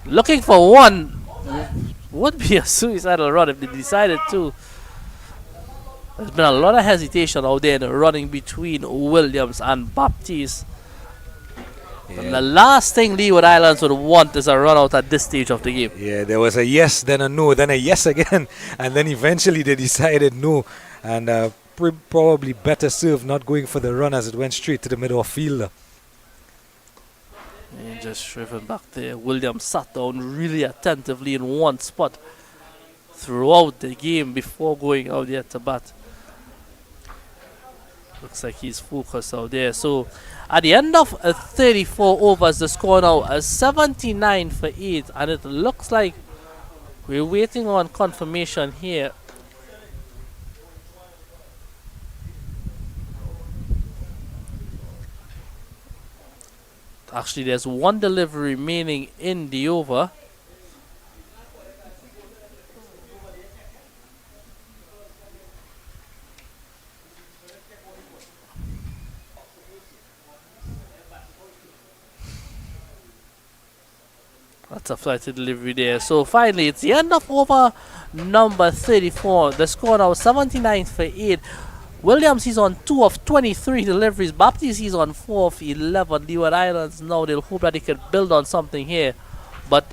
Looking for one would be a suicidal run if they decided to. There's been a lot of hesitation out there in the running between Williams and Baptiste. Yeah. And the last thing Leeward Islands would want is a run out at this stage of the game. Yeah, there was a yes, then a no, then a yes again, and then eventually they decided no, and probably better served not going for the run as it went straight to the middle fielder. And just driven back there. Williams sat down really attentively in one spot throughout the game before going out there to bat. Looks like he's focused out there. So at the end of 34 overs, the score now is 79 for 8, and it looks like we're waiting on confirmation here. Actually, there's one delivery remaining in the over. That's a flighted delivery there. So finally, it's the end of over number 34. The score now 79 for 8. Williams, he's on 2 of 23 deliveries. Baptiste, he's on 4 of 11. Leeward Islands now, they'll hope that they can build on something here. But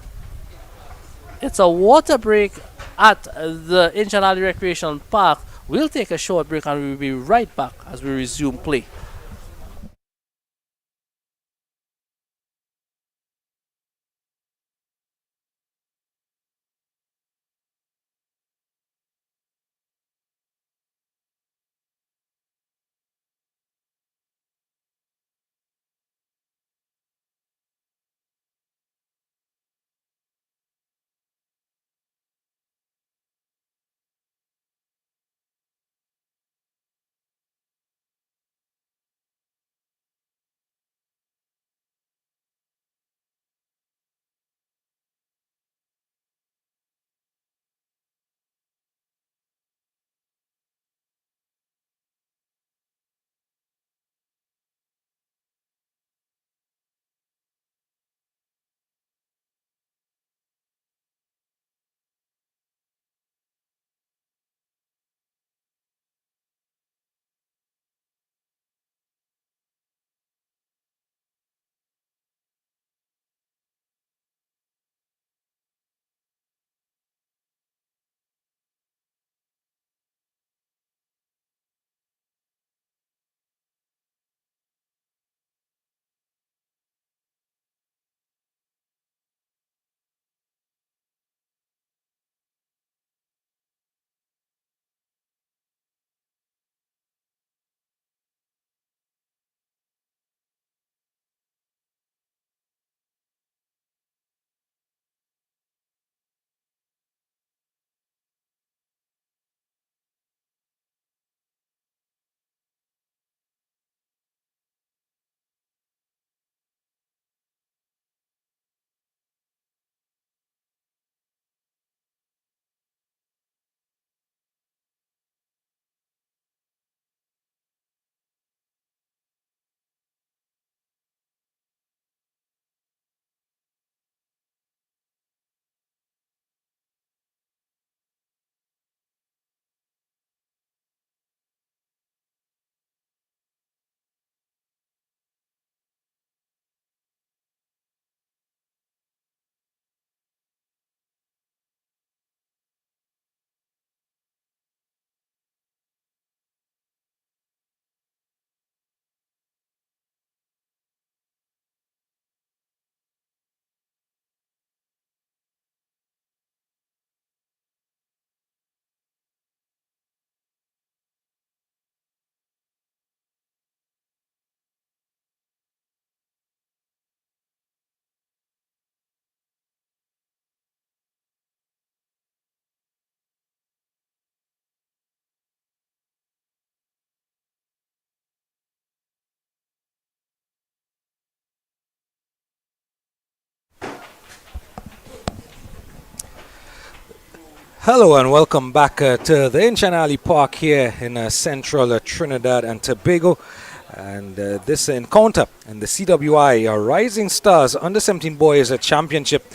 it's a water break at the Inshan Ali Recreational Park. We'll take a short break and we'll be right back as we resume play. Hello and welcome back to the Inshan Ali Park here in central Trinidad and Tobago. And this encounter in the CWI Rising Stars Under-17 Boys Championship.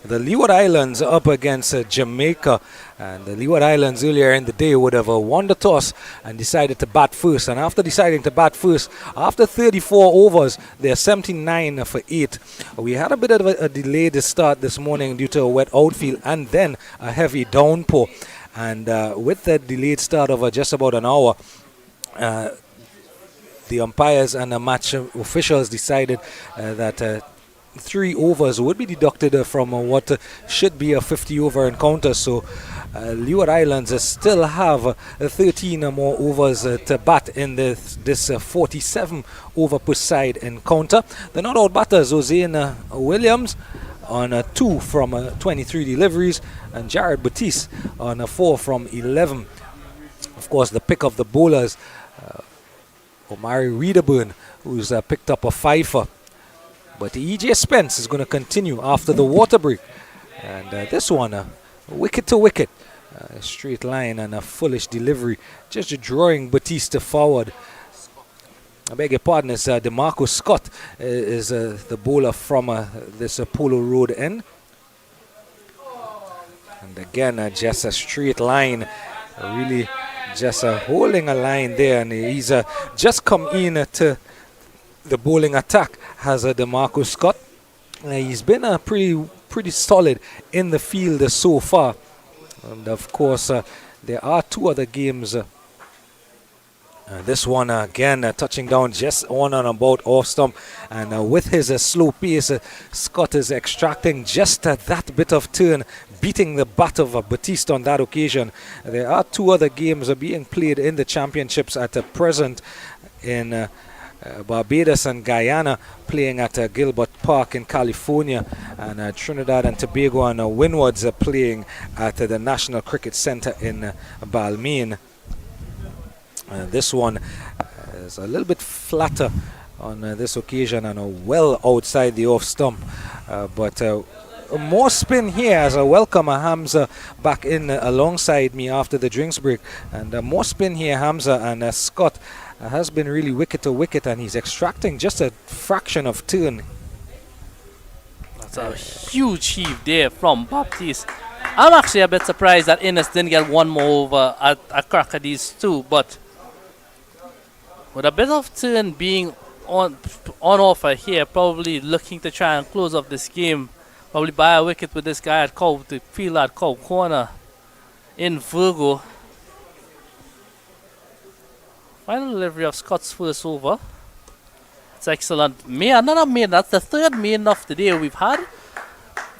The Leeward Islands up against Jamaica. And the Leeward Islands earlier in the day would have won the toss and decided to bat first. And after deciding to bat first, after 34 overs, they're 79 for 8. We had a bit of a delayed start this morning due to a wet outfield and then a heavy downpour. And with that delayed start of just about an hour, the umpires and the match officials decided that 3 overs would be deducted from what should be a 50-over encounter. So Leeward Islands still have 13 more overs to bat in this 47-over per side encounter. The not-out batters, Jose Williams on 2 from 23 deliveries, and Jared Batiste on 4 from 11. Of course, the pick of the bowlers, Omari Reederburn, who's picked up a fifer. But E.J. Spence is going to continue after the water break. And this one, wicket to wicket. Straight line and a foolish delivery. Just drawing Batista forward. I beg your pardon, it's DeMarco Scott is the bowler from this Polo Road end. And again, just a straight line. Really just holding a line there. And he's just come in to the bowling attack, has DeMarco Scott. He's been pretty solid in the field so far. And of course, there are 2 other games. This one again touching down just on and about off stump, and with his slow pace, Scott is extracting just that bit of turn, beating the bat of Batiste on that occasion. There are 2 other games being played in the championships at present in Barbados and Guyana, playing at Gilbert Park in California, and Trinidad and Tobago and Windies playing at the National Cricket Center in Balmain. This one is a little bit flatter on this occasion and well outside the off stump, but more spin here as I welcome Hamza back in alongside me after the drinks break, and more spin here. Hamza and Scott has been really wicket to wicket, and he's extracting just a fraction of turn. That's a huge heave there from Baptiste. I'm actually a bit surprised that Innes didn't get one more over at crack at these 2, but with a bit of turn being on offer here, probably looking to try and close off this game, probably buy a wicket with this guy at Cow, the field at Cow Corner in Virgo. Final delivery of Scott's first over. It's excellent. Another maiden. That's the 3rd maiden of the day we've had.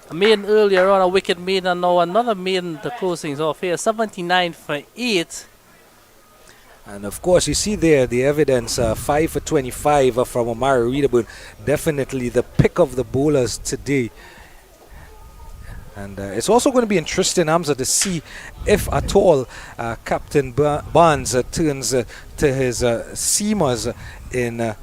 A maiden earlier on, a wicket maiden, and now another maiden to close things off here. 79 for 8. And of course, you see there the evidence, 5 for 25 from Omari Reederburn. Definitely the pick of the bowlers today. And it's also going to be interesting, Hamza, to see if at all Captain Barnes turns to his seamers in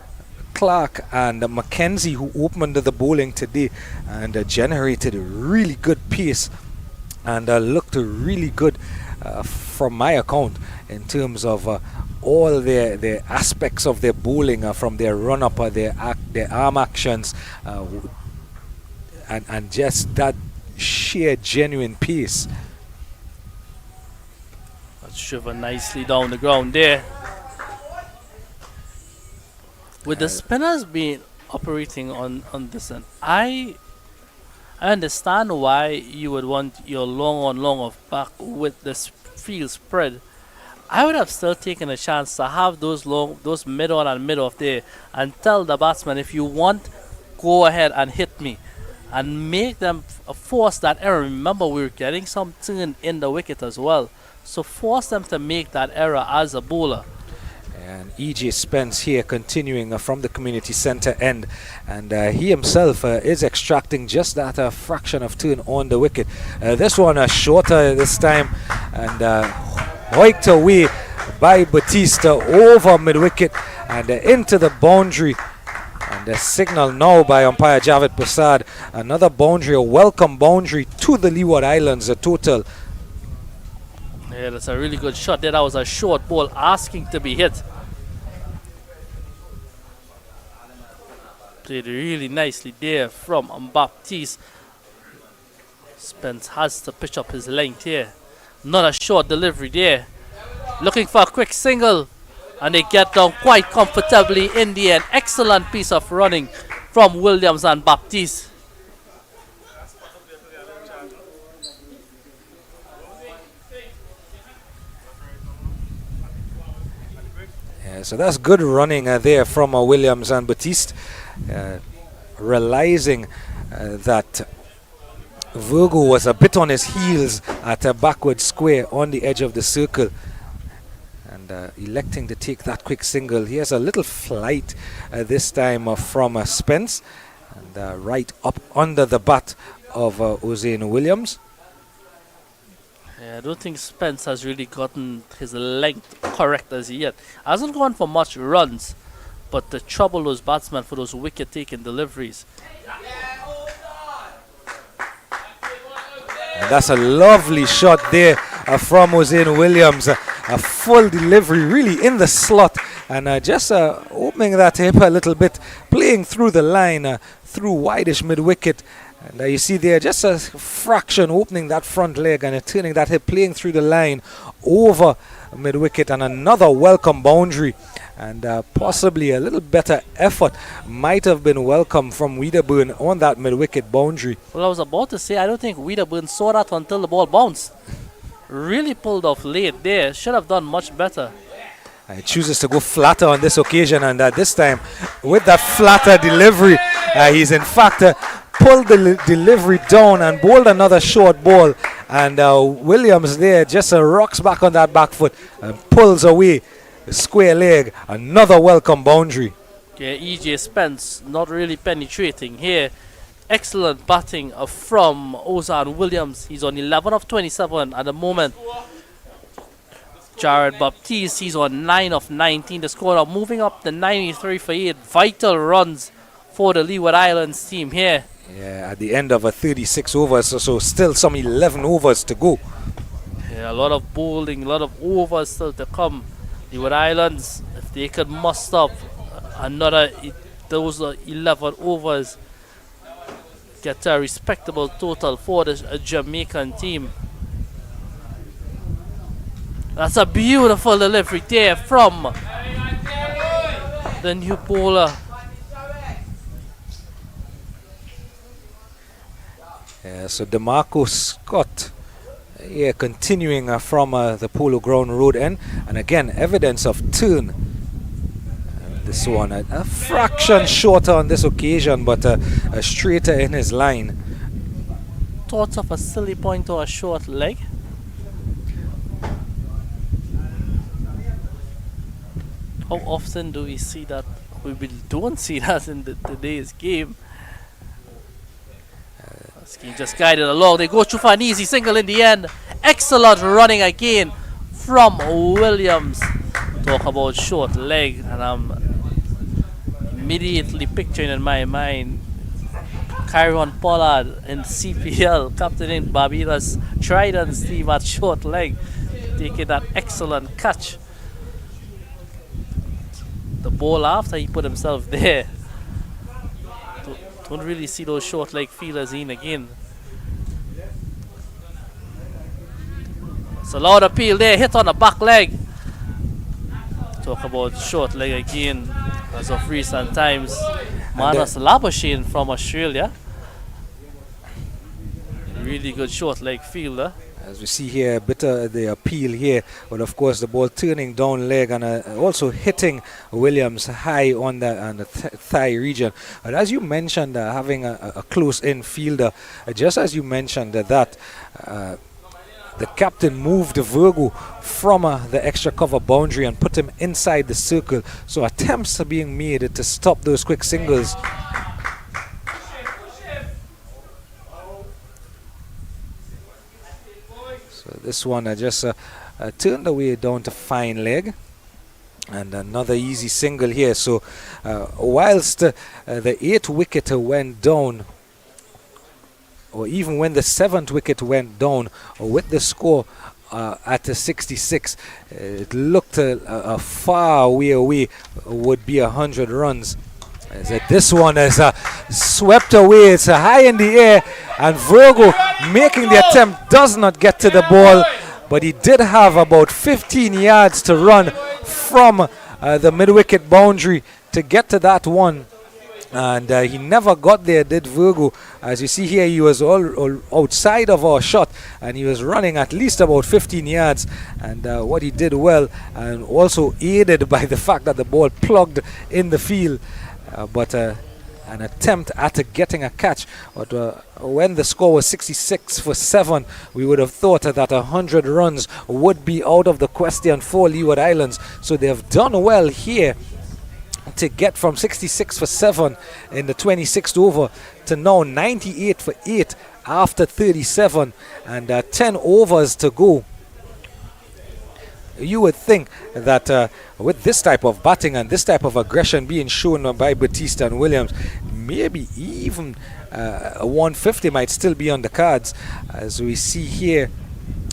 Clark and Mackenzie, who opened the bowling today and generated a really good pace and looked really good from my account in terms of all their aspects of their bowling, from their run-up, their arm actions, and just that sheer genuine pace. That's driven nicely down the ground there. With the spinners being operating on this end, I understand why you would want your long on long of back with this field spread. I would have still taken a chance to have those mid on and mid off there and tell the batsman, if you want, go ahead and hit me, and make them force that error. Remember, we were getting some turn in the wicket as well, so force them to make that error as a bowler. And E.J. Spence here continuing from the community centre end, and he himself is extracting just that fraction of turn on the wicket. This one shorter this time, and hoiked away by Batista over mid-wicket and into the boundary. And the signal now by umpire Javed Prasad, another boundary, a welcome boundary to the Leeward Islands, a total Yeah, that's a really good shot there. That was a short ball asking to be hit. Played really nicely there from Baptiste. Spence has to pitch up his length here. Not a short delivery there. Looking for a quick single. And they get down quite comfortably in the end. Excellent piece of running from Williams and Baptiste. Yeah, so that's good running there from Williams and Baptiste. Realizing that Virgo was a bit on his heels at a backward square on the edge of the circle, and electing to take that quick single. He has a little flight this time from Spence, and right up under the bat of Usain Williams. Yeah, I don't think Spence has really gotten his length correct as yet. Hasn't gone for much runs, but the trouble those batsmen for those wicket-taking deliveries. And that's a lovely shot there from Usain Williams. A full delivery, really in the slot, and just opening that hip a little bit, playing through the line, through wideish mid-wicket. And you see there just a fraction opening that front leg and turning that hip, playing through the line over mid-wicket, and another welcome boundary. And possibly a little better effort might have been welcome from Wiederburn on that mid-wicket boundary. Well, I was about to say, I don't think Wiederburn saw that until the ball bounced. Really pulled off late there. Should have done much better. He chooses to go flatter on this occasion, and this time with that flatter delivery, he's in fact pulled the delivery down and bowled another short ball, and Williams there just rocks back on that back foot and pulls away the square leg. Another welcome boundary. Yeah, EJ Spence not really penetrating here. Excellent batting from Ozan Williams. He's on 11 of 27 at the moment. Jared Baptiste, he's on 9 of 19. The score now moving up to 93 for 8. Vital runs for the Leeward Islands team here. Yeah, at the end of 36 overs, so still some 11 overs to go. Yeah, a lot of bowling, a lot of overs still to come. Leeward Islands, if they could muster up another those 11 overs, get a respectable total for the Jamaican team. That's a beautiful delivery there from the new bowler. Yeah, so DeMarco Scott continuing from the Polo Ground road end, and again evidence of turn. This one a fraction shorter on this occasion, but straighter in his line. Thoughts of a silly point or a short leg? How often do we see that? We don't see that in today's game. He just guided along. They go through for an easy single in the end. Excellent running again from Williams. Talk about short leg, and I'm immediately picturing in my mind Kyron Pollard in CPL, captaining Barbados Trident's team at short leg, taking that excellent catch. The ball after he put himself there. Don't really see those short leg feelers in again. It's a loud appeal there, hit on the back leg. Talk about short leg again as of recent times. Manas Labuschagne from Australia. Really good short leg fielder. As we see here, a bit of the appeal here, but of course the ball turning down leg and also hitting Williams high on the thigh region. But as you mentioned, having a close-in fielder, just as you mentioned that the captain moved Virgo from the extra cover boundary and put him inside the circle. So attempts are being made to stop those quick singles. So this one just turned away down to fine leg. And another easy single here. So whilst the 8th wicket went down, or even when the 7th wicket went down, with the score at the 66. It looked a far way away would be 100 runs. This one is swept away. It's high in the air, and Virgo, making the attempt, does not get to the ball, but he did have about 15 yards to run from the mid-wicket boundary to get to that one. And he never got there, did Virgo. As you see here, he was all outside of our shot, and he was running at least about 15 yards. And what he did well, and also aided by the fact that the ball plugged in the field. But an attempt at getting a catch. But when the score was 66 for 7, we would have thought that 100 runs would be out of the question for Leeward Islands. So they have done well here to get from 66 for 7 in the 26th over to now 98 for 8 after 37, and 10 overs to go. You would think that with this type of batting and this type of aggression being shown by Batista and Williams, maybe even 150 might still be on the cards. As we see here,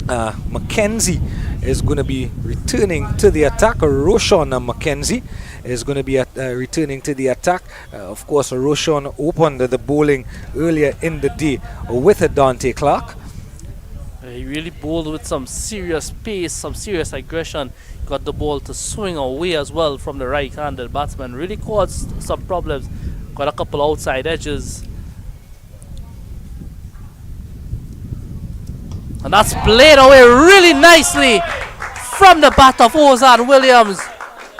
Mackenzie is going to be returning to the attack. Roshan Mackenzie is going to be returning to the attack. Of course, Roshan opened the bowling earlier in the day with Dante Clark. He really bowled with some serious pace, some serious aggression. Got the ball to swing away as well from the right-handed batsman. Really caused some problems. Got a couple outside edges. And that's played away really nicely from the bat of Ozan Williams.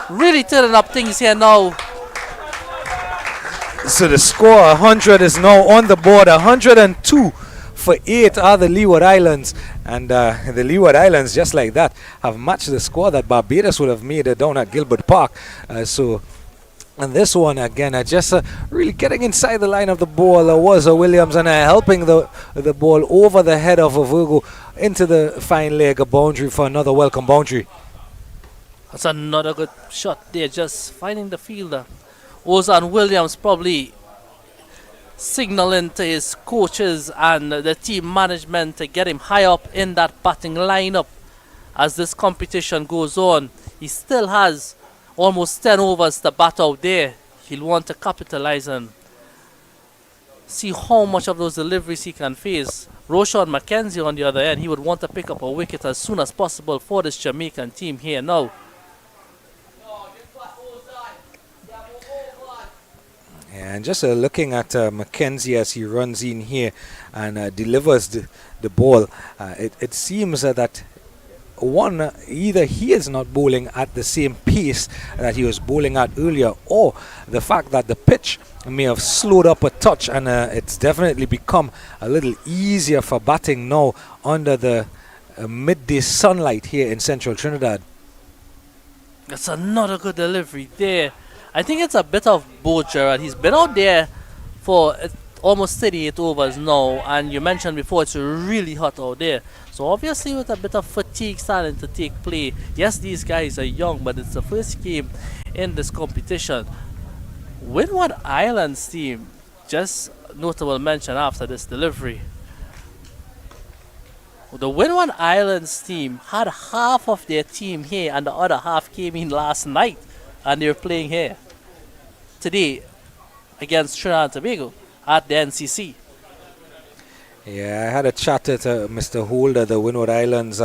Really turning up things here now. So the score 100 is now on the board. 102 for 8 are the Leeward Islands, and the Leeward Islands, just like that, have matched the score that Barbados would have made down at Gilbert Park. And this one again, just really getting inside the line of the ball was Williams, and helping the ball over the head of Virgo into the fine leg boundary for another welcome boundary. That's another good shot there, just finding the fielder. Ozan Williams probably signaling to his coaches and the team management to get him high up in that batting lineup as this competition goes on. He still has almost 10 overs to bat out there. He'll want to capitalize and see how much of those deliveries he can face. Roshan Mackenzie on the other end, he would want to pick up a wicket as soon as possible for this Jamaican team here now. And just looking at Mackenzie as he runs in here and delivers the ball, it seems that either he is not bowling at the same pace that he was bowling at earlier, or the fact that the pitch may have slowed up a touch, and it's definitely become a little easier for batting now under the midday sunlight here in central Trinidad. That's another good delivery there. I think it's a bit of both, Gerard. He's been out there for almost 38 overs now, and you mentioned before it's really hot out there. So obviously with a bit of fatigue starting to take play. Yes, these guys are young, but it's the first game in this competition. Windward Islands team, just notable mention after this delivery. The Windward Islands team had half of their team here, and the other half came in last night, and they're playing here today against Trinidad and Tobago at the NCC. Yeah, I had a chat with Mr. Holder, the Windward Islands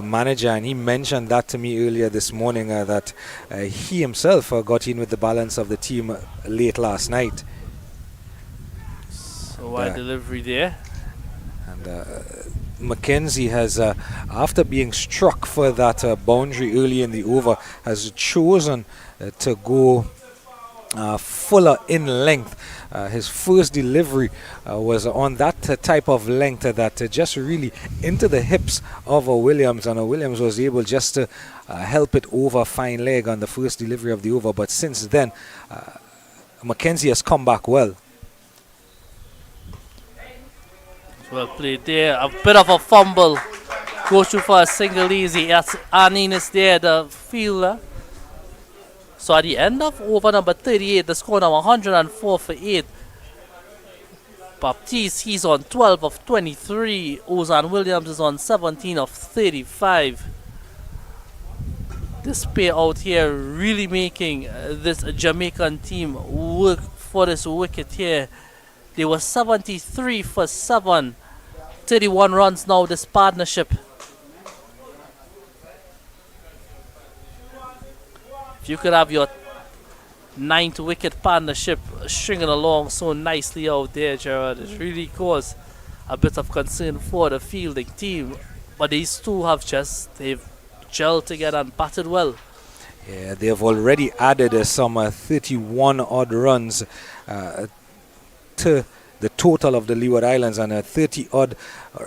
manager, and he mentioned that to me earlier this morning, that he himself got in with the balance of the team late last night. So wide delivery there. And Mackenzie has, after being struck for that boundary early in the over, has chosen to go fuller in length. His first delivery was on that type of length that just really into the hips of Williams, and Williams was able just to help it over fine leg on the first delivery of the over. But since then, Mackenzie has come back well. Well played there. A bit of a fumble. Goes through for a single easy. That's Innings there, the fielder. So at the end of over number 38, the score now 104 for 8. Baptiste, he's on 12 of 23. Ozan Williams is on 17 of 35. This pair out here really making this Jamaican team work for this wicket here. They were 73 for 7. 31 runs now, this partnership. If you could have your 9th wicket partnership stringing along so nicely out there, Gerard, it really caused a bit of concern for the fielding team. But these two they've gelled together and batted well. Yeah, they've already added some 31 odd runs to the total of the Leeward Islands, and 30 odd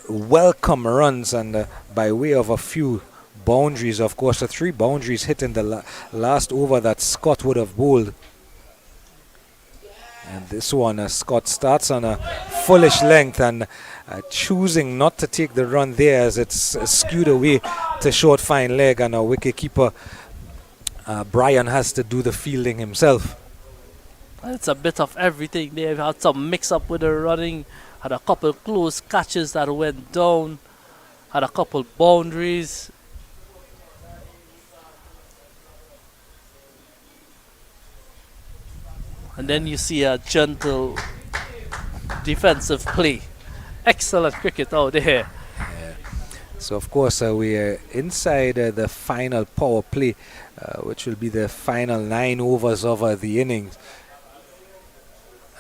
welcome runs, and by way of a few boundaries, of course, the 3 boundaries hit in the last over that Scott would have bowled. And this one, Scott starts on a fullish length and choosing not to take the run there as it's skewed away to short fine leg, and our wicket keeper Brian has to do the fielding himself. It's a bit of everything there. We had some mix up with the running, had a couple close catches that went down, had a couple boundaries. And then you see a gentle defensive play. Excellent cricket out there. Yeah. So of course we are inside the final power play, which will be the final 9 overs of the innings.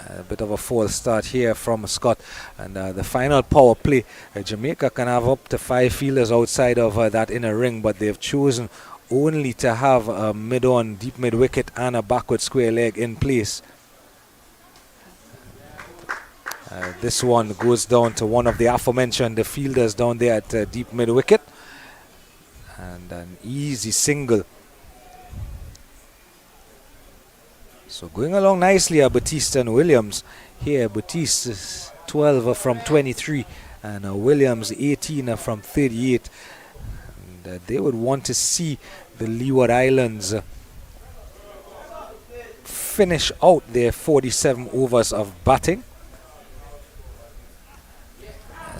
A bit of a false start here from Scott, and the final power play, Jamaica can have up to 5 fielders outside of that inner ring, but they've chosen only to have a mid-on, deep mid-wicket and a backward square leg in place. This one goes down to one of the aforementioned fielders down there at deep mid-wicket, and an easy single. So going along nicely are Baptiste and Williams. Here Baptiste is 12 from 23 and Williams 18 from 38. And they would want to see the Leeward Islands finish out their 47 overs of batting.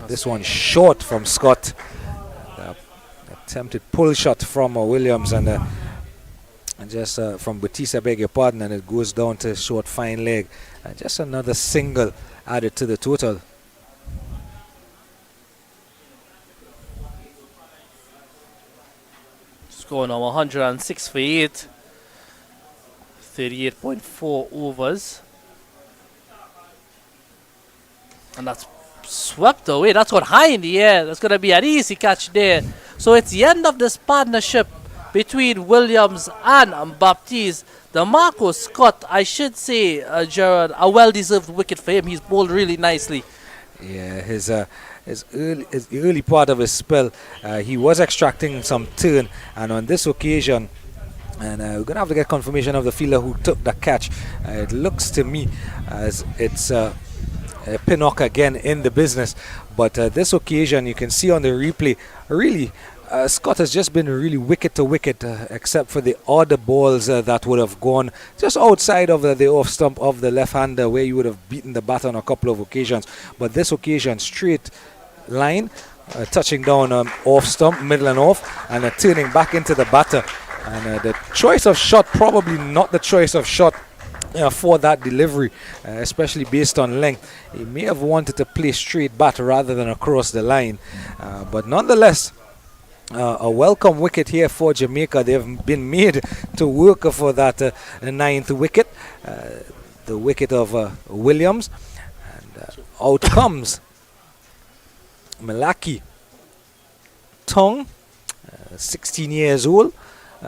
This one short from Scott. Attempted pull shot from Williams, and just from Baptiste, I beg your pardon, and it goes down to short fine leg. Just another single added to the total. Score now 106 for 8. 38.4 overs. And that's swept away. That's got high in the air. That's going to be an easy catch there. So it's the end of this partnership between Williams and Baptiste. The Marco Scott, I should say, Gerard, a well-deserved wicket for him. He's bowled really nicely. Yeah, his early part of his spell, he was extracting some turn, and on this occasion, and we're going to have to get confirmation of the fielder who took the catch. It looks to me as it's Pinnock again in the business, but this occasion you can see on the replay, really Scott has just been really wicket to wicket, except for the odd balls that would have gone just outside of the off stump of the left-hander, where you would have beaten the batter on a couple of occasions. But this occasion, straight line, touching down off stump, middle and off, and turning back into the batter. And the choice of shot, probably not the choice of shot for that delivery, especially based on length. He may have wanted to play straight bat rather than across the line, but nonetheless, a welcome wicket here for Jamaica. They've been made to work for that ninth wicket, the wicket of Williams, and out comes Malaki Tong, 16 years old,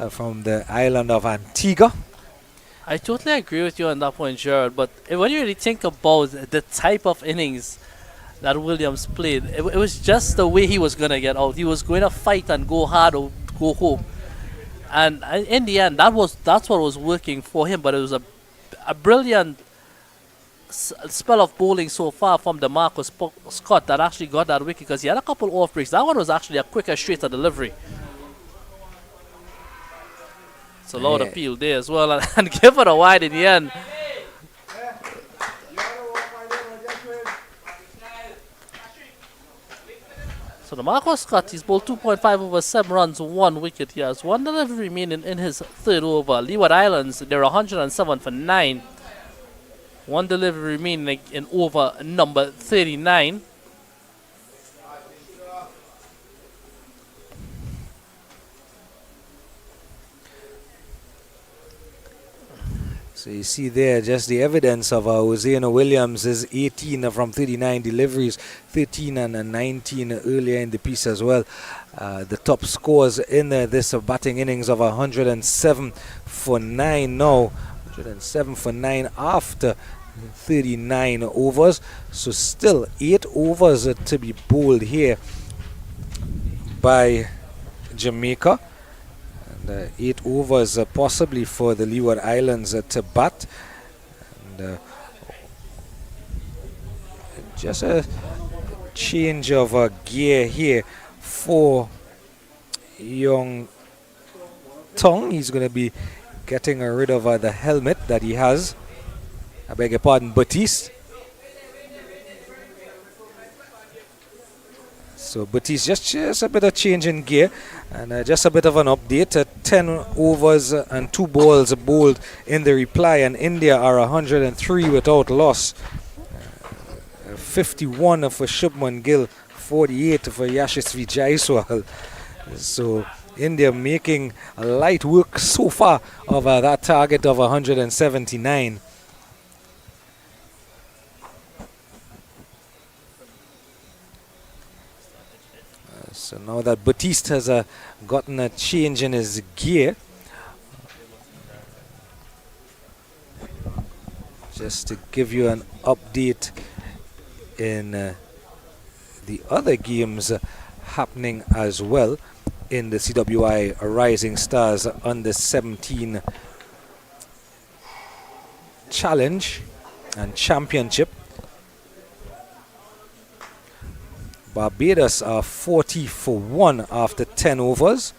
from the island of Antigua. I totally agree with you on that point, Gerard, but when you really think about the type of innings that Williams played, it was just the way he was going to get out. He was going to fight and go hard or go home. And in the end, that's what was working for him, but it was a brilliant spell of bowling so far from the Marcus Scott that actually got that wicket, because he had a couple off breaks. That one was actually a quicker, straighter delivery. It's a lot of appeal there as well, and give it a wide in the end. So the Marcus Scott, he's bowled 2.5 over 7 runs, 1 wicket. He has 1 delivery remaining in his third over. Leeward Islands, they're 107 for 9. 1 delivery remaining in over number 39. So you see there just the evidence of Hosea Williams is 18 from 39 deliveries, 13 and 19 earlier in the piece as well. The top scores in this batting innings of 107 for 9 now. 107 for 9 after 39 overs. So still 8 overs to be bowled here by Jamaica. 8 overs possibly for the Leeward Islands to bat. And, just a change of gear here for young Tong. He's going to be getting rid of the helmet that he has. I beg your pardon, Batiste. So Batiste, just a bit of change in gear and just a bit of an update. 10 overs and 2 balls bowled in the reply, and India are 103 without loss. 51 for Shubman Gill, 48 for Yashasvi Jaiswal. So India making a light work so far of that target of 179. So now that Batiste has gotten a change in his gear, just to give you an update in the other games happening as well in the CWI Rising Stars Under 17 Challenge and Championship. Barbados are 40 for 1 after 10 overs.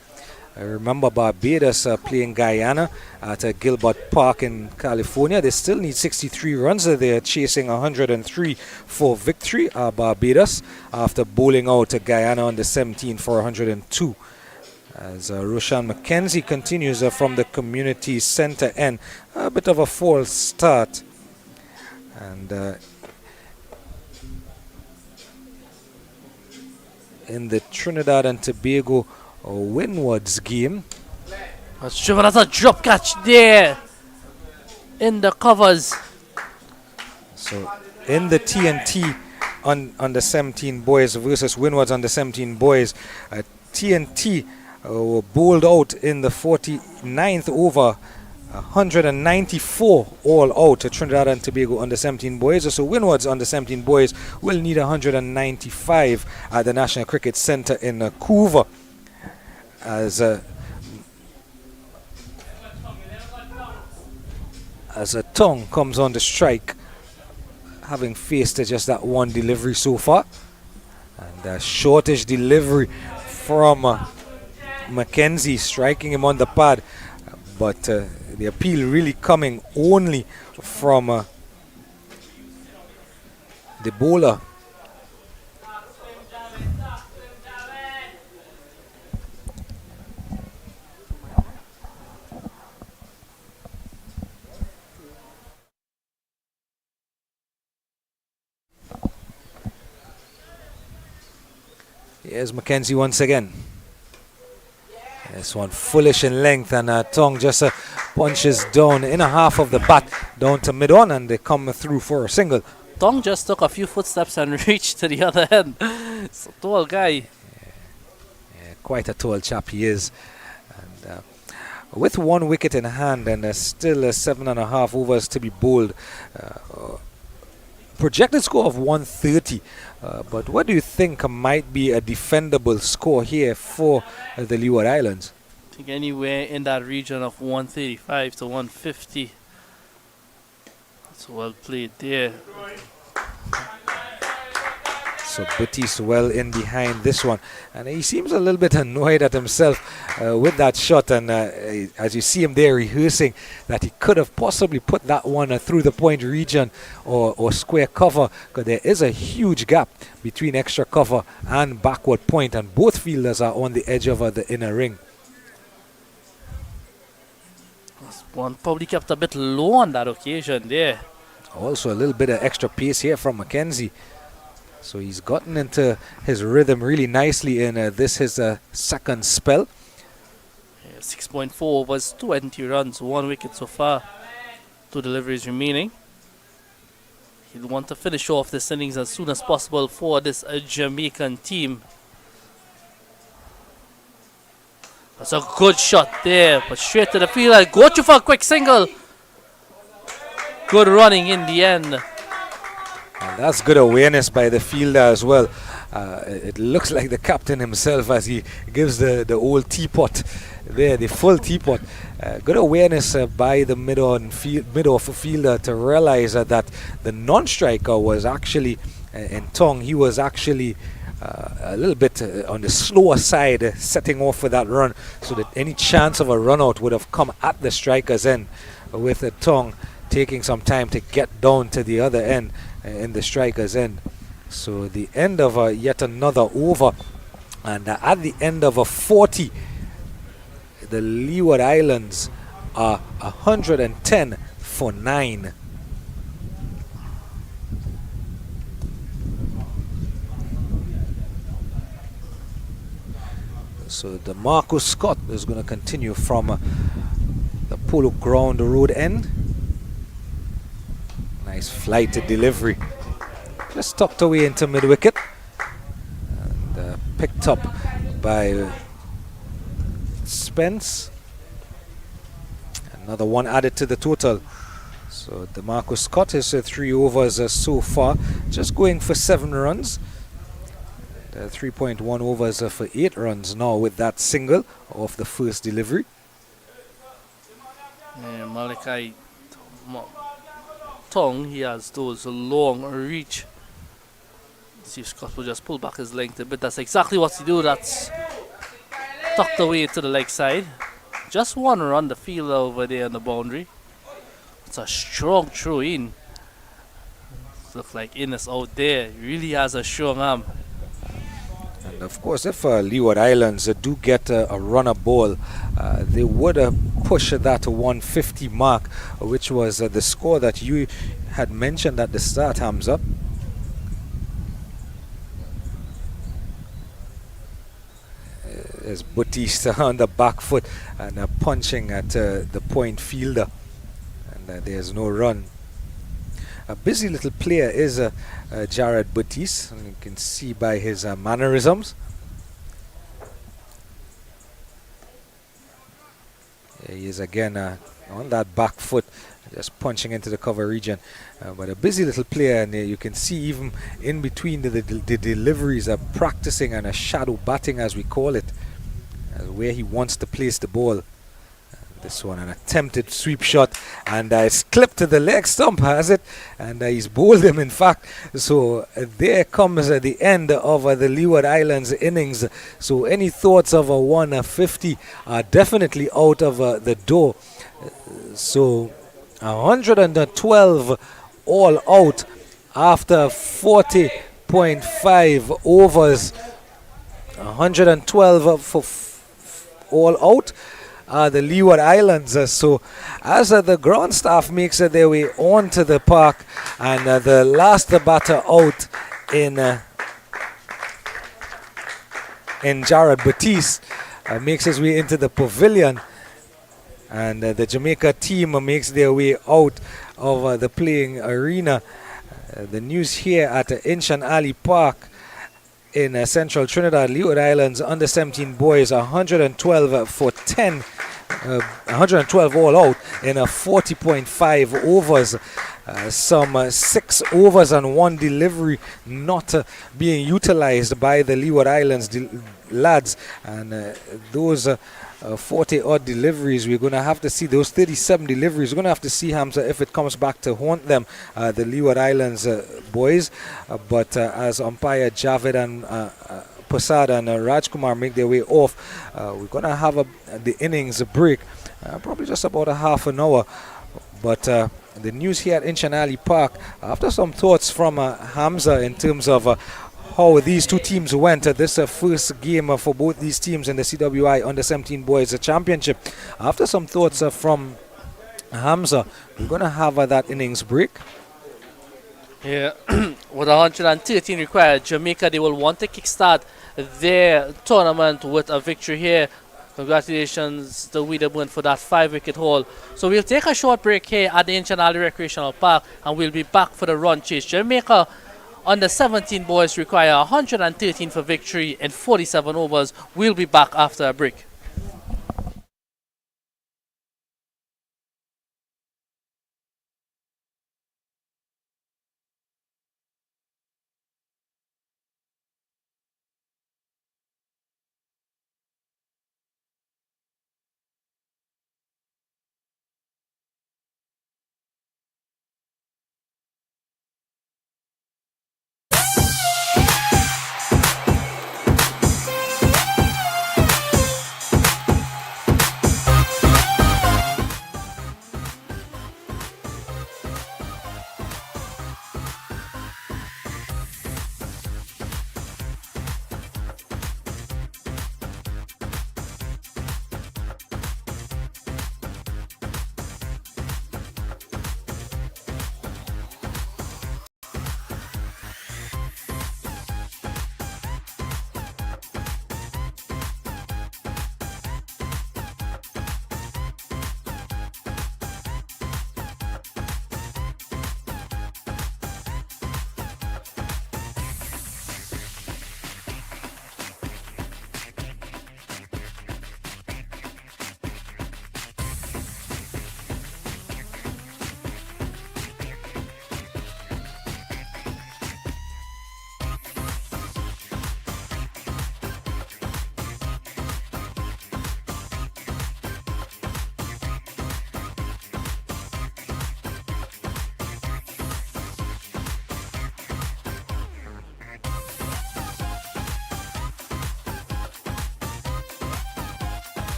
I remember Barbados playing Guyana at Gilbert Park in California. They still need 63 runs. They're chasing 103 for victory. Barbados after bowling out Guyana on the 17 for 102. As Roshan McKenzie continues from the community center end. A bit of a false start. And in the Trinidad and Tobago Windwards game. That's driven as a drop catch there in the covers. So in the TNT on under 17 boys versus Windwards under 17 boys, TNT were bowled out in the 49th over. 194 all out to Trinidad and Tobago under 17 boys. So Windwards under 17 boys will need 195 at the National Cricket Centre in Vancouver. As a Tong comes on the strike, having faced just that one delivery so far, and a shortish delivery from McKenzie, striking him on the pad, but the appeal really coming only from the bowler. Here's McKenzie once again. This one foolish in length, and Tong just punches down in a half of the bat down to mid-on, and they come through for a single. Tong just took a few footsteps and reached to the other end. It's a tall guy. Yeah, quite a tall chap he is. And with 1 wicket in hand and still 7.5 overs to be bowled, projected score of 130. But what do you think might be a defendable score here for the Leeward Islands? I think anywhere in that region of 135 to 150. It's well played there. So Buttis well in behind this one, and he seems a little bit annoyed at himself with that shot, and as you see him there rehearsing that he could have possibly put that one through the point region or square cover, because there is a huge gap between extra cover and backward point, and both fielders are on the edge of the inner ring. One probably kept a bit low on that occasion there. Also a little bit of extra pace here from Mackenzie. So he's gotten into his rhythm really nicely in this his second spell. 6.4 overs, 20 runs, 1 wicket so far, 2 deliveries remaining. He'll want to finish off this innings as soon as possible for this Jamaican team. That's a good shot there, but straight to the field. Go to for a quick single. Good running in the end. And that's good awareness by the fielder as well. It looks like the captain himself as he gives the old teapot there, the full teapot. Good awareness by the mid-off fielder to realize that the non-striker was actually in Tong. He was actually a little bit on the slower side, setting off for that run, so that any chance of a run out would have come at the striker's end, with the Tong taking some time to get down to the other end in the striker's end. So the end of yet another over, and at the end of a 40, the Leeward Islands are 110 for 9. So the Marcus Scott is going to continue from the Polo Ground Road end. Nice flight delivery. Just tucked away into mid-wicket. And picked up by Spence. Another one added to the total. So the Marcus Scott is 3 overs so far. Just going for 7 runs. 3.1 overs for 8 runs now with that single off the first delivery. Yeah, Malachi Tong, he has those long reach. See if Scott will just pull back his length a bit. That's exactly what he do. That's tucked away to the leg side. Just one run, the fielder over there on the boundary. It's a strong throw in. Looks like Innes out there. He really has a strong arm. And of course, if Leeward Islands do get a runner ball, they would push that 150 mark, which was the score that you had mentioned at the start, Hamza. As Buttis on the back foot and punching at the point fielder, and there's no run. A busy little player is Jared Buttis, and you can see by his mannerisms. He is again on that back foot, just punching into the cover region. But a busy little player, and you can see even in between the deliveries, practicing and a shadow batting, as we call it, where he wants to place the ball. This one, an attempted sweep shot, and it's clipped to the leg stump, has it? And he's bowled him, in fact. So there comes the end of the Leeward Islands innings. So any thoughts of a 150 are definitely out of the door. So 112 all out after 40.5 overs. 112 for all out. The Leeward Islands. So as the ground staff makes their way onto the park, and the last batter out in Jared Buttis makes his way into the pavilion, and the Jamaica team makes their way out of the playing arena. The news here at Inshan Ali Park in central Trinidad, Leeward Islands under 17 boys 112 for 10 112 all out in a 40.5 overs. Some 6 overs and 1 delivery not being utilized by the Leeward Islands lads, and those 40 odd deliveries, we're going to have to see those 37 deliveries. We're going to have to see, Hamza, if it comes back to haunt them, the Leeward Islands boys. But as umpire Javid and Prasad and Rajkumar make their way off, we're going to have the innings break, probably just about a half an hour. But the news here at Inshan Ali Park, after some thoughts from Hamza in terms of how these two teams went. This first game for both these teams in the CWI Under-17 Boys Championship. After some thoughts from Hamza, we're going to have that innings break. Yeah, with 113 required, Jamaica, they will want to kickstart their tournament with a victory here. Congratulations to Wiederburn for that 5-wicket haul. So we'll take a short break here at the Inshan Ali Recreational Park, and we'll be back for the run chase. Jamaica under 17 boys require 113 for victory in 47 overs. We'll be back after a break.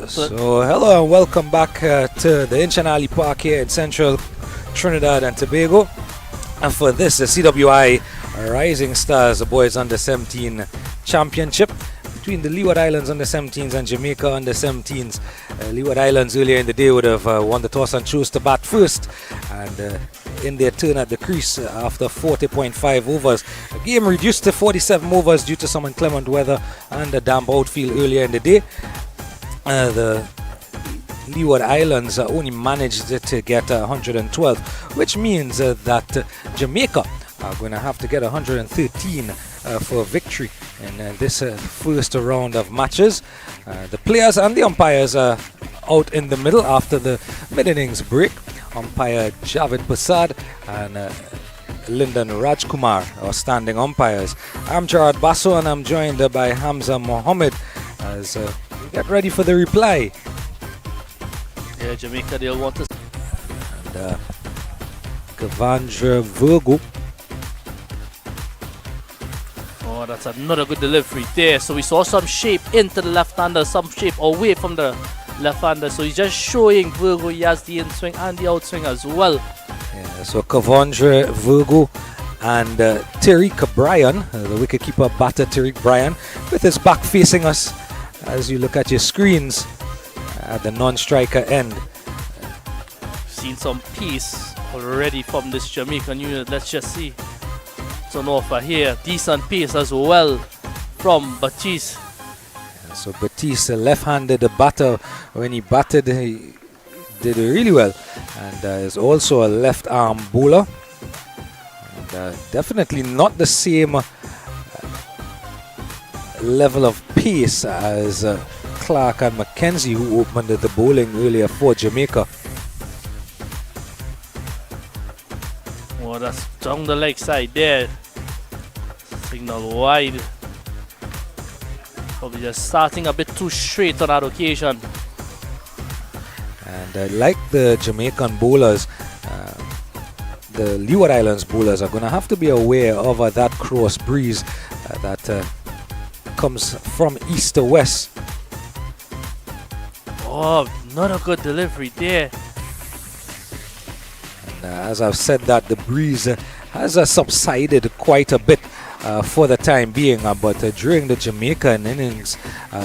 So hello and welcome back to the Inshan Ali Park here in central Trinidad and Tobago. And for this, the CWI Rising Stars, the boys under 17 championship between the Leeward Islands under 17s and Jamaica under 17s. Leeward Islands earlier in the day would have won the toss and chose to bat first. And in their turn at the crease after 40.5 overs. The game reduced to 47 overs due to some inclement weather and a damp outfield earlier in the day. The Leeward Islands only managed to get 112, which means that Jamaica are going to have to get 113 for victory in this first round of matches. The players and the umpires are out in the middle after the mid-innings break. Umpire Javed Prasad and Lyndon Rajkumar are standing umpires. I'm Gerard Basso and I'm joined by Hamza Mohammed as we get ready for the reply. Yeah, Jamaica, they'll want to. And Kavandra Virgo. Oh, that's another good delivery there. So we saw some shape into the left-hander, some shape away from the left-hander. So he's just showing Virgo he has the in-swing and the outswing as well. Yeah, so Kavandra Virgo and Tariq Bryan, the wicketkeeper batter Tariq Bryan, with his back facing us as you look at your screens at the non-striker end. Seen some pace already from this Jamaican unit. Let's just see. Turn offer here. Decent pace as well from Batiste. So Batiste, a left-handed batter, when he batted, he did really well, and is also a left-arm bowler. And, definitely not the same level of pace as Clark and Mackenzie, who opened the bowling earlier for Jamaica. Oh, that's down the leg side there. Signal wide. Probably just starting a bit too straight on that occasion. And like the Jamaican bowlers, the Leeward Islands bowlers are going to have to be aware of that cross breeze that comes from east to west. Oh, not a good delivery there. And, as I've said, that the breeze has subsided quite a bit for the time being, but during the Jamaican innings,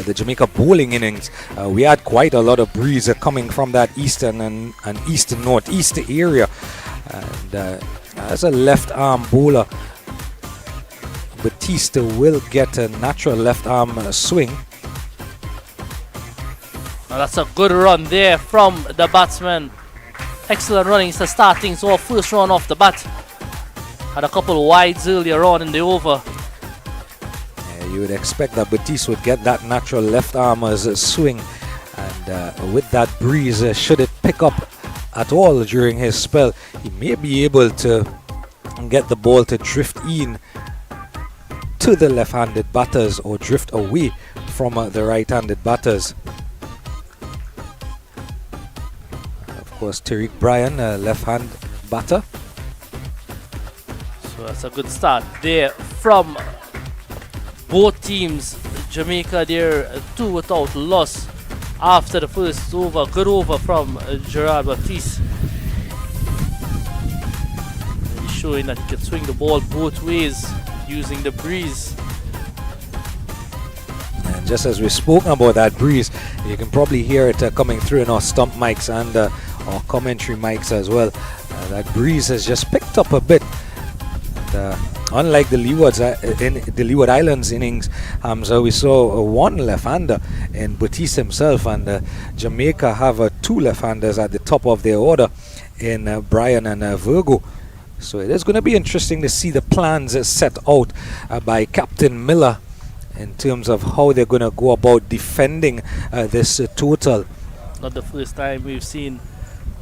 the Jamaica bowling innings, we had quite a lot of breeze coming from that eastern and east and northeast area. And as a left arm bowler, Batista will get a natural left arm swing. Now that's a good run there from the batsman. Excellent running to starting, so first run off the bat. Had a couple wides earlier on in the over. Yeah, you would expect that Batiste would get that natural left armer's swing, and with that breeze, should it pick up at all during his spell, he may be able to get the ball to drift in to the left-handed batters or drift away from the right-handed batters. Of course, Tariq Bryan, left-hand batter. So that's a good start there from both teams. Jamaica there, 2 without loss after the first over. Good over from Gerard Baptiste. He's showing that he can swing the ball both ways using the breeze. And just as we've spoken about that breeze, you can probably hear it coming through in our stump mics and our commentary mics as well. That breeze has just picked up a bit. Unlike the Leewards in the Leeward Islands innings, so we saw one left-hander in Batiste himself, and Jamaica have 2 left-handers at the top of their order in Bryan and Virgo. So it is going to be interesting to see the plans set out by Captain Miller in terms of how they're going to go about defending this total. Not the first time we've seen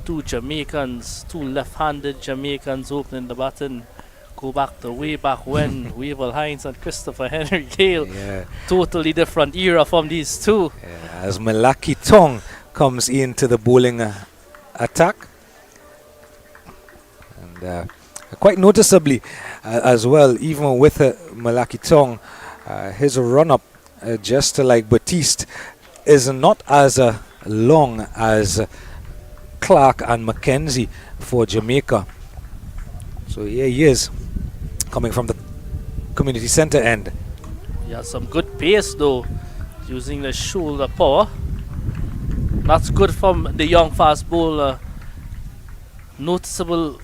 2 Jamaicans, 2 left-handed Jamaicans opening the baton. Go back to way back when Wavell Hines and Christopher Henry Gale. Yeah. Totally different era from these 2. Yeah, as Malaki Tong comes into the bowling attack. And quite noticeably as well, even with Malaki Tong, his run-up, just like Batiste, is not as long as Clark and Mackenzie for Jamaica. So here he is, coming from the community center end. He has some good pace though, using the shoulder power. That's good from the young fast bowler. Noticeable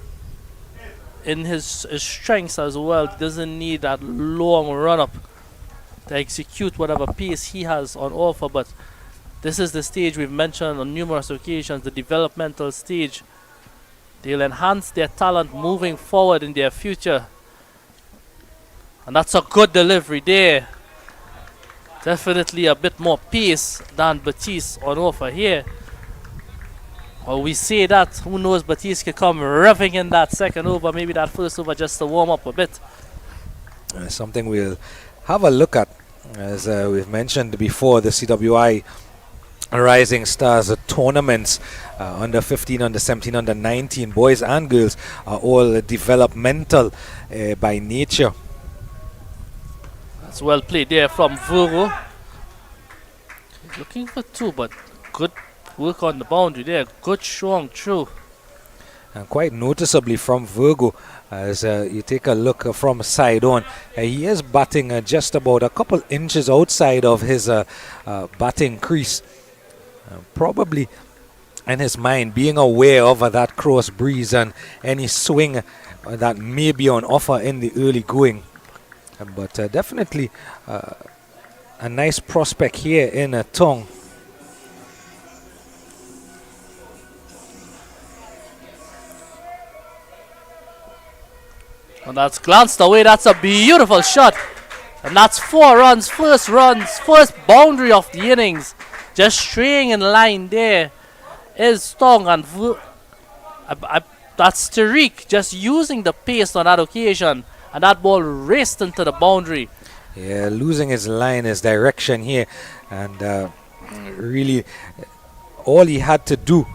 in his strengths as well. Doesn't need that long run up to execute whatever pace he has on offer, but this is the stage we've mentioned on numerous occasions, the developmental stage. They'll enhance their talent moving forward in their future. And that's a good delivery there. Definitely a bit more pace than Batiste on offer here. Or we say that, who knows, Batiste could come revving in that second over, maybe that first over just to warm up a bit. Something we'll have a look at. As we've mentioned before, the CWI Rising Stars tournaments, under 15, under 17, under 19, boys and girls, are all developmental by nature. That's well played there from Virgo. Looking for two, but good work on the boundary there. Good strong through. And quite noticeably from Virgo, as you take a look from side on, he is batting just about a couple inches outside of his batting crease. Probably in his mind, being aware of that cross breeze and any swing that may be on offer in the early going. But definitely a nice prospect here in Tong. And that's glanced away. That's a beautiful shot. And that's 4 runs, first boundary of the innings. Just straying in line there is Tong, and that's Tariq just using the pace on that occasion. And that ball raced into the boundary. Yeah, losing his line, his direction here. And really, all he had to do,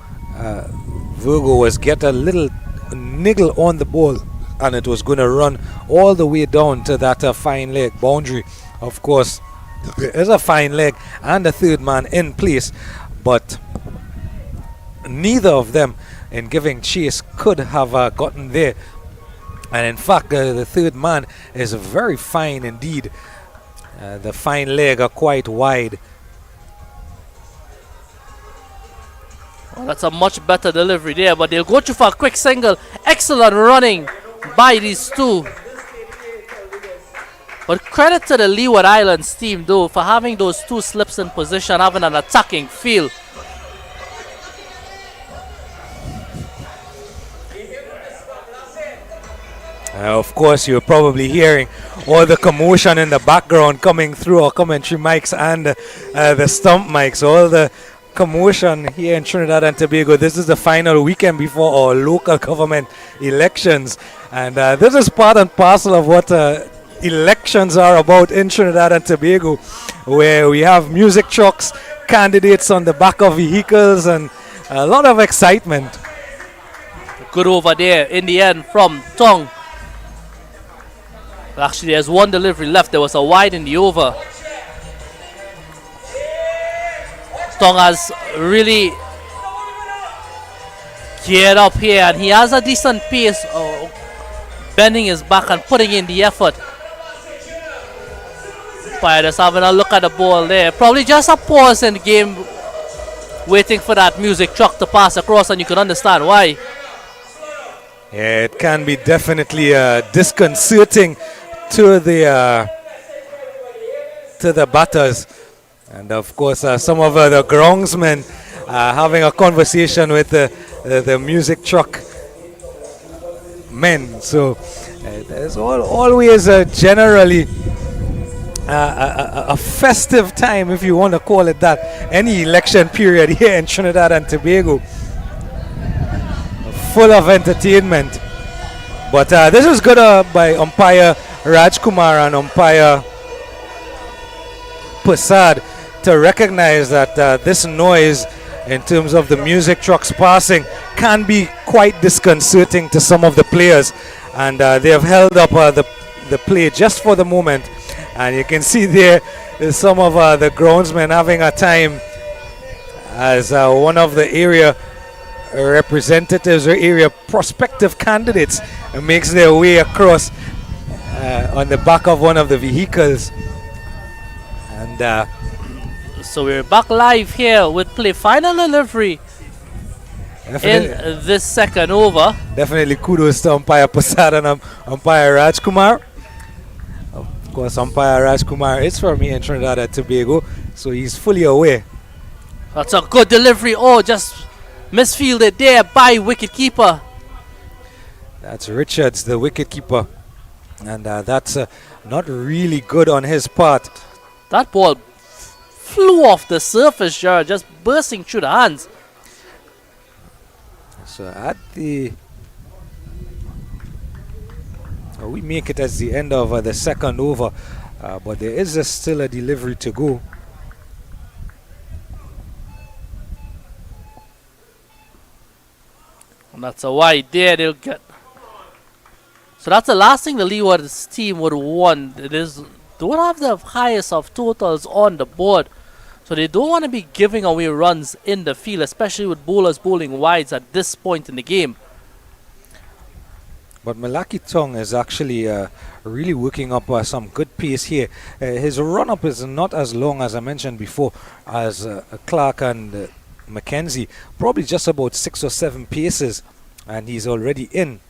Virgo, was get a little niggle on the ball, and it was going to run all the way down to that fine leg boundary. Of course, there is a fine leg and a third man in place, but neither of them, in giving chase, could have gotten there. And in fact, the third man is very fine indeed. The fine leg are quite wide. Well, that's a much better delivery there, but they'll go through for a quick single. Excellent running by these two. But credit to the Leeward Islands team though for having those two slips in position, having an attacking feel. Of course, you're probably hearing all the commotion in the background coming through our commentary mics and the stump mics. All the commotion here in Trinidad and Tobago. This is the final weekend before our local government elections. And this is part and parcel of what elections are about in Trinidad and Tobago, where we have music trucks, candidates on the back of vehicles, and a lot of excitement. Good over there in the end from Tong. Actually, there's one delivery left. There was a wide in the over. Tong has really geared up here, and he has a decent pace, bending his back and putting in the effort. Just having a look at the ball there. Probably just a pause in the game, waiting for that music truck to pass across, and you can understand why. Yeah, it can be definitely disconcerting to the batters, and of course some of the groundsmen having a conversation with the music truck men. So there's always generally a festive time, if you want to call it that, any election period here in Trinidad and Tobago, full of entertainment. But this is good by umpire Rajkumar and umpire Prasad to recognize that this noise, in terms of the music trucks passing, can be quite disconcerting to some of the players, and they have held up the play just for the moment. And you can see there is some of the groundsmen having a time as one of the area representatives or area prospective candidates makes their way across on the back of one of the vehicles. And so we're back live here with play final delivery in this second over. Definitely kudos to umpire Prasad and umpire Rajkumar. Of course, umpire Rajkumar is from here in Trinidad and Tobago, so he's fully aware. That's a good delivery. Oh, just misfielded there by wicketkeeper. That's Richards, the wicketkeeper, and that's not really good on his part. That ball flew off the surface, Jared, just bursting through the hands. So at the we make it as the end of the second over, but there is still a delivery to go. And that's a wide there. They'll get. So that's the last thing the Leewards team would want. Don't have the highest of totals on the board, so they don't want to be giving away runs in the field, especially with bowlers bowling wides at this point in the game. But Malaki Tong is actually really working up some good pace here. His run-up is not as long, as I mentioned before, as Clark and Mackenzie. Probably just about 6 or 7 paces, and he's already in.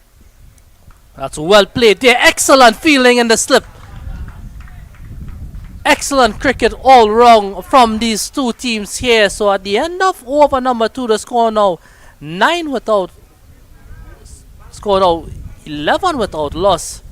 That's well played there. Excellent fielding in the slip. Excellent cricket all round from these two teams here. So at the end of over number 2, the score now 9 without score now 11 without loss.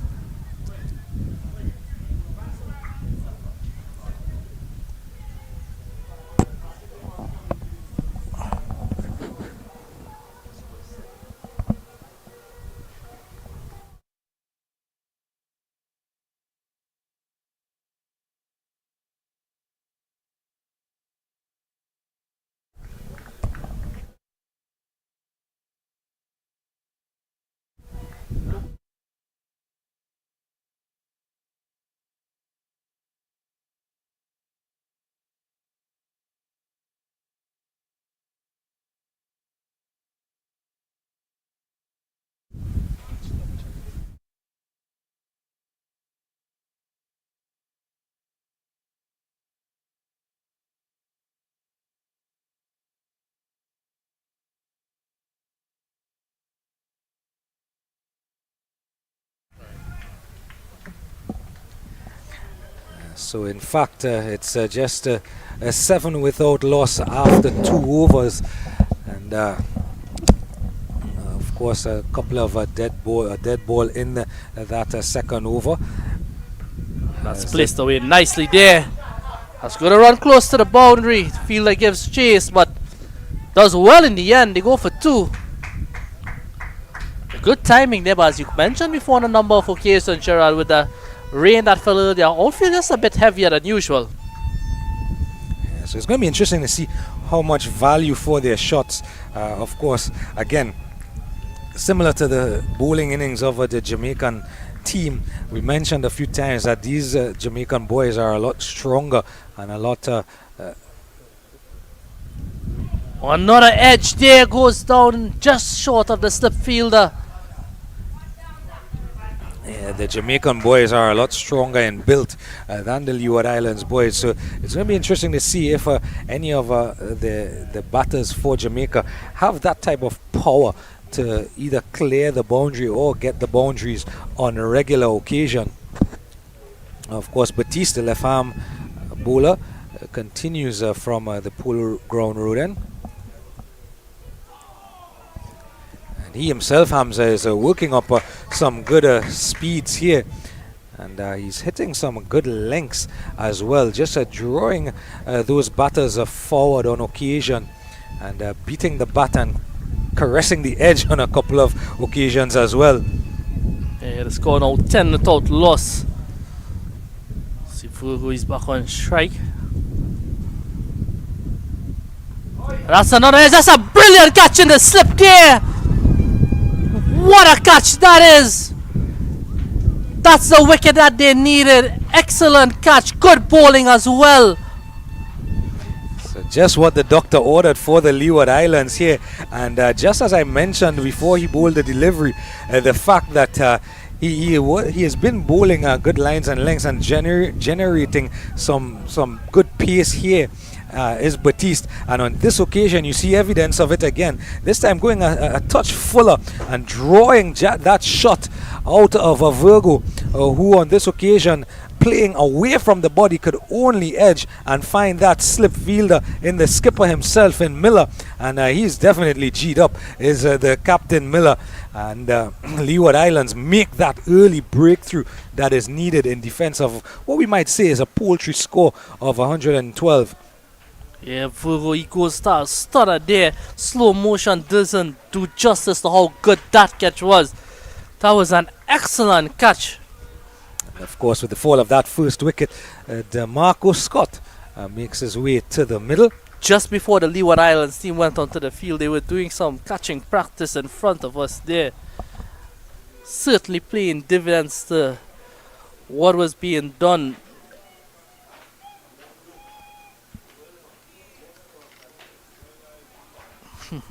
So in fact, it's just a 7 without loss after 2 overs, and of course a couple of dead ball in that second over. That's placed away nicely there. That's going to run close to the boundary. Fielder gives chase, but does well in the end. They go for 2. Good timing there, but as you mentioned before on a number of occasions, Gerald, with the rain that fell earlier, outfield just a bit heavier than usual. Yeah, so it's going to be interesting to see how much value for their shots. Of course, again, similar to the bowling innings of the Jamaican team, we mentioned a few times that these Jamaican boys are a lot stronger and a lot another edge there, goes down just short of the slip fielder. Yeah, the Jamaican boys are a lot stronger and built than the Leeward Islands boys, so it's going to be interesting to see if any of the batters for Jamaica have that type of power to either clear the boundary or get the boundaries on a regular occasion. Of course, Batiste, the left arm bowler, continues from the Polo Ground Road end. He himself, Hamza, is working up some good speeds here, and he's hitting some good lengths as well, just drawing those batters forward on occasion, and beating the bat and caressing the edge on a couple of occasions as well. Yeah, the score now 10 without loss. See Fugu is back on strike. That's another edge. That's a brilliant catch in the slip there. What a catch that is! That's the wicket that they needed. Excellent catch, good bowling as well. So just what the doctor ordered for the Leeward Islands here. And just as I mentioned before he bowled the delivery, the fact that he has been bowling good lines and lengths and generating some good pace here is Batiste, and on this occasion you see evidence of it again, this time going a touch fuller and drawing that shot out of a Virgo, who on this occasion, playing away from the body, could only edge and find that slip fielder in the skipper himself in Miller, and he's definitely G'd up, is the captain Miller, and Leeward Islands make that early breakthrough that is needed in defense of what we might say is a paltry score of 112. Yeah, Virgo, he goes stutter there. Slow motion doesn't do justice to how good that catch was. That was an excellent catch. And of course, with the fall of that first wicket, DeMarco Scott makes his way to the middle. Just before the Leeward Islands team went onto the field, they were doing some catching practice in front of us there. Certainly paying dividends to what was being done.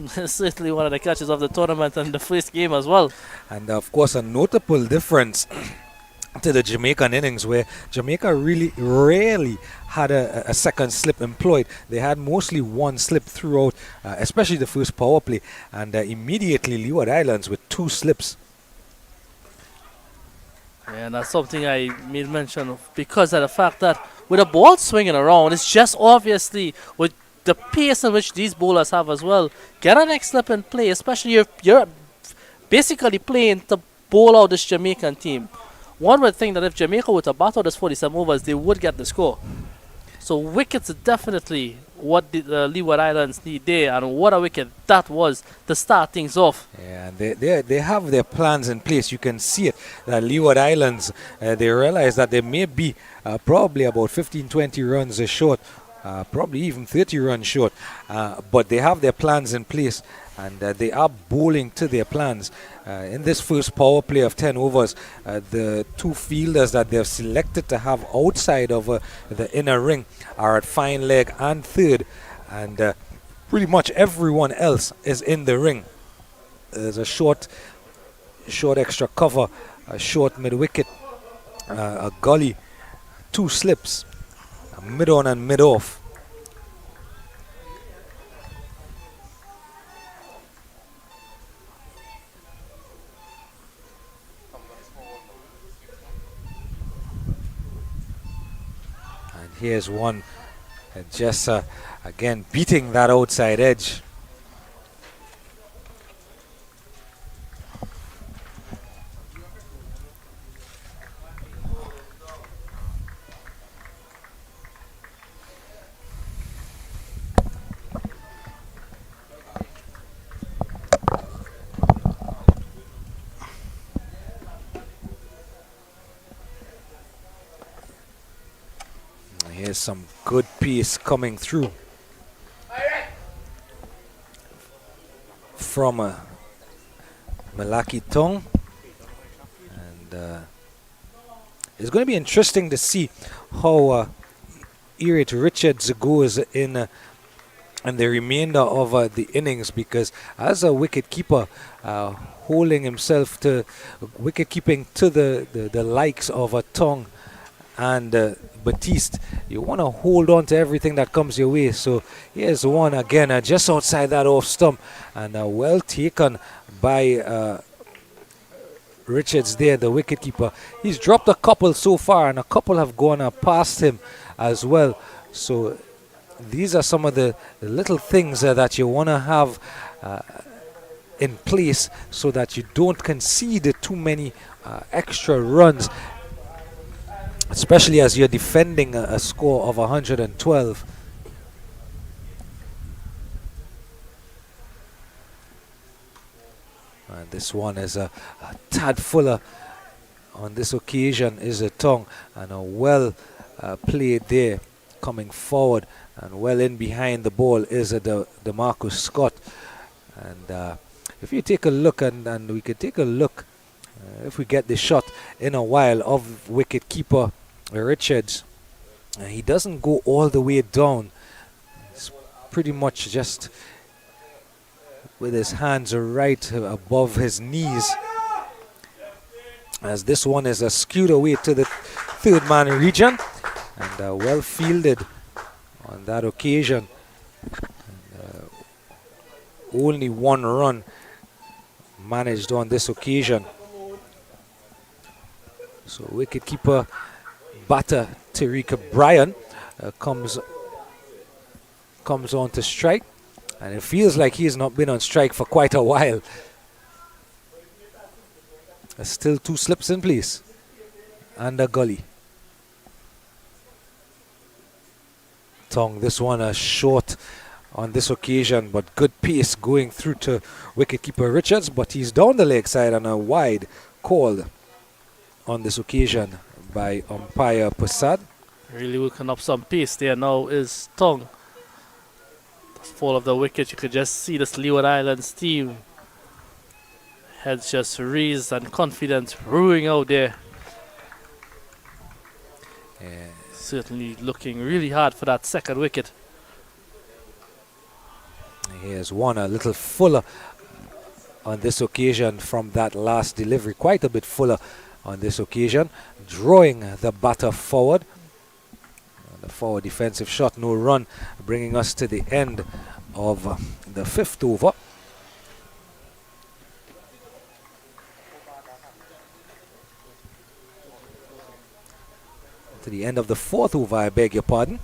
Certainly one of the catches of the tournament and the first game as well. And of course, a notable difference to the Jamaican innings, where Jamaica really rarely had a second slip employed. They had mostly one slip throughout, especially the first power play, and immediately Leeward Islands with two slips. Yeah, and that's something I made mention of because of the fact that with a ball swinging around, it's just obviously with the pace in which these bowlers have as well. Get a next slip and play, especially if you're basically playing to bowl out this Jamaican team. One would think that if Jamaica were to bat out this 47 overs, they would get the score. So wickets are definitely what the Leeward Islands need there, and what a wicket that was to start things off. Yeah, and they have their plans in place. You can see it. The Leeward Islands, they realize that they may be probably about 15-20 runs short, probably even 30 runs short, but they have their plans in place, and they are bowling to their plans. In this first power play of 10 overs, the two fielders that they've selected to have outside of the inner ring are at fine leg and third, and pretty much everyone else is in the ring. There's a short extra cover, a short mid-wicket, a gully, two slips, a mid-on and mid-off. Here's one just again beating that outside edge. Here's some good pace coming through from Malaki Tong, and it's going to be interesting to see how Eric Richards goes in the remainder of the innings, because as a wicket keeper, holding himself to wicket keeping to the likes of a Tong and Batiste, you want to hold on to everything that comes your way. So here's one again, just outside that off stump, and well taken by Richards there, the wicketkeeper. He's dropped a couple so far, and a couple have gone past him as well. So these are some of the little things that you want to have in place so that you don't concede too many extra runs, especially as you're defending a score of 112. And this one is a tad fuller on this occasion, is a Tong, and a well played there coming forward, and well in behind the ball is a DeMarco Scott. And if you take a look, and we could take a look if we get the shot in a while of wicket keeper Richards, he doesn't go all the way down. He's pretty much just with his hands right above his knees, as this one is skewed away to the third man region, and well fielded on that occasion. And, only one run managed on this occasion. So wicketkeeper batter Tariq Bryan comes on to strike, and it feels like he's not been on strike for quite a while. Still 2 slips in place and a gully. Tong, this one short on this occasion, but good pace going through to wicketkeeper Richards, but he's down the leg side and a wide called on this occasion by umpire Prasad. Really working up some pace there now is Tong. The fall of the wicket, you could just see this Leeward Islands team. Heads just raised and confidence brewing out there. Yeah. Certainly looking really hard for that second wicket. Here's one a little fuller on this occasion from that last delivery, quite a bit fuller on this occasion, drawing the batter forward. The forward defensive shot, no run, bringing us to the end of the 5th over. To the end of the 4th over, I beg your pardon.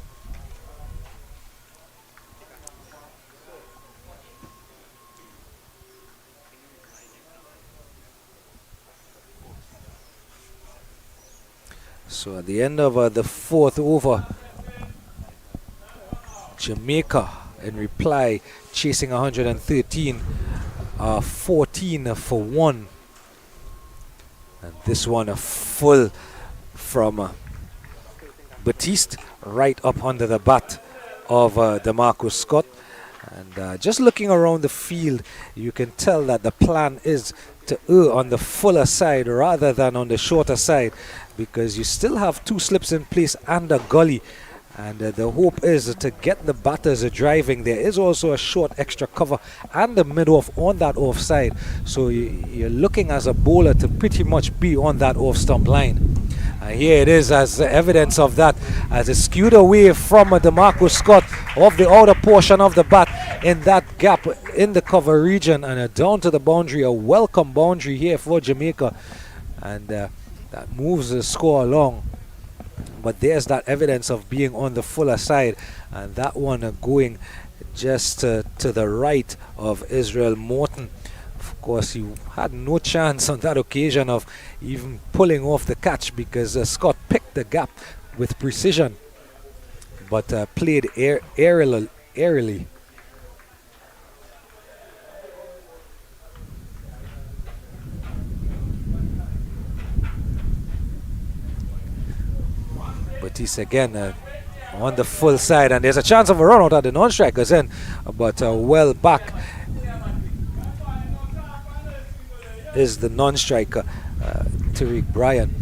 So at the end of the 4th over, Jamaica in reply chasing 113, 14 for 1, and this one a full from Batiste right up under the bat of DeMarcus Scott. And just looking around the field, you can tell that the plan is to err on the fuller side rather than on the shorter side, because you still have 2 slips in place and a gully, and the hope is to get the batters driving. There is also a short extra cover and a mid-off on that offside, so you're looking as a bowler to pretty much be on that off-stump line. Here it is as evidence of that, as it's skewed away from DeMarcus Scott off the outer portion of the bat in that gap in the cover region, and down to the boundary, a welcome boundary here for Jamaica, and that moves the score along. But there's that evidence of being on the fuller side, and that one going just to the right of Israel Morton. Of course, he had no chance on that occasion of even pulling off the catch, because Scott picked the gap with precision, but played airily. Batiste again on the full side, and there's a chance of a run out at the non-strikers end, but well back is the non-striker, Tariq Bryan.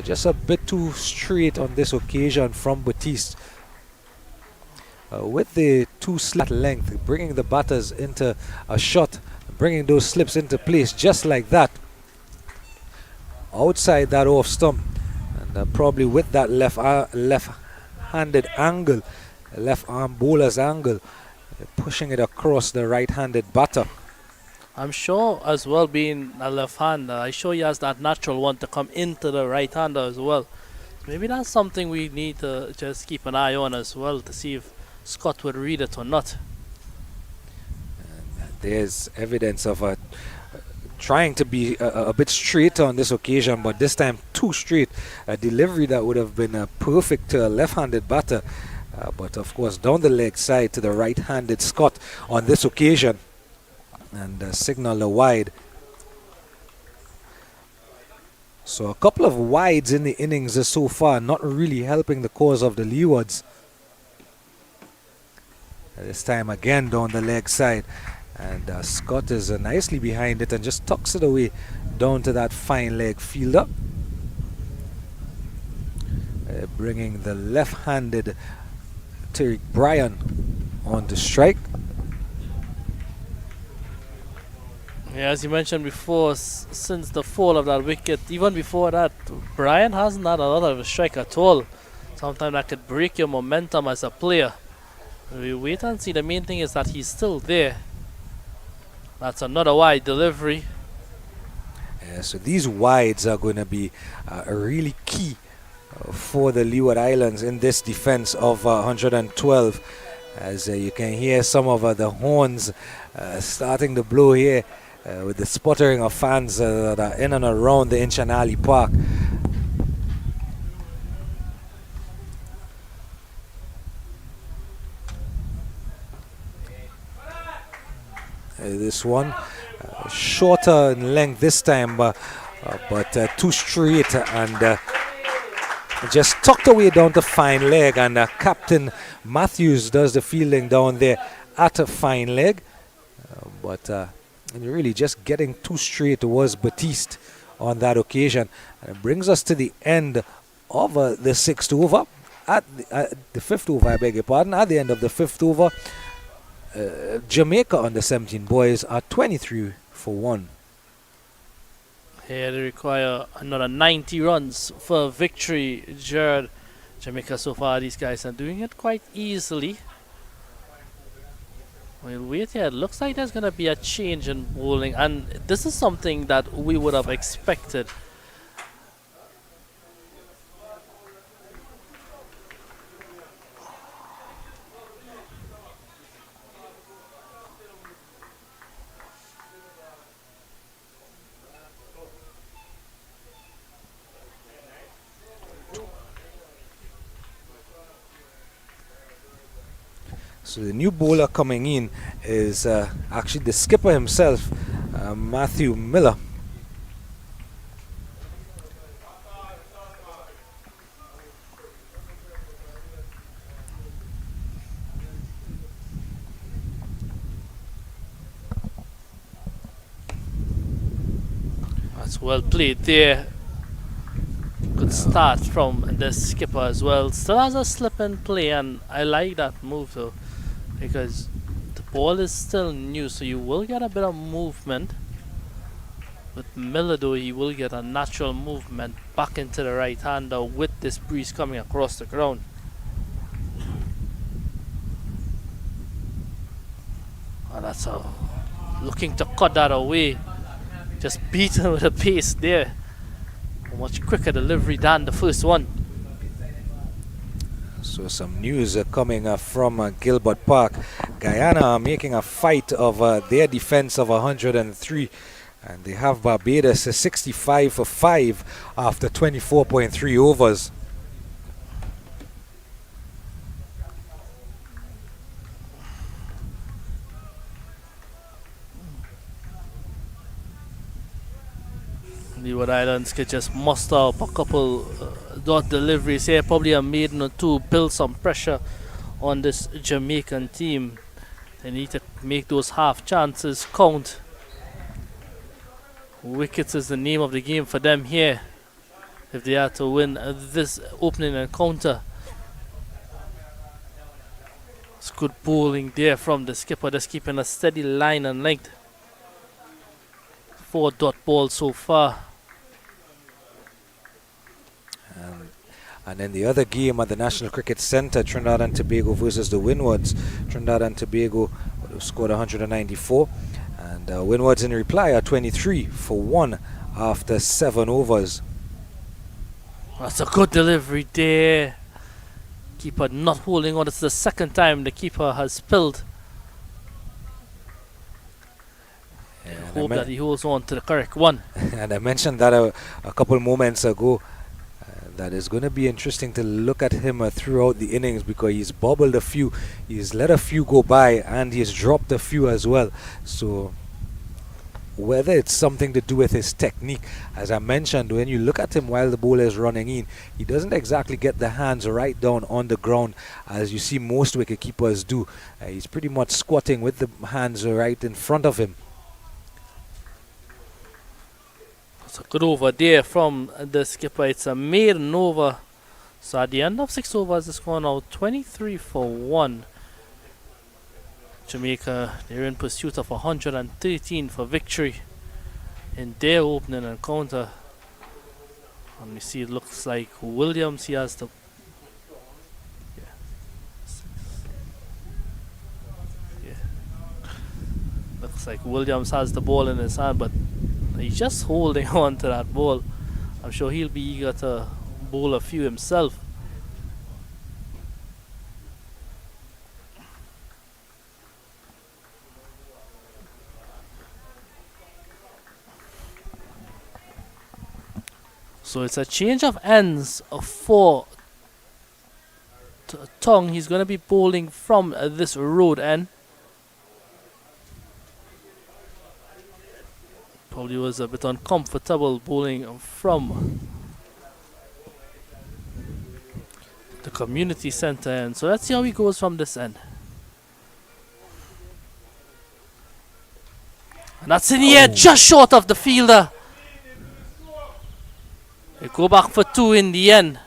Just a bit too straight on this occasion from Batiste. With the 2 slat length, bringing the batters into a shot, bringing those slips into place just like that. Outside that off stump, and probably with that left-handed angle, left arm bowler's angle, pushing it across the right-handed batter. I'm sure as well, being a left-hander, I'm sure he has that natural one to come into the right-hander as well. Maybe that's something we need to just keep an eye on as well, to see if Scott would read it or not. And there's evidence of trying to be a bit straight on this occasion, but this time too straight. A delivery that would have been perfect to a left-handed batter, but of course down the leg side to the right-handed Scott on this occasion, and signal a wide. So a couple of wides in the innings so far, not really helping the cause of the Leewards. This time again down the leg side, and Scott is nicely behind it and just tucks it away down to that fine leg fielder, bringing the left-handed Tariq Bryan on the strike. Yeah, as you mentioned before, since the fall of that wicket, even before that, Brian hasn't had a lot of a strike at all. Sometimes that could break your momentum as a player. We wait and see. The main thing is that he's still there. That's another wide delivery. Yeah, so these wides are going to be really key for the Leeward Islands in this defense of 112. As you can hear some of the horns starting to blow here with the sputtering of fans that are in and around the Inshan Ali Park. This one shorter in length this time, but too straight and just tucked away down to fine leg, and Captain Matthews does the fielding down there at a fine leg, but really just getting too straight towards Batiste on that occasion. And it brings us to the end of the sixth over. At the fifth over, I beg your pardon, at the end of the fifth over, Jamaica under 17 boys are 23 for 1. Here they require another 90 runs for victory. Jared, Jamaica so far, these guys are doing it quite easily. We'll wait here. It looks like there's going to be a change in bowling, and this is something that we would have expected. So the new bowler coming in is actually the skipper himself, Matthew Miller. That's well played there. Good start from the skipper as well. Still has a slip and play, and I like that move though, because the ball is still new, so you will get a bit of movement. With Miller though, he will get a natural movement back into the right hander with this breeze coming across the ground. And that's looking to cut that away. Just beaten with a pace there. A much quicker delivery than the first one. So some news coming from Gilbert Park. Guyana are making a fight of their defense of 103, and they have Barbados 65 for 5 after 24.3 overs. Leeward Islands could just muster up a couple dot deliveries here, probably a maiden or two, build some pressure on this Jamaican team. They need to make those half chances count. Wickets is the name of the game for them here if they are to win this opening encounter. It's good bowling there from the skipper, just keeping a steady line and length. 4 dot balls so far. And then the other game at the National Cricket Centre, Trinidad and Tobago versus the Windies. Trinidad and Tobago scored 194, and Windies in reply are 23 for 1 after 7 overs. That's a good delivery there. Keeper not holding on. It's the second time the keeper has spilled. I hope that he holds on to the correct one. And I mentioned that a couple moments ago. That is going to be interesting to look at him throughout the innings, because he's bobbled a few, he's let a few go by, and he's dropped a few as well. So whether it's something to do with his technique, as I mentioned, when you look at him while the bowler is running in, he doesn't exactly get the hands right down on the ground as you see most wicket keepers do. He's pretty much squatting with the hands right in front of him. It's a good over there from the skipper. It's a maiden over So at the end of 6 overs, the score now 23 for 1. Jamaica, they're in pursuit of 113 for victory in their opening encounter. And we see it looks like Williams, he has the looks like Williams has the ball in his hand, but he's just holding on to that ball. I'm sure he'll be eager to bowl a few himself. So it's a change of ends for Tong. He's going to be bowling from this road end. Probably was a bit uncomfortable bowling from the community center end. So let's see how he goes from this end. And that's in the air, just short of the fielder. They go back for 2 in the end.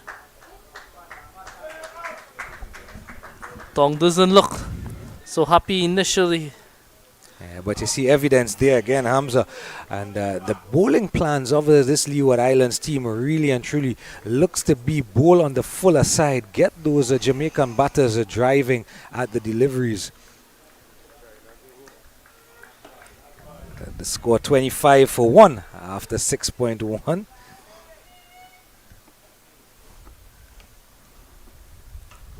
Tong doesn't look so happy initially. Yeah, but you see evidence there again, Hamza, and the bowling plans of this Leeward Islands team really and truly looks to be bowl on the fuller side, get those Jamaican batters driving at the deliveries. The score 25 for 1 after 6.1.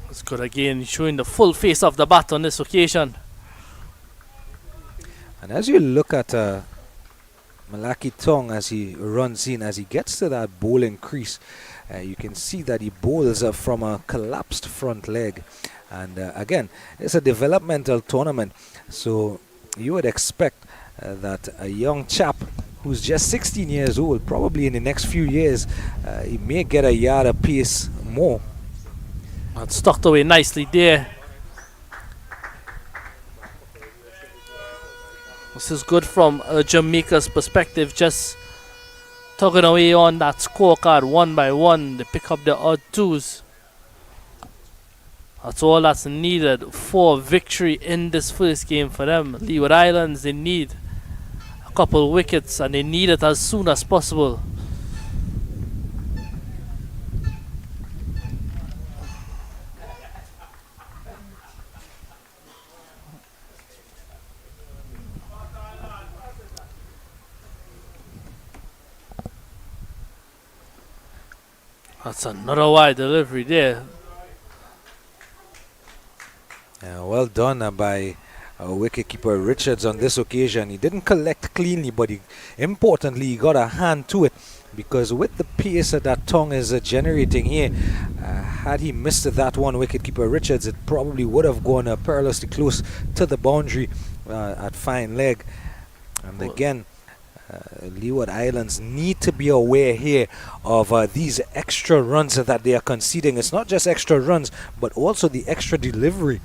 It's good again, showing the full face of the bat on this occasion. And as you look at Malaki Tong as he runs in, as he gets to that bowling crease, you can see that he bowls from a collapsed front leg. And again, it's a developmental tournament, so you would expect that a young chap who's just 16 years old, probably in the next few years, he may get a yard of pace more. That's tucked away nicely there. This is good from Jamaica's perspective, just tugging away on that scorecard 1 by 1. They pick up the odd 2s. That's all that's needed for victory in this first game for them. Leeward Islands, they need a couple wickets and they need it as soon as possible. That's another wide delivery there. Well done by wicketkeeper Richards on this occasion. He didn't collect cleanly, but importantly, he got a hand to it, because with the pace that Tong is generating here, had he missed that one, wicketkeeper Richards, it probably would have gone perilously close to the boundary at fine leg. And again, Leeward Islands need to be aware here of these extra runs that they are conceding. It's not just extra runs, but also the extra delivery.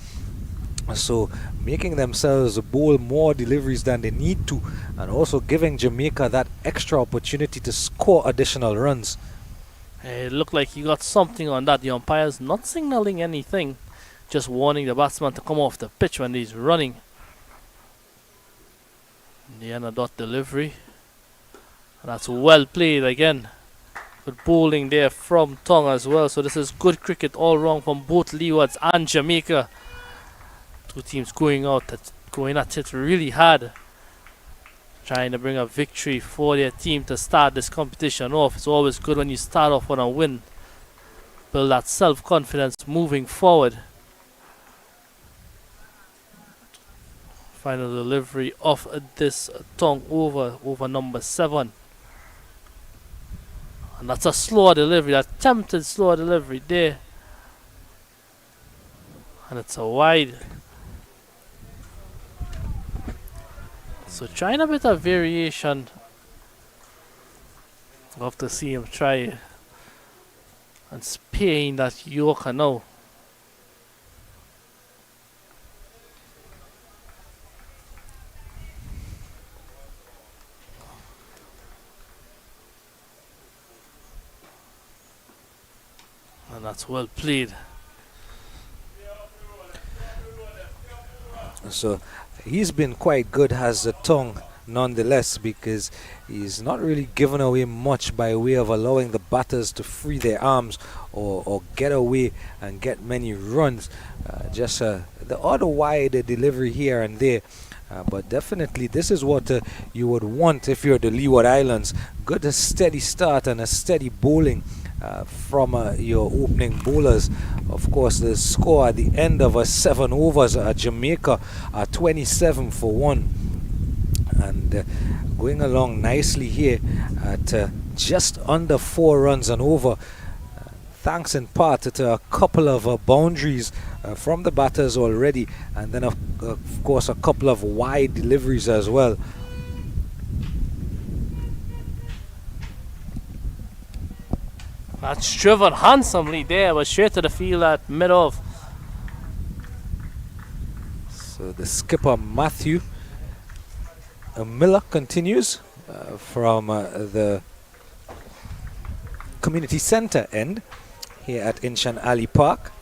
So making themselves bowl more deliveries than they need to, and also giving Jamaica that extra opportunity to score additional runs. It looked like he got something on that. The umpire's not signaling anything, just warning the batsman to come off the pitch when he's running. The end of that delivery. And that's well played again. Good bowling there from Tong as well. So this is good cricket all round from both Leewards and Jamaica. Two teams going at it really hard, trying to bring a victory for their team to start this competition off. It's always good when you start off on a win. Build that self-confidence moving forward. Final delivery of this Tong over number 7. And that's a slow delivery, that attempted slow delivery there. And it's a wide. So trying a bit of variation. Love to see him try and spin that Yorker now. And that's well played. So he's been quite good as a tongue nonetheless, because he's not really given away much by way of allowing the batters to free their arms or get away and get many runs. Just the odd wide delivery here and there. But definitely this is what you would want if you're the Leeward Islands. Good steady start and a steady bowling from your opening bowlers. Of course, the score at the end of 7 overs at Jamaica are 27 for 1. And going along nicely here at just under 4 runs and over. Thanks in part to a couple of boundaries from the batters already, and then of course a couple of wide deliveries as well. That's driven handsomely there, but straight to the field at mid-off. So the skipper Matthew Miller continues from the community centre end here at Inshan Ali Park.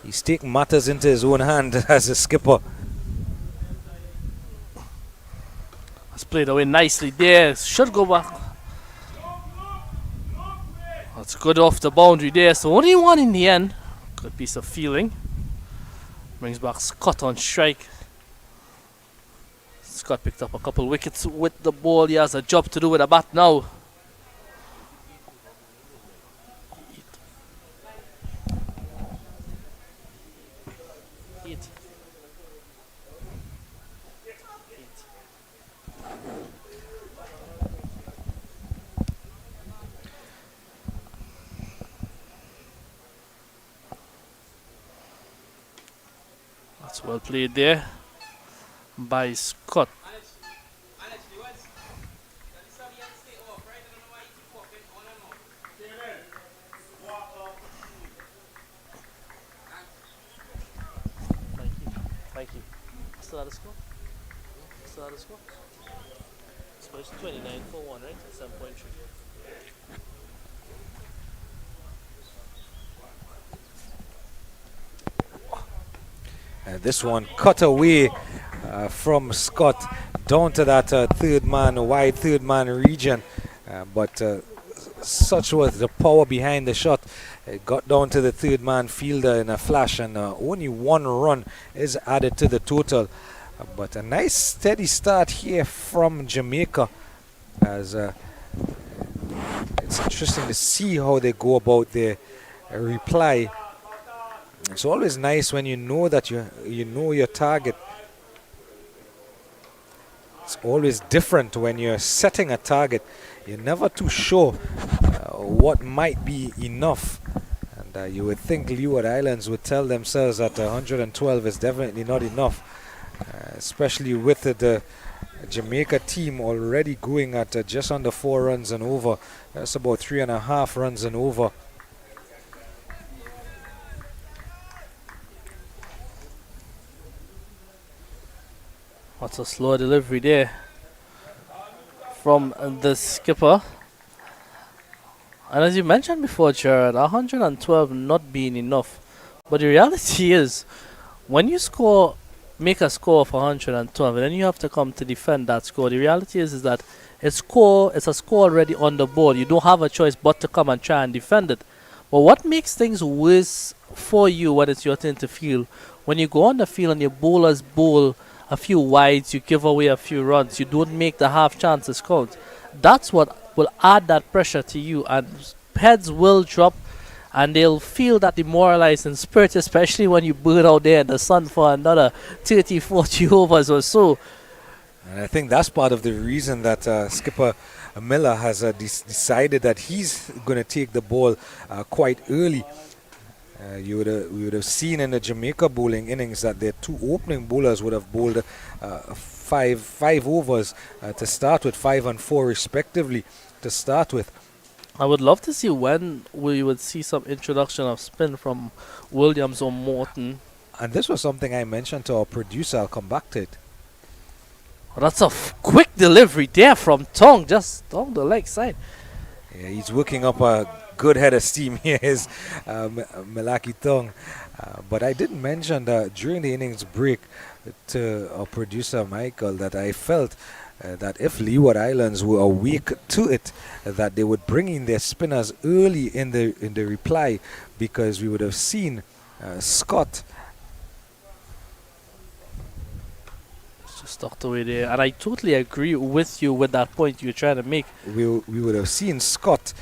He's taking matters into his own hand as a skipper. That's played away nicely there. Should go back. That's good off the boundary there. So only one in the end. Good piece of fielding. Brings back Scott on strike. Scott picked up a couple wickets with the ball. He has a job to do with a bat now. That's well played there by Scott. Thank you. Still at the score? Still at the score? So it's 29 for 1, right? 7.3. This one cut away from Scott down to that wide third man region, but such was the power behind the shot. It got down to the third man fielder in a flash, and only 1 run is added to the total. But a nice steady start here from Jamaica, as it's interesting to see how they go about their reply. It's always nice when you know that you know your target. It's always different when you're setting a target. You're never too sure what might be enough. And you would think Leeward Islands would tell themselves that 112 is definitely not enough. Especially with the Jamaica team already going at just under 4 runs and over. That's about 3.5 runs and over. What's a slow delivery there from the skipper. And as you mentioned before, Jared, 112 not being enough. But the reality is, when you make a score of 112 and then you have to come to defend that score, the reality is that it's a score already on the board. You don't have a choice but to come and try and defend it. But what makes things worse for you when it's your turn to field, when you go on the field and your bowlers bowl a few wides, you give away a few runs, you don't make the half chances count. That's what will add that pressure to you, and heads will drop and they'll feel that demoralized in spirit, especially when you bird out there in the sun for another 30, 40 overs or so. And I think that's part of the reason that skipper Miller has decided that he's going to take the ball quite early. We would have seen in the Jamaica bowling innings that their 2 opening bowlers would have bowled five overs to start with, 5 and 4 respectively to start with. I would love to see when we would see some introduction of spin from Williams or Morton. And this was something I mentioned to our producer. I'll come back to it. Well, that's a quick delivery there from Tong, just down the leg side. Yeah, he's working up a good head of steam here, is Malaki Tong. But I did mention that during the innings break to our producer Michael that I felt that if Leeward Islands were awake to it, that they would bring in their spinners early in the reply, because we would have seen Scott just tucked away there. And I totally agree with you with that point you're trying to make. we would have seen Scott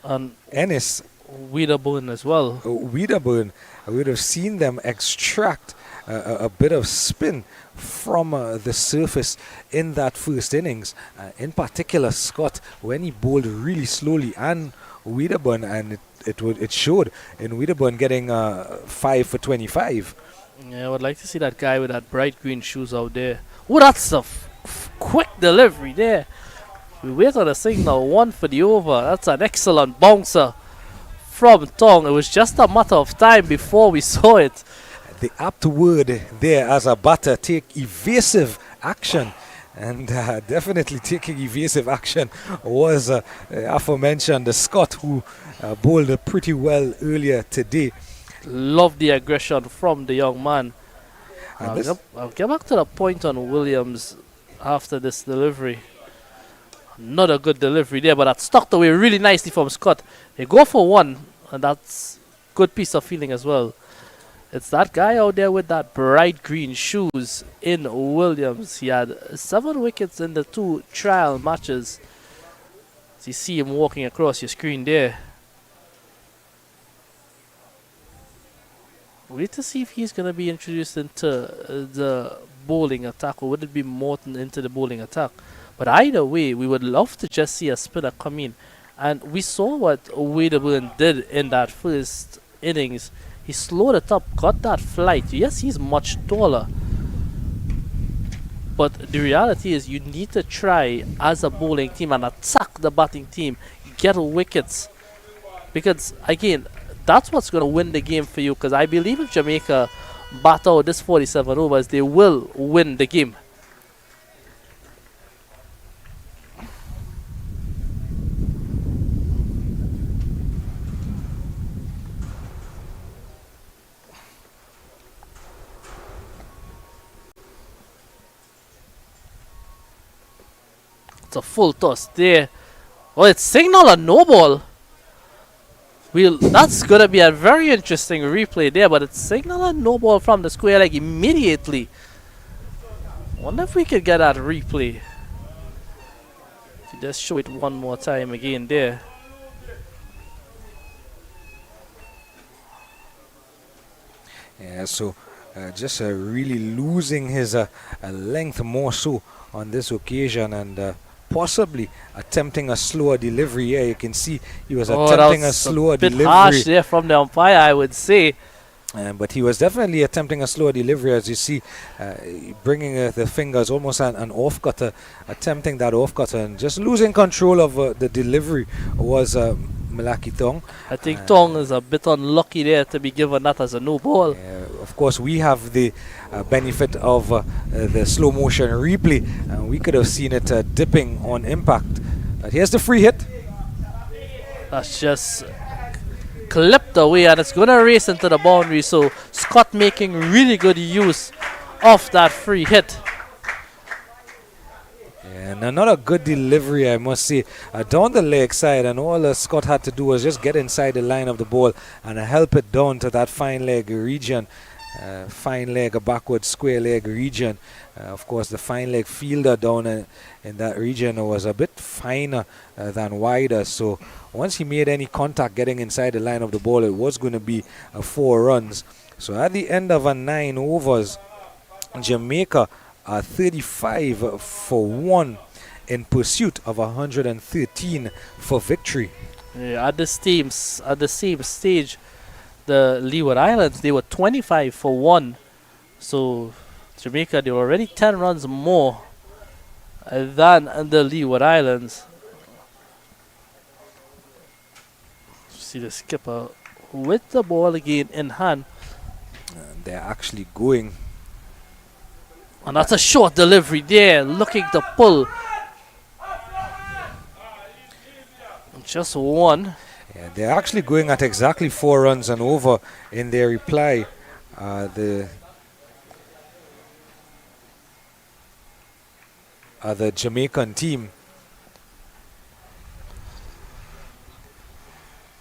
And Ennis Wiederburn as well. Wiederburn, we would have seen them extract a bit of spin from the surface in that first innings. In particular, Scott, when he bowled really slowly, and Wiederburn, and it showed in Wiederburn getting 5 for 25. Yeah, I would like to see that guy with that bright green shoes out there. Oh, that's a quick delivery there. We wait on a signal, 1 for the over. That's an excellent bouncer from Tong. It was just a matter of time before we saw it. The apt word there as a batter, take evasive action. And definitely taking evasive action was aforementioned Scott, who bowled pretty well earlier today. Love the aggression from the young man. I'll get back to the point on Williams after this delivery. Not a good delivery there, but that stuck away really nicely from Scott. They go for 1, and that's good piece of feeling as well. It's that guy out there with that bright green shoes in Williams. He had 7 wickets in the 2 trial matches. So you see him walking across your screen there. Wait to see if he's going to be introduced into the bowling attack, or would it be Morton into the bowling attack? But either way, we would love to just see a spinner come in. And we saw what Wiederburn did in that first innings. He slowed it up, got that flight. Yes, he's much taller. But the reality is you need to try as a bowling team and attack the batting team. Get wickets. Because, again, that's what's going to win the game for you. Because I believe if Jamaica bat out this 47 overs, they will win the game. It's a full toss there. Oh, it's signal a no ball. That's going to be a very interesting replay there, but it's signal a no ball from the square leg immediately. Wonder if we could get that replay. Just show it one more time again there. Yeah, so just really losing his length more so on this occasion, and possibly attempting a slower delivery. Yeah, you can see he was attempting a slower delivery. A bit harsh there from the umpire, I would say. But he was definitely attempting a slower delivery, as you see, bringing the fingers almost an off-cutter, attempting that off-cutter, and just losing control of the delivery was Malaki Tong. I think Tong is a bit unlucky there to be given that as a no ball. Of course, we have the benefit of the slow motion replay, and we could have seen it dipping on impact. But here's the free hit. That's just clipped away, and it's going to race into the boundary. So Scott making really good use of that free hit. And another good delivery, I must say, down the leg side, and all Scott had to do was just get inside the line of the ball and help it down to that fine leg region. Fine leg, a backward square leg region. Of course, the fine leg fielder down in that region was a bit finer than wider. So once he made any contact getting inside the line of the ball, it was going to be 4 runs. So at the end of 9 overs, Jamaica 35 for 1 in pursuit of 113 for victory. Yeah, at the same stage, the Leeward Islands, they were 25 for 1. So Jamaica, they were already 10 runs more than the Leeward Islands. See the skipper with the ball again in hand. They're actually going. And that's a short delivery there, looking to pull. Just one. Yeah, they're actually going at exactly 4 runs and over in their reply. The Jamaican team.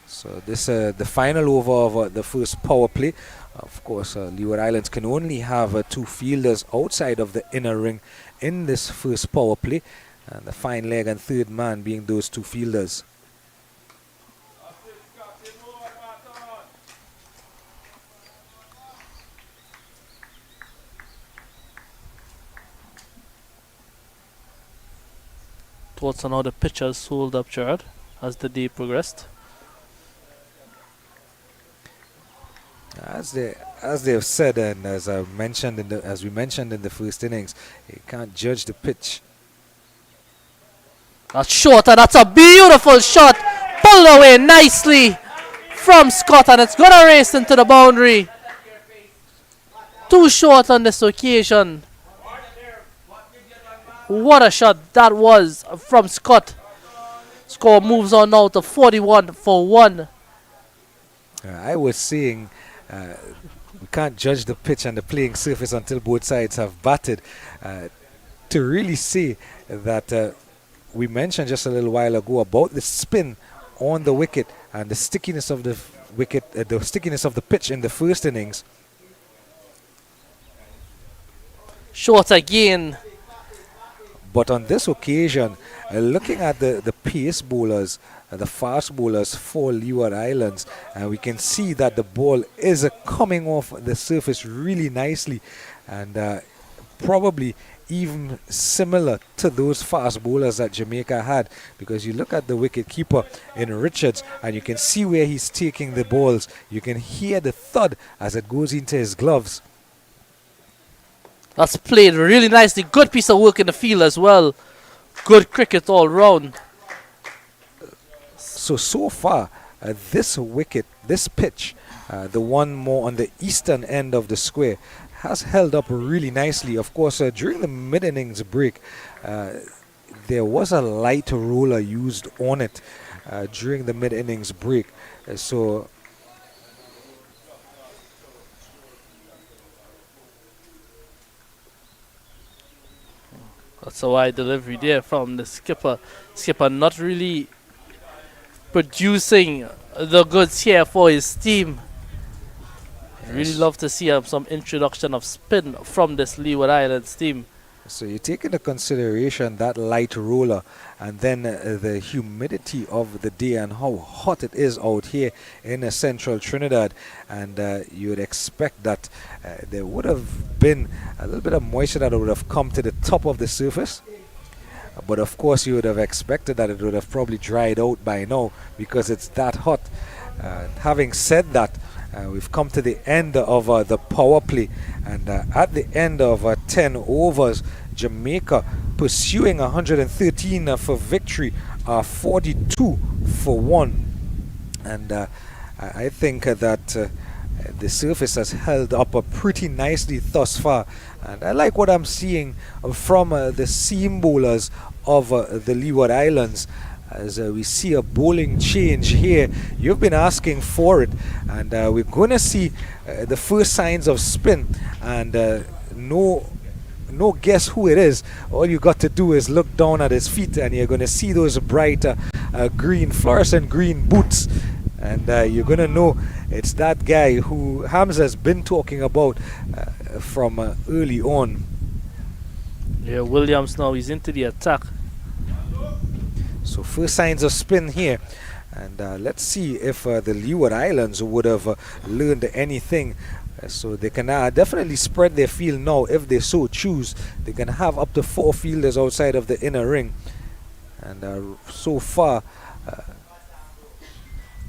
So this the final over of the first power play. Of course, Leeward Islands can only have 2 fielders outside of the inner ring in this first power play, and the fine leg and third man being those 2 fielders. Thoughts on how the pitchers hold up, Gerard, as the day progressed? As they have said, and as we mentioned in the first innings, you can't judge the pitch. That's short, and that's a beautiful shot, pulled away nicely from Scott, and it's gonna race into the boundary. Too short on this occasion. What a shot that was from Scott. Score moves on now to 41 for 1. I was saying we can't judge the pitch and the playing surface until both sides have batted. To really say that we mentioned just a little while ago about the spin on the wicket and the stickiness of the wicket, the stickiness of the pitch in the first innings. Short again. But on this occasion, looking at the pace bowlers, the fast bowlers for Leeward Islands, we can see that the ball is coming off the surface really nicely, and probably even similar to those fast bowlers that Jamaica had, because you look at the wicket keeper in Richards and you can see where he's taking the balls. You can hear the thud as it goes into his gloves. That's played really nicely. Good piece of work in the field as well. Good cricket all round. So far, this wicket, this pitch, the one more on the eastern end of the square, has held up really nicely. Of course, during the mid-innings break, there was a light roller used on it during the mid-innings break. So that's a wide delivery there from the skipper. Skipper not really producing the goods here for his team. Really love to see some introduction of spin from this Leeward Islands team. So you take into consideration that light roller and then the humidity of the day and how hot it is out here in central Trinidad, and you would expect that there would have been a little bit of moisture that would have come to the top of the surface. But of course you would have expected that it would have probably dried out by now because it's that hot. Having said that, we've come to the end of the power play, and at the end of 10 overs, Jamaica pursuing 113 for victory, 42 for 1. And I think that the surface has held up pretty nicely thus far, and I like what I'm seeing from the seam bowlers of the Leeward Islands. As we see a bowling change here. You've been asking for it, and we're going to see the first signs of spin, and no guess who it is. All you got to do is look down at his feet and you're going to see those bright green, fluorescent green boots, and you're going to know it's that guy who Hamza's been talking about from early on. Yeah, Williams now he's into the attack. So first signs of spin here, and let's see if the Leeward Islands would have learned anything. So they can definitely spread their field now if they so choose. They can have up to 4 fielders outside of the inner ring, and so far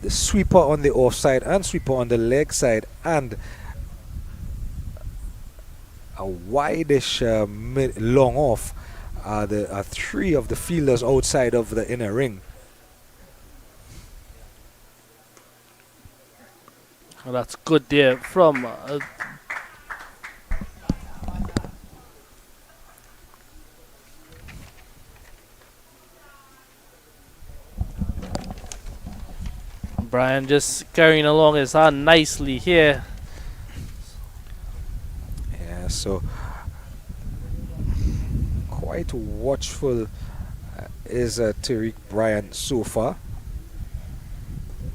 the sweeper on the offside and sweeper on the leg side and a wideish long off are 3 of the fielders outside of the inner ring. Well, that's good there from Brian just carrying along his hand nicely here. Yeah, so quite watchful is Tariq Bryant so far.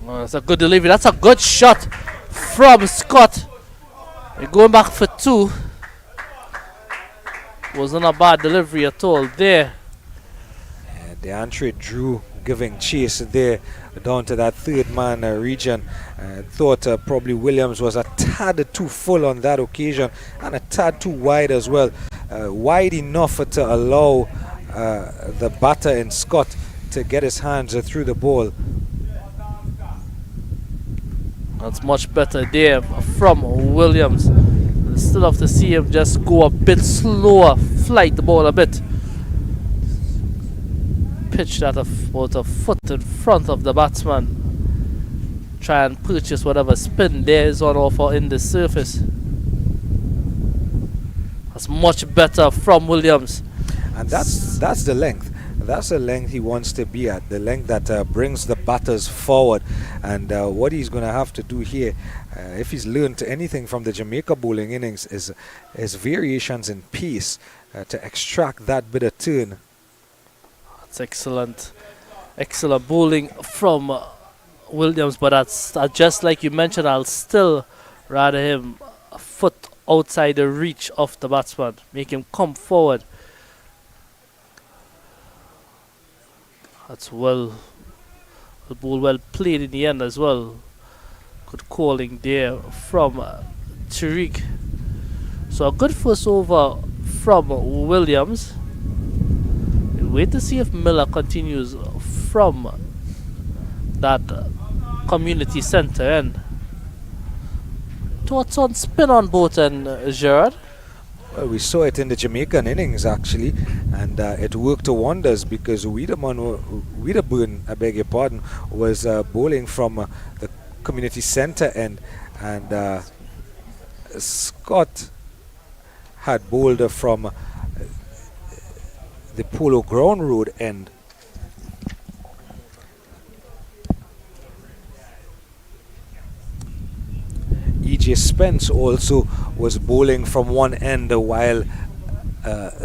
Oh, that's a good delivery. That's a good shot from Scott. We're going back for 2. Wasn't a bad delivery at all there. DeAndre Drew giving chase there down to that third man region. Thought probably Williams was a tad too full on that occasion and a tad too wide as well. Wide enough to allow the batter in Scott to get his hands through the ball. That's much better there from Williams. Still have to see him just go a bit slower, flight the ball a bit. Pitch that about a foot in front of the batsman. Try and purchase whatever spin there is on offer in the surface. That's much better from Williams. And that's the length. That's the length he wants to be at, the length that brings the batters forward. And what he's going to have to do here, if he's learned anything from the Jamaica bowling innings, is variations in pace to extract that bit of turn. That's excellent. Excellent bowling from Williams, but that's just like you mentioned, I'll still rather him a foot outside the reach of the batsman, make him come forward. That's well played in the end as well. Good calling there from Tariq. So a good first over from Williams. We'll wait to see if Miller continues from that community centre end. Thoughts on spin on both and Gerard? Well, we saw it in the Jamaican innings actually, and it worked wonders because Wiederburn, I beg your pardon, was bowling from the community centre end, and Scott had bowled from the Polo Ground Road end. E.J. Spence also was bowling from one end while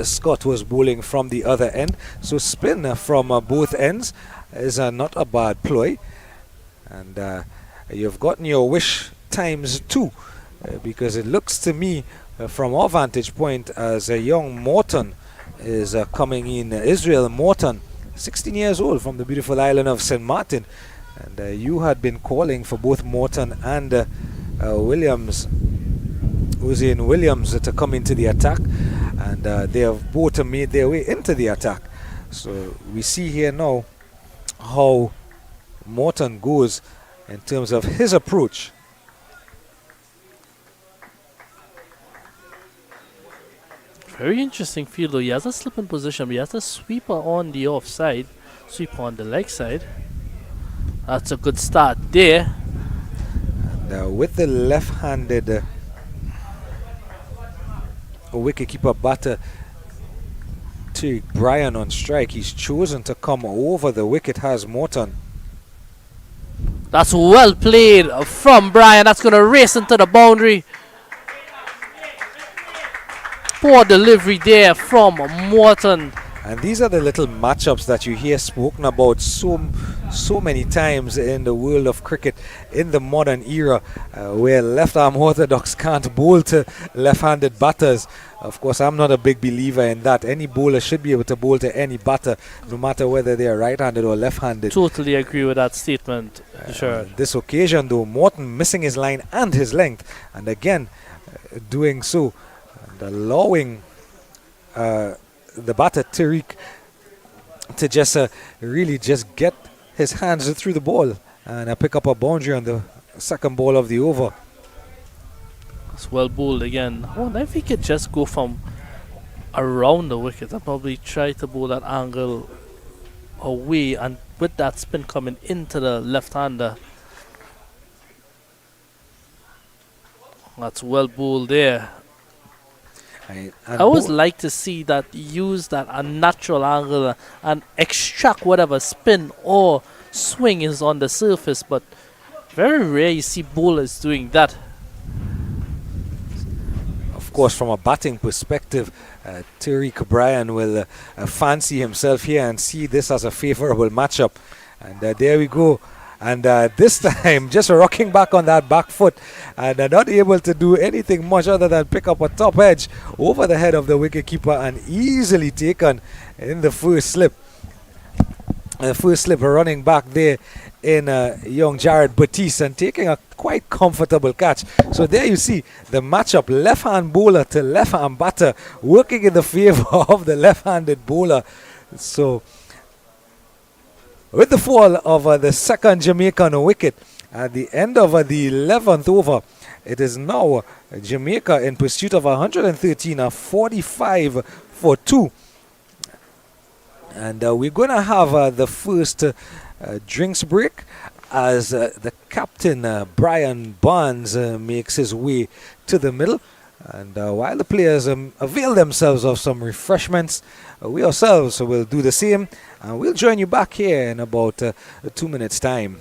Scott was bowling from the other end. So spin from both ends is not a bad ploy. And you've gotten your wish times 2 because it looks to me from our vantage point as a young Morton is coming in. Israel Morton, 16 years old, from the beautiful island of St. Martin. And you had been calling for both Morton and Williams, Hussein Williams, to come into the attack, and they have both made their way into the attack. So we see here now how Morton goes in terms of his approach. Very interesting field though. He has a slip in position, but he has a sweeper on the offside, sweeper on the leg side. That's a good start there. With the left-handed wicketkeeper batter Tariq Bryant on strike, he's chosen to come over the wicket, has Morton. That's well played from Bryant. That's going to race into the boundary. Poor delivery there from Morton. And these are the little matchups that you hear spoken about so many times in the world of cricket in the modern era, where left-arm orthodox can't bowl to left-handed batters. Of course, I'm not a big believer in that. Any bowler should be able to bowl to any batter, no matter whether they are right-handed or left-handed. Totally agree with that statement, sure. This occasion, though, Morton missing his line and his length, and again doing so and allowing the batter Tariq to just really just get his hands through the ball and pick up a boundary on the second ball of the over. It's well bowled again. I wonder if he could just go from around the wicket and probably try to bowl that angle away, and with that spin coming into the left-hander. That's well bowled there. I always like to see that use that a natural angle and extract whatever spin or swing is on the surface, but Very rare you see bowlers doing that. Of course, from a batting perspective, Tariq Bryan will fancy himself here and see this as a favorable matchup. And there we go. And this time, just rocking back on that back foot and not able to do anything much other than pick up a top edge over the head of the wicketkeeper and easily taken in the first slip. First slip running back there in young Jared Batiste and taking a quite comfortable catch. So there you see the matchup, left-hand bowler to left-hand batter, working in the favor of the left-handed bowler. So with the fall of the second Jamaican wicket at the end of the 11th over, it is now Jamaica in pursuit of 113, a 45 for 2. And we're going to have the first drinks break as the captain, Brian Barnes, makes his way to the middle. And while the players avail themselves of some refreshments, we ourselves will do the same. And we'll join you back here in about 2 minutes' time.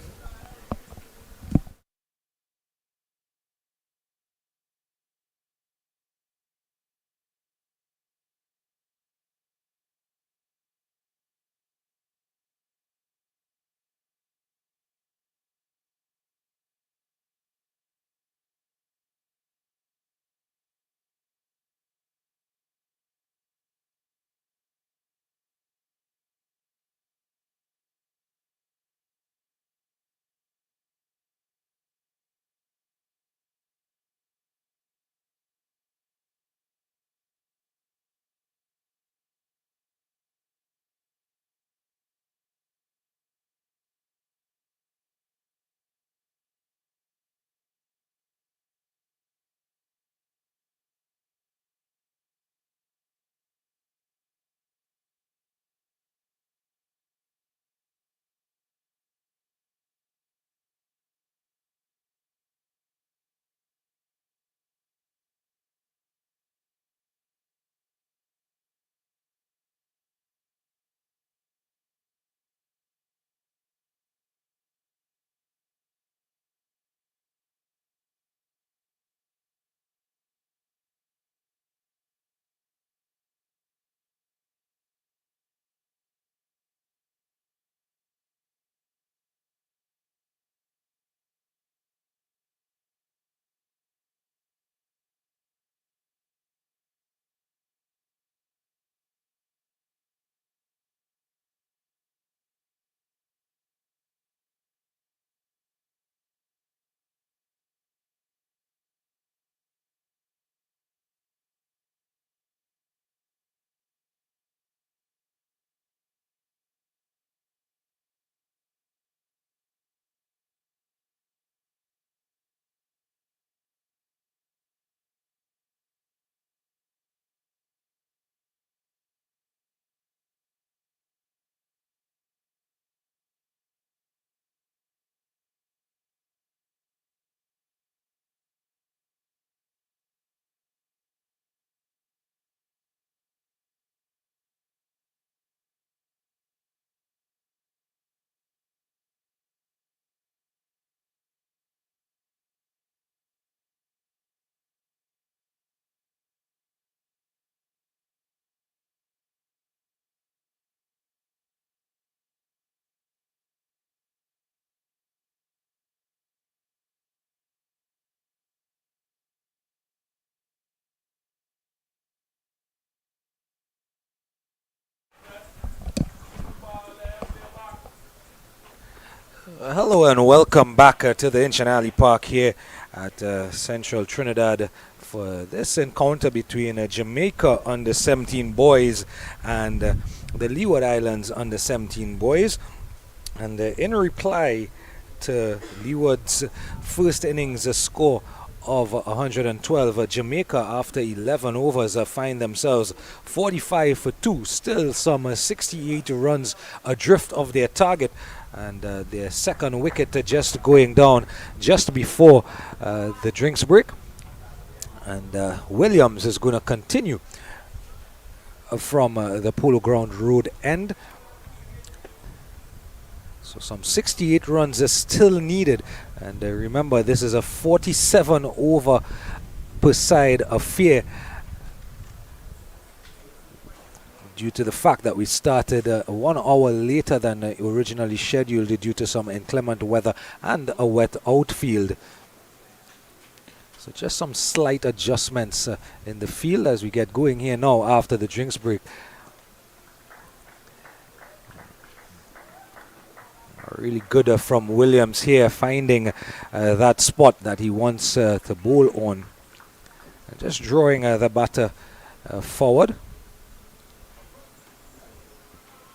Hello and welcome back to the Inshan Ali Park here at Central Trinidad for this encounter between Jamaica under 17 boys and the Leeward Islands under 17 boys. And in reply to Leeward's first innings score of 112, Jamaica after 11 overs find themselves 45 for 2, still some 68 runs adrift of their target, and their second wicket just going down just before the drinks break. And Williams is going to continue from the Polo Ground Road end. So some 68 runs are still needed. And remember, this is a 47 over per side affair, due to the fact that we started 1 hour later than originally scheduled due to some inclement weather and a wet outfield. So just some slight adjustments in the field as we get going here now after the drinks break. Really good from Williams here, finding that spot that he wants to bowl on. And just drawing the batter forward.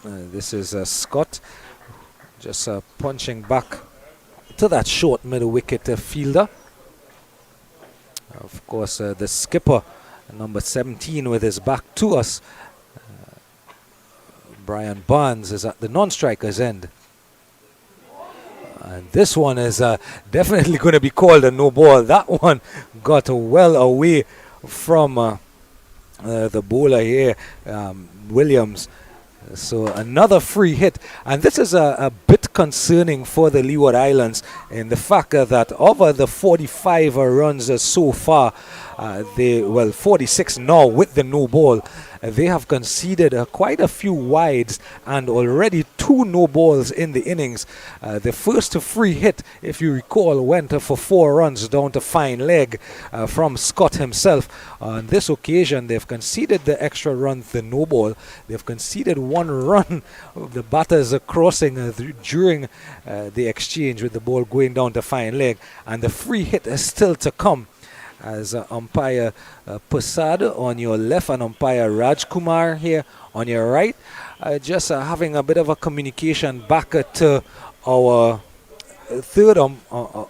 This is Scott, just punching back to that short middle wicket fielder. Of course, the skipper, number 17, with his back to us. Brian Barnes is at the non-striker's end. And this one is definitely going to be called a no ball. That one got well away from the bowler here, Williams. So another free hit, and this is a bit concerning for the Leeward Islands in the fact that over the 45 runs so far, 46 now with the no ball, they have conceded quite a few wides and already 2 no balls in the innings. The first free hit, if you recall, went for 4 runs down to fine leg from Scott himself. On this occasion, they've conceded the extra run, the no ball. They've conceded 1 run. The batters are crossing during the exchange with the ball going down to fine leg, and the free hit is still to come, as umpire Prasad on your left and umpire Rajkumar here on your right, just having a bit of a communication back to our third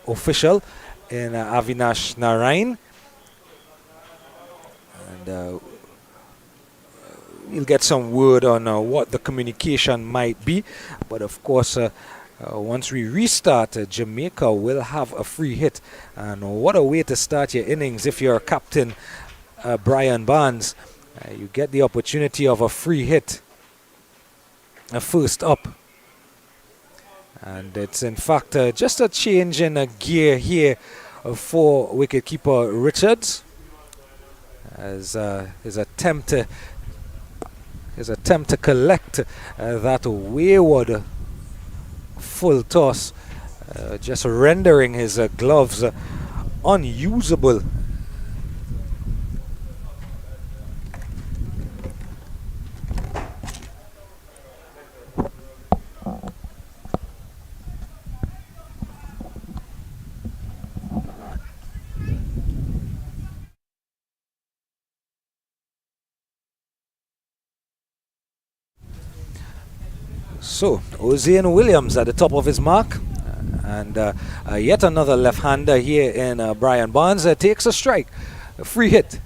official in Avinash Narain. And we'll get some word on what the communication might be. But of course, once we restart, Jamaica will have a free hit. And what a way to start your innings if you're Captain Brian Barnes. You get the opportunity of a free hit first up. And it's in fact just a change in gear here for wicketkeeper Richards, as his attempt to collect that wayward full toss, just rendering his gloves unusable. So, Ozian Williams at the top of his mark, and yet another left-hander here in Brian Barnes takes a strike, a free hit,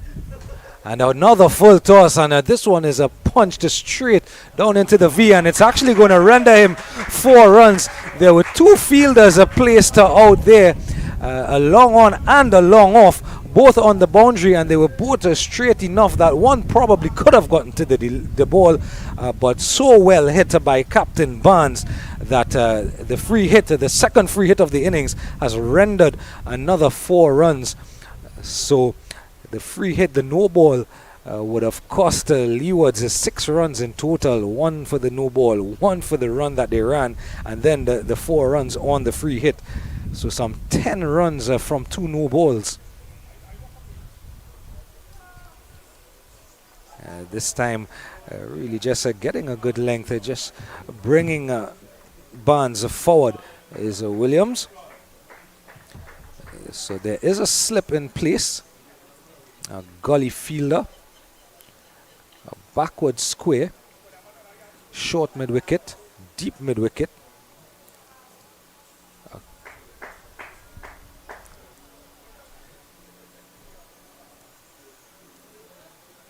and another full toss, and this one is a punch straight down into the V, and it's actually going to render him 4 runs. There were 2 fielders placed out there, a long on and a long off, both on the boundary, and they were both straight enough that one probably could have gotten to the ball, but so well hit by Captain Barnes that the free hit, the second free hit of the innings, has rendered another 4 runs. So the free hit, the no ball, would have cost Leewards 6 runs in total, 1 for the no ball, 1 for the run that they ran, and then the 4 runs on the free hit. So some 10 runs from 2 no balls. This time really just getting a good length, just bringing Barnes forward is Williams. So there is a slip in place, a gully fielder, a backward square, short mid-wicket, deep mid-wicket,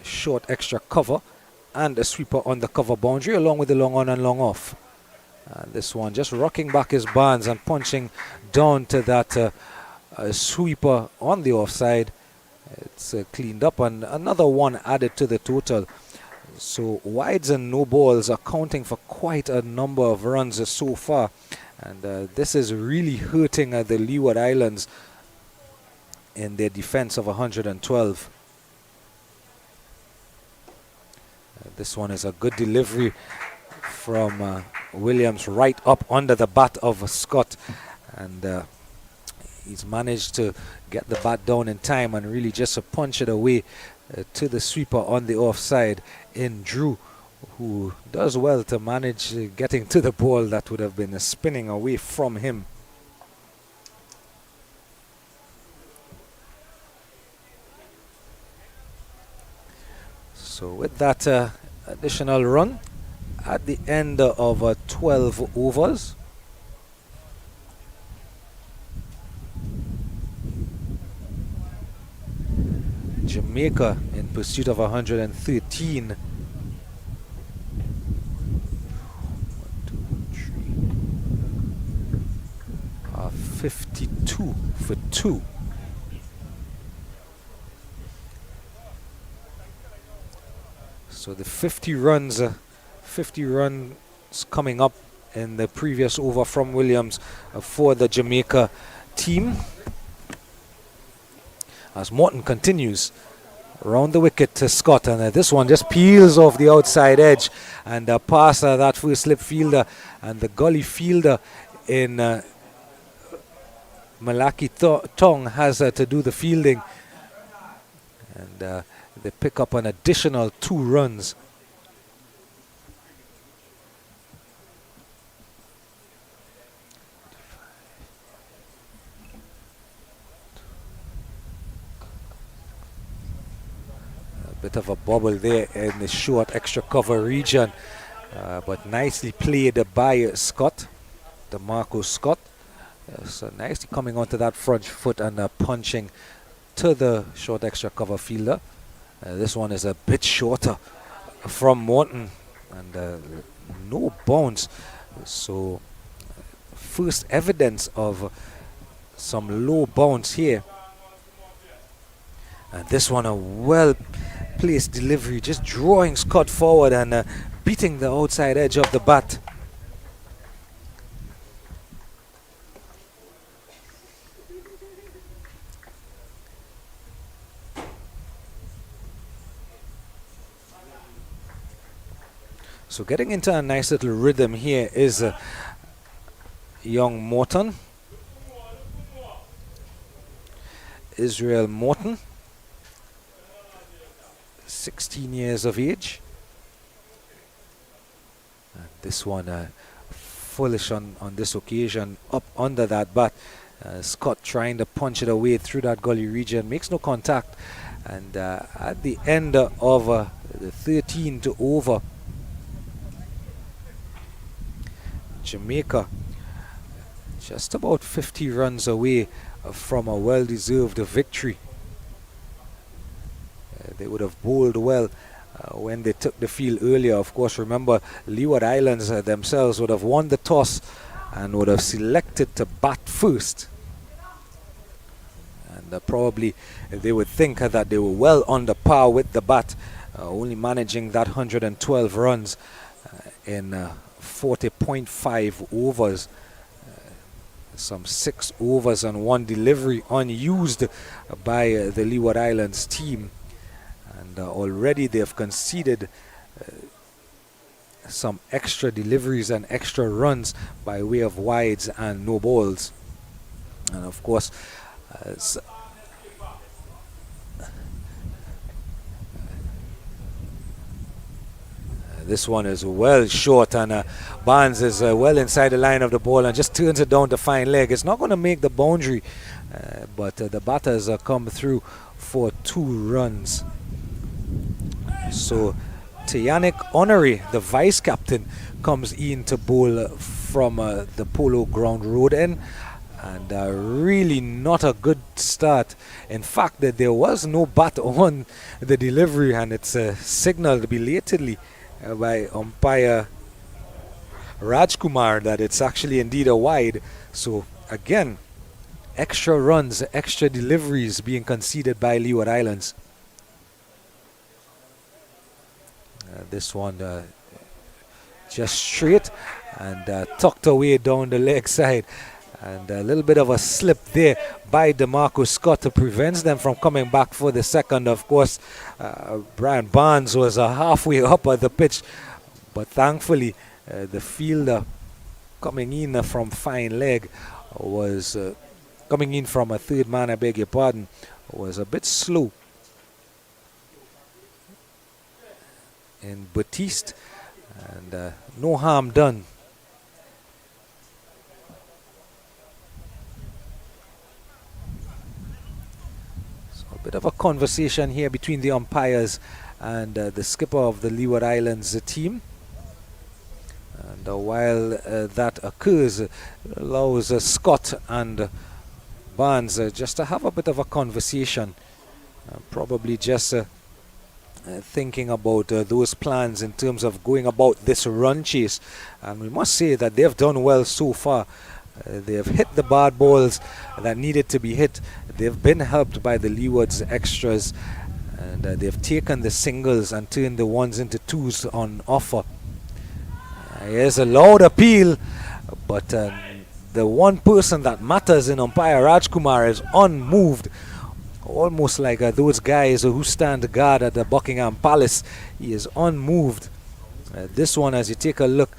short extra cover, and a sweeper on the cover boundary along with the long on and long off. And this one just rocking back his Barnes and punching down to that sweeper on the offside. It's cleaned up, and another one added to the total. So wides and no balls accounting for quite a number of runs so far. And this is really hurting the Leeward Islands in their defense of 112. This one is a good delivery from Williams right up under the bat of Scott, and he's managed to get the bat down in time and really just punch it away to the sweeper on the offside in Drew, who does well to manage getting to the ball that would have been spinning away from him. So with that additional run at the end of 12 overs, Jamaica in pursuit of 113. 1, 2, 3. 52 for 2. So the 50 runs coming up in the previous over from Williams for the Jamaica team. As Morton continues around the wicket to Scott, and this one just peels off the outside edge, and past that first slip fielder and the gully fielder in Malaki Tong has to do the fielding, and they pick up an additional 2 runs. Bit of a bubble there in the short extra cover region, but nicely played by Scott, DeMarco Scott. So nicely coming onto that front foot and punching to the short extra cover fielder. This one is a bit shorter from Morton, and no bounce. So first evidence of some low bounce here. And this one a well placed delivery, just drawing Scott forward and beating the outside edge of the bat. So getting into a nice little rhythm here is young Morton, Israel Morton, 16 years of age. And this one foolish on this occasion, up under that bat. Scott trying to punch it away through that gully region, makes no contact, and at the end of the 13th over, Jamaica just about 50 runs away from a well-deserved victory. They would have bowled well when they took the field earlier. Of course, remember, Leeward Islands themselves would have won the toss and would have selected to bat first. And probably they would think that they were well under par with the bat, only managing that 112 runs in 40.5 overs. Some 6 overs and 1 delivery unused by the Leeward Islands team. And already they have conceded some extra deliveries and extra runs by way of wides and no balls. And of course, this one is well short, and Barnes is well inside the line of the ball and just turns it down to fine leg. It's not going to make the boundary, but the batters come through for 2 runs. So Tianik Honoré, the vice captain, comes in to bowl from the Polo Ground Road end, and really not a good start. In fact, that there was no bat on the delivery, and it's signaled belatedly by umpire Rajkumar that it's actually indeed a wide. So again, extra runs, extra deliveries being conceded by Leeward Islands. This one just straight and tucked away down the leg side. And a little bit of a slip there by DeMarco Scott prevents them from coming back for the second. Of course, Brian Barnes was halfway up at the pitch, but thankfully the fielder coming in from fine leg was coming in from a third man, I beg your pardon, was a bit slow. And Batiste, and no harm done. Bit of a conversation here between the umpires and the skipper of the Leeward Islands team. And while that occurs, allows Scott and Barnes just to have a bit of a conversation. Probably just thinking about those plans in terms of going about this run chase. And we must say that they've done well so far. They have hit the bad balls that needed to be hit. They've been helped by the Leewards extras, and they've taken the singles and turned the ones into twos on offer. Here's a loud appeal, but the one person that matters in umpire Rajkumar is unmoved, almost like those guys who stand guard at the Buckingham Palace. He is unmoved. This one, as you take a look,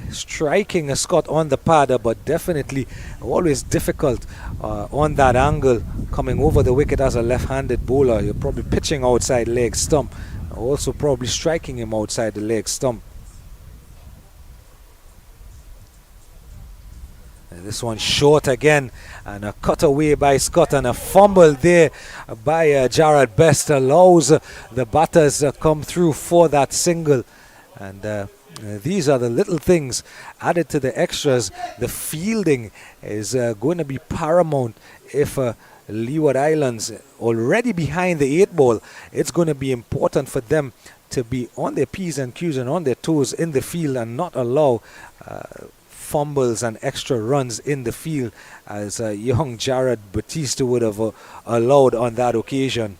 striking a Scott on the pad, but definitely always difficult on that angle, coming over the wicket as a left-handed bowler. You're probably pitching outside leg stump, also probably striking him outside the leg stump. This one short again, and a cut away by Scott, and a fumble there by Jared Best allows the batters come through for that single. And these are the little things added to the extras. The fielding is going to be paramount if Leeward Islands already behind the 8 ball. It's going to be important for them to be on their P's and Q's and on their toes in the field and not allow fumbles and extra runs in the field as young Jared Batista would have allowed on that occasion.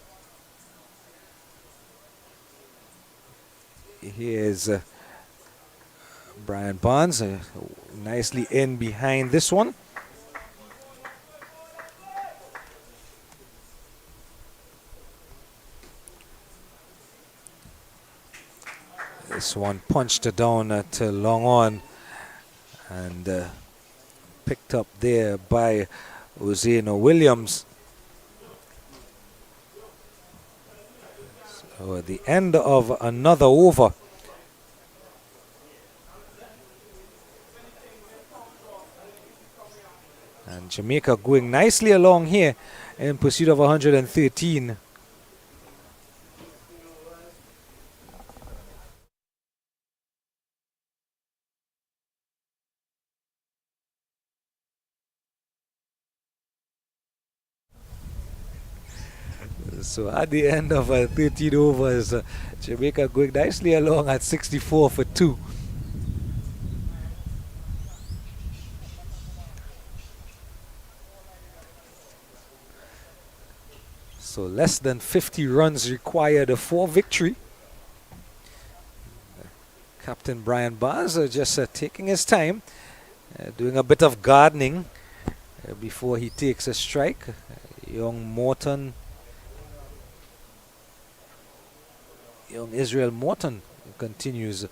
Here's Brian Barnes nicely in behind this one. This one punched down to long on and picked up there by Uzeno Williams. So at the end of another over. And Jamaica going nicely along here in pursuit of 113. So at the end of 13 overs, Jamaica going nicely along at 64 for 2. So less than 50 runs required for victory. Captain Brian Barnes just taking his time, doing a bit of gardening before he takes a strike. Young Israel Morton continues.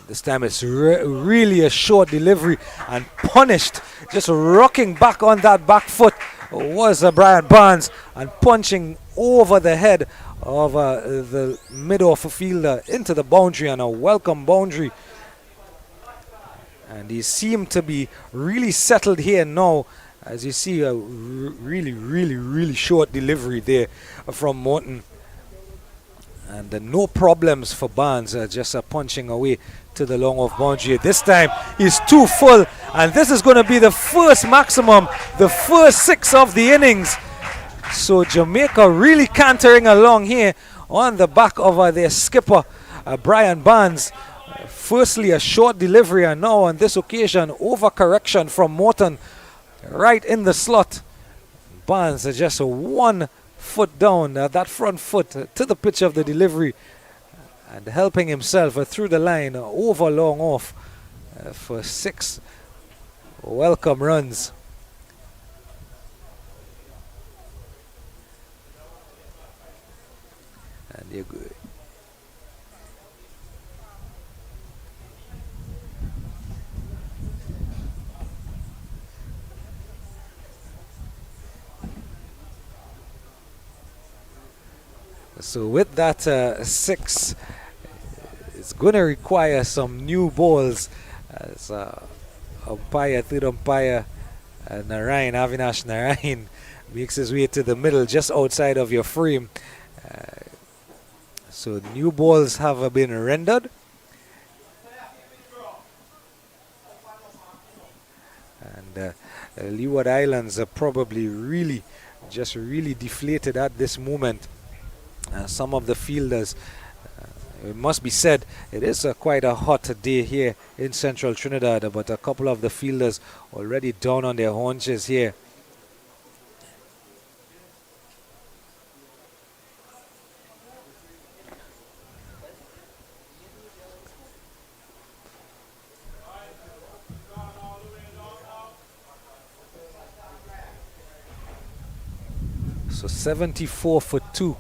This time it's really a short delivery and punished. Just rocking back on that back foot was Brian Barnes and punching over the head of the mid-off fielder into the boundary, and a welcome boundary. And he seemed to be really settled here now. As you see, a really short delivery there from Morton. And no problems for Barnes, just punching away to the long off boundary. This time he's too full, and this is going to be the first maximum, the first 6 of the innings. So Jamaica really cantering along here on the back of their skipper, Brian Barnes. Firstly, a short delivery, and now on this occasion, overcorrection from Morton right in the slot. Barnes just 1 foot down, that front foot to the pitch of the delivery, and helping himself through the line, over long off for 6 welcome runs. And you So with that 6, it's going to require some new balls as umpire, third umpire, Narayan, Avinash Narayan makes his way to the middle just outside of your frame. So new balls have been rendered. And Leeward Islands are probably really deflated at this moment. Some of the fielders, it must be said, it is quite a hot day here in central Trinidad, but a couple of the fielders already down on their haunches here. So 74 for 2.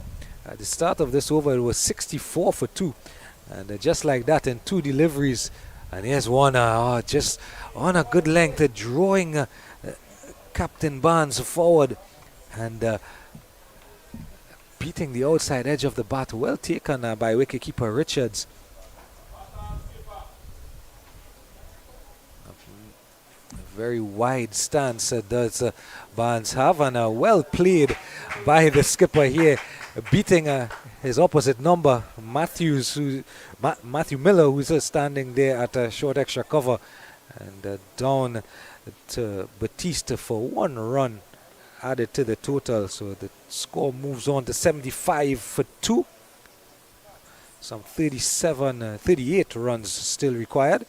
At the start of this over, it was 64 for 2. And just like that, in 2 deliveries. And here's one just on a good length, drawing Captain Barnes forward and beating the outside edge of the bat. Well taken by wicketkeeper Richards. A very wide stance does Barnes have, and well played by the skipper here, beating his opposite number, Matthew Miller, who's standing there at a short extra cover, and down to Batista for 1 run added to the total. So the score moves on to 75 for 2. Some 38 runs still required.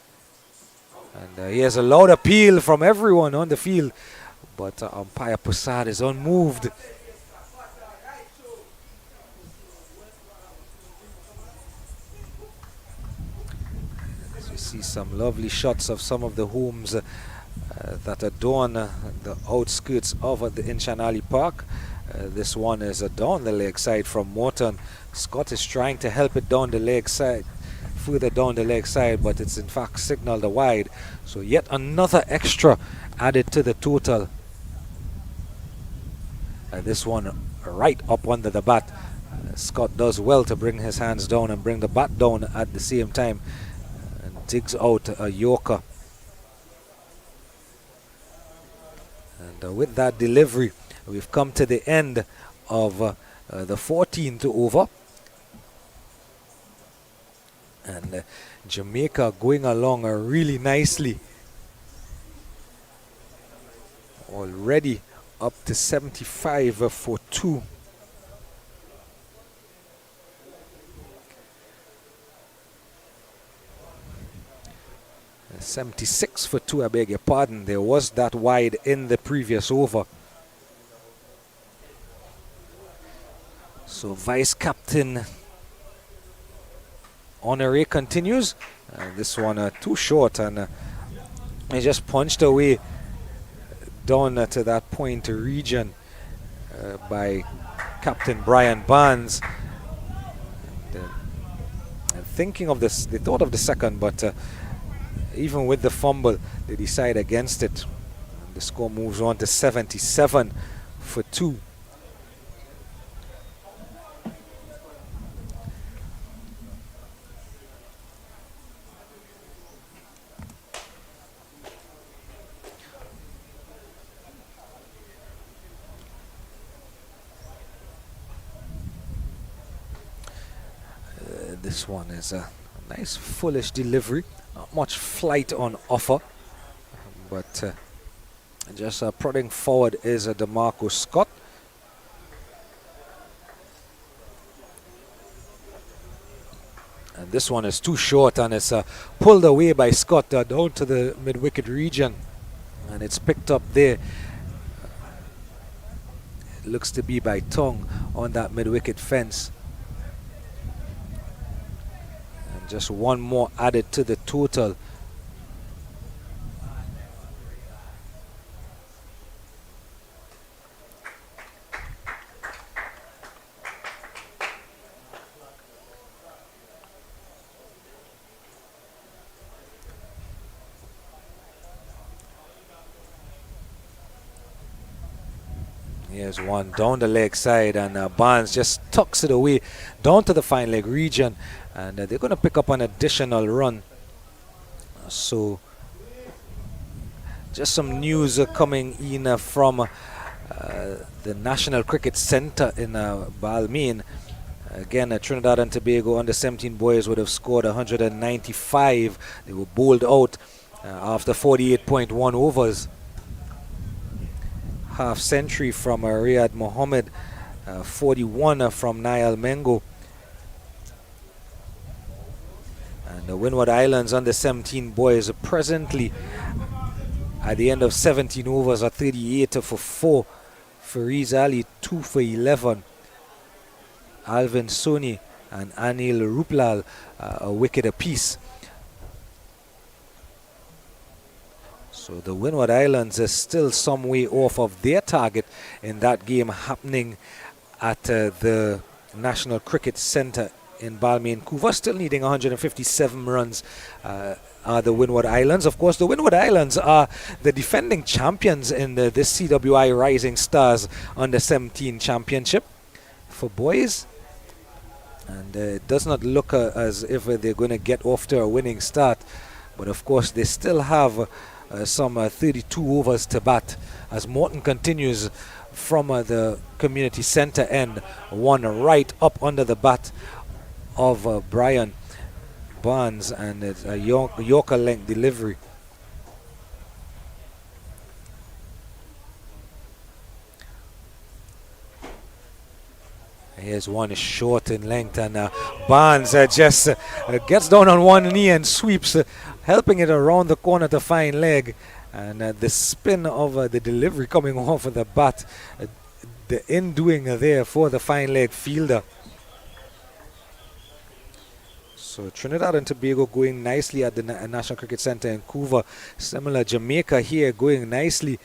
And he has a loud appeal from everyone on the field, but umpire Prasad is unmoved. See some lovely shots of some of the homes that adorn the outskirts of the Inshan Ali Park. This one is down the leg side from Morton. Scott is trying to help it down the leg side, further down the leg side, but it's in fact signaled wide. So yet another extra added to the total. This one right up under the bat. Scott does well to bring his hands down and bring the bat down at the same time. Digs out a Yorker. And with that delivery, we've come to the end of the 14th over. And Jamaica going along really nicely. Already up to 75 for 2. 76 for 2, I beg your pardon. There was that wide in the previous over. So Vice Captain Honore continues. This one too short, and he just punched away down to that point region by Captain Brian Barnes. And thinking of this, they thought of the second, but even with the fumble, they decide against it. And the score moves on to 77 for 2. This one is a nice fullish delivery. Not much flight on offer, but just prodding forward is DeMarco Scott. And this one is too short, and it's pulled away by Scott down to the mid-wicket region, and it's picked up there. It looks to be by Tong on that mid-wicket fence. Just one more added to the total. Here's one down the leg side, and Barnes just tucks it away down to the fine leg region, and they're going to pick up an additional run. So just some news coming in from the National Cricket Centre in Balmain. Again, Trinidad and Tobago under 17 boys would have scored 195. They were bowled out after 48.1 overs. Half century from Riyad Mohammed, 41 from Niall Mengo. And the Windward Islands under 17 boys presently at the end of 17 overs are 38 for 4. Fariz Ali 2 for 11. Alvin Soni and Anil Ruplal a wicket apiece. So the Windward Islands are still some way off of their target in that game happening at the National Cricket Centre in Balmain. Couva still needing 157 runs are the Windward Islands. Of course, the Windward Islands are the defending champions in this CWI Rising Stars under 17 championship for boys. And it does not look as if they're going to get off to a winning start. But of course, they still have some 32 overs to bat as Morton continues from the community centre end, one right up under the bat of Brian Barnes, and it's a Yorker length delivery. Here's one short in length, and Barnes just gets down on one knee and sweeps, helping it around the corner to fine leg. And the spin of the delivery coming off of the bat, the in-doing there for the fine leg fielder. So Trinidad and Tobago going nicely at the National Cricket Centre in Couva. Similar Jamaica here going nicely,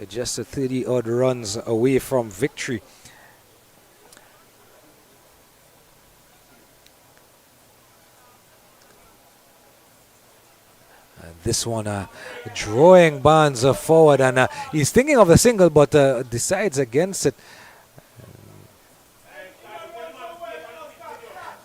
just 30 odd runs away from victory. This one drawing Barnes forward, and he's thinking of a single but decides against it.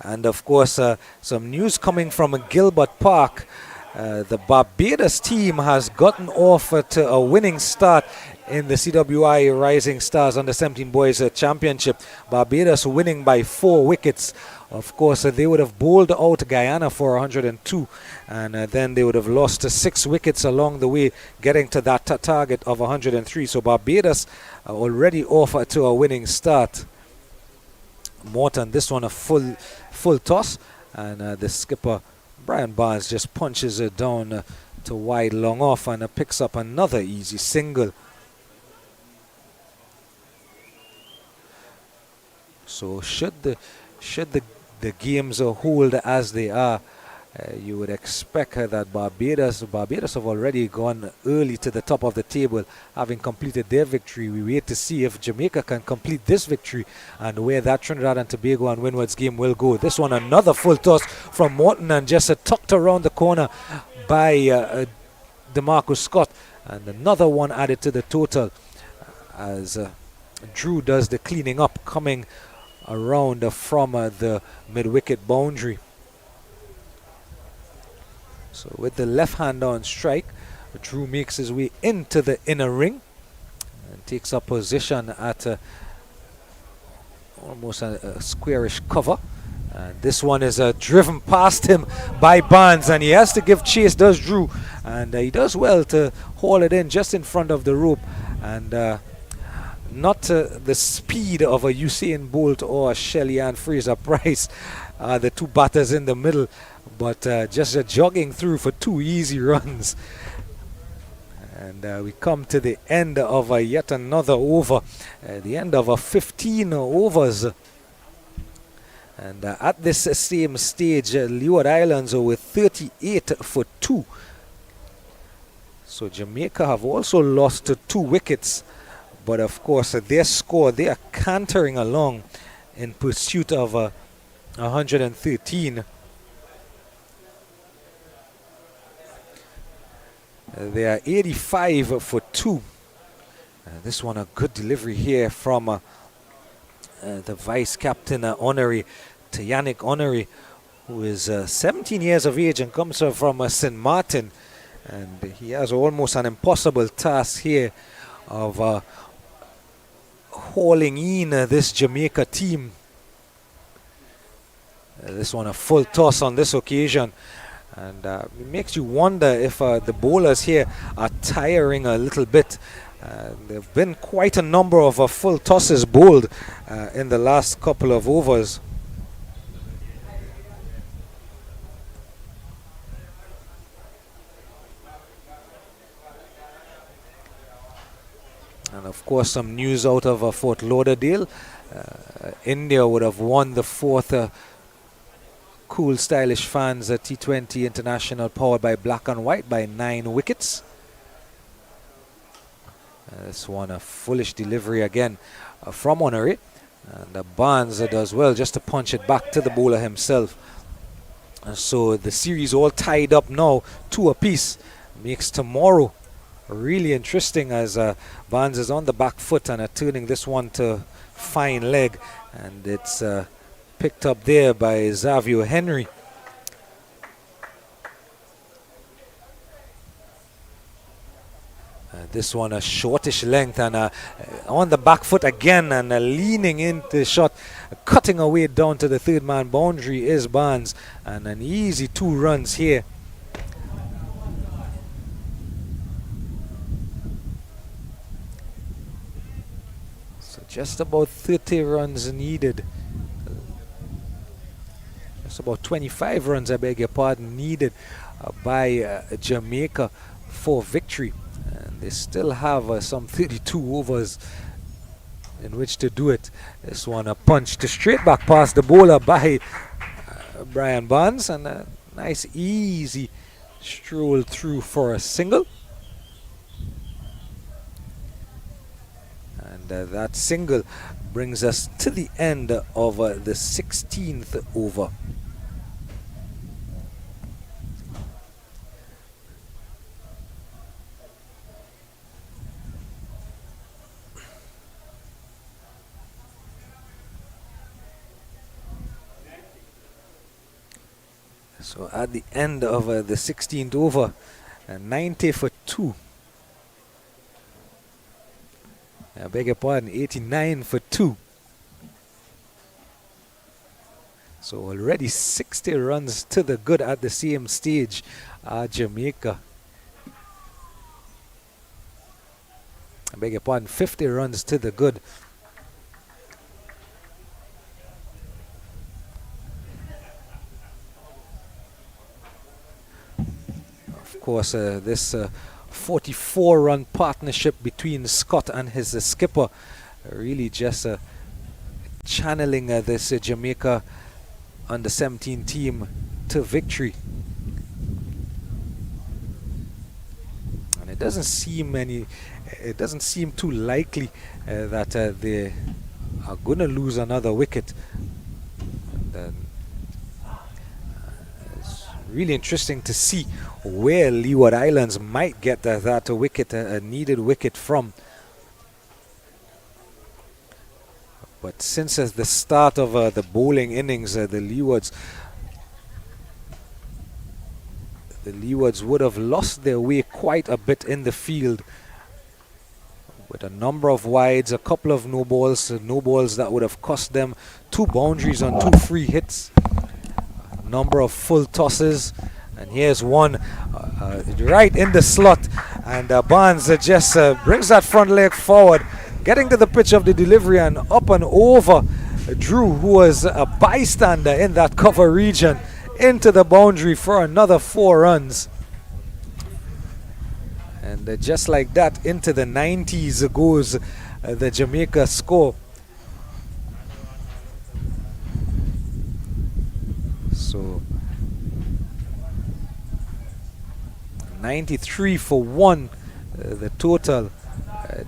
And of course some news coming from Gilbert Park. The Barbados team has gotten off to a winning start in the CWI Rising Stars under 17 boys championship. Barbados winning by 4 wickets. Of course, they would have bowled out Guyana for 102, and then they would have lost 6 wickets along the way, getting to that target of 103. So Barbados already off to a winning start. Morton, this one a full toss, and the skipper Brian Barnes just punches it down to wide long off, and picks up another easy single. So should the games hold as they are, you would expect that Barbados have already gone early to the top of the table, having completed their victory. We wait to see if Jamaica can complete this victory and where that Trinidad and Tobago and Windward's game will go. This one another full toss from Morton, and just tucked around the corner by DeMarcus Scott, and another one added to the total as Drew does the cleaning up, coming around from the mid-wicket boundary. So with the left hand on strike, Drew makes his way into the inner ring and takes up position at almost a squarish cover. And this one is driven past him by Barnes, and he has to give chase, does Drew, and he does well to haul it in just in front of the rope. And not the speed of a Usain Bolt or Shelly Ann Fraser-Price, the two batters in the middle, but just jogging through for 2 easy runs. And we come to the end of yet another over, the end of 15 overs. And at this same stage, Leeward Islands are with 38 for 2. So Jamaica have also lost 2 wickets. But of course, their score, they are cantering along in pursuit of 113. They are 85 for 2. This one a good delivery here from the vice captain Honorary, to Yannick Honorary, who is 17 years of age and comes from St. Martin. And he has almost an impossible task here of hauling in this Jamaica team. This one a full toss on this occasion. And it makes you wonder if the bowlers here are tiring a little bit. There have been quite a number of full tosses bowled in the last couple of overs. And of course, some news out of Fort Lauderdale. India would have won the 4th Cool Stylish Fans T20 International powered by Black and White by 9 wickets. This one a foolish delivery again from Honoré. And Barnes does well just to punch it back to the bowler himself. And so the series all tied up now, 2 apiece. Makes tomorrow really interesting as Barnes is on the back foot and turning this one to fine leg. And it's picked up there by Xavier Henry. This one a shortish length and on the back foot again and leaning into the shot, cutting away down to the 3rd man boundary is Barnes, and an easy 2 runs here. So just about 30 runs needed. Just about 25 runs, I beg your pardon, needed by Jamaica for victory. They still have some 32 overs in which to do it. This one a punch to straight back past the bowler by Brian Barnes, and a nice easy stroll through for a single. And that single brings us to the end of the 16th over. So at the end of the 16th over, 90 for 2. I beg your pardon, 89 for 2. So already 60 runs to the good at the same stage, Jamaica. I beg your pardon, 50 runs to the good. Of course, this 44-run partnership between Scott and his skipper really just channeling this Jamaica under-17 team to victory. And it doesn't seem too likely that they are going to lose another wicket. And, it's really interesting to see where Leeward Islands might get that wicket, a needed wicket from. But since the start of the bowling innings, the Leewards would have lost their way quite a bit in the field, with a number of wides, a couple of no balls that would have cost them 2 boundaries on 2 free hits, a number of full tosses. And here's one right in the slot, and Barnes just brings that front leg forward, getting to the pitch of the delivery and up and over Drew, who was a bystander in that cover region, into the boundary for another 4 runs. And just like that, into the 90s goes the Jamaica score. 93 for 1, the total.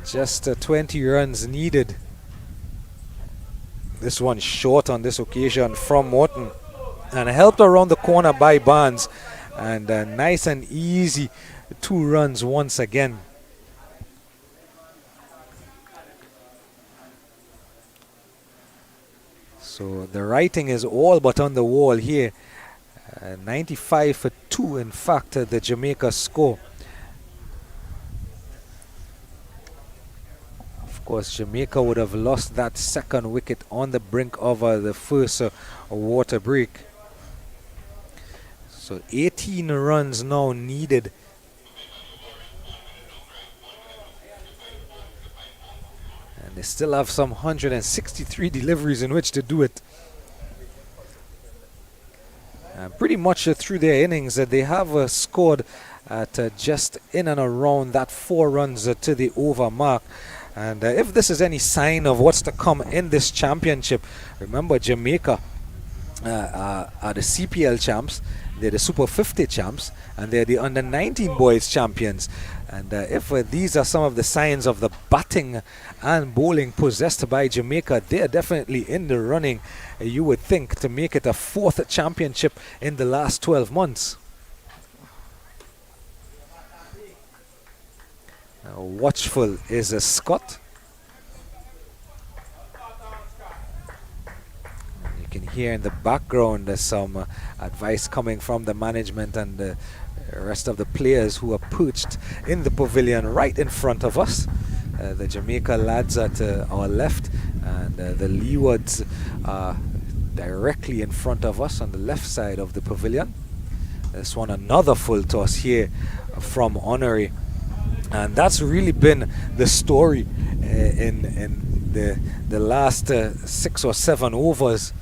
Just 20 runs needed. This one short on this occasion from Morton, and helped around the corner by Barnes, and nice and easy 2 runs once again. So the writing is all but on the wall here. 95 for 2, in fact, the Jamaica score. Of course, Jamaica would have lost that second wicket on the brink of the first water break. So 18 runs now needed. And they still have some 163 deliveries in which to do it. Pretty much through their innings, they have scored at just in and around that 4 runs to the over mark. And if this is any sign of what's to come in this championship, remember Jamaica are the CPL champs, they're the Super 50 champs, and they're the Under 19 boys champions. And if these are some of the signs of the batting and bowling possessed by Jamaica, they're definitely in the running, you would think, to make it a 4th championship in the last 12 months. Watchful is Scott. You can hear in the background there's some advice coming from the management and the rest of the players who are perched in the pavilion right in front of us. The Jamaica lads at our left, and the Leewards are directly in front of us on the left side of the pavilion. This one, another full toss here from Honoré. And that's really been the story in the last 6 or 7 overs.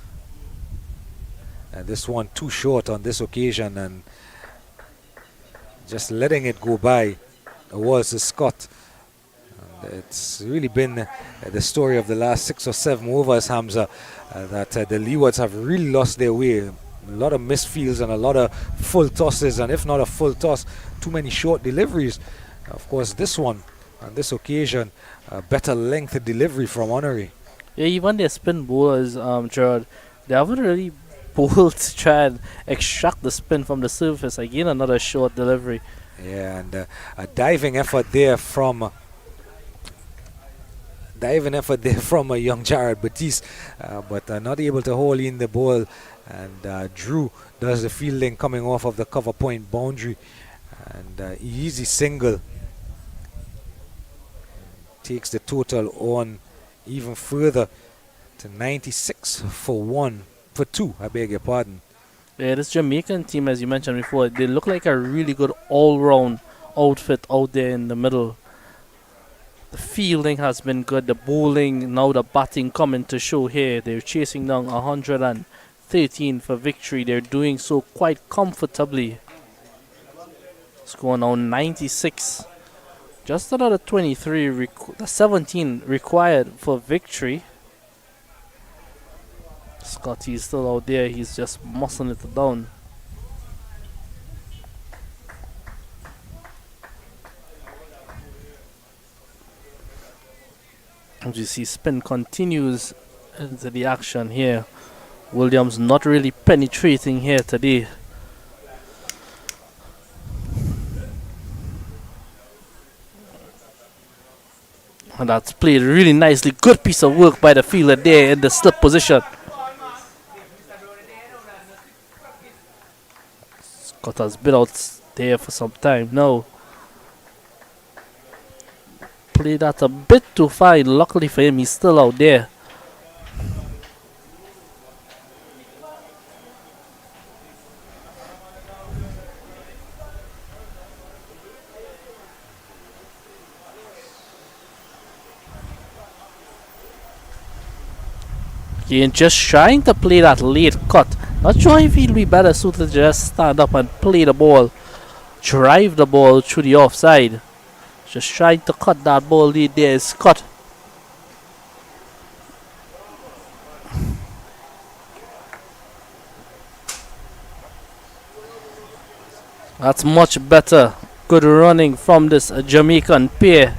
This one too short on this occasion, and just letting it go by was Scott. And it's really been the story of the last 6 or 7 overs, Hamza, that the Leewards have really lost their way. A lot of misfields and a lot of full tosses, and if not a full toss, too many short deliveries. Of course, this one, on this occasion, a better length delivery from Honoré. Yeah, even their spin bowlers, Gerard, they haven't really bowled to try and extract the spin from the surface. Again, another short delivery. Yeah, and a diving effort there from a young Jared Batiste, but not able to hold in the ball. And Drew does the fielding coming off of the cover point boundary, and easy single. Takes the total on even further to 96 for 2, I beg your pardon. Yeah, this Jamaican team, as you mentioned before, they look like a really good all-round outfit out there in the middle. The fielding has been good, the bowling, now the batting coming to show here. They're chasing down 113 for victory. They're doing so quite comfortably. Score now 96. Just another 23, 17 required for victory. Scotty's still out there. He's just muscling it down. As you see, spin continues into the action here. Williams not really penetrating here today. And that's played really nicely. Good piece of work by the fielder there in the slip position. Scott has been out there for some time now. Played that a bit too fine. Luckily for him, he's still out there. Again, just trying to play that late cut. Not sure if he'll be better suited to just stand up and play the ball. Drive the ball through the offside. Just trying to cut that ball lead there is Scott. That's much better. Good running from this Jamaican pair.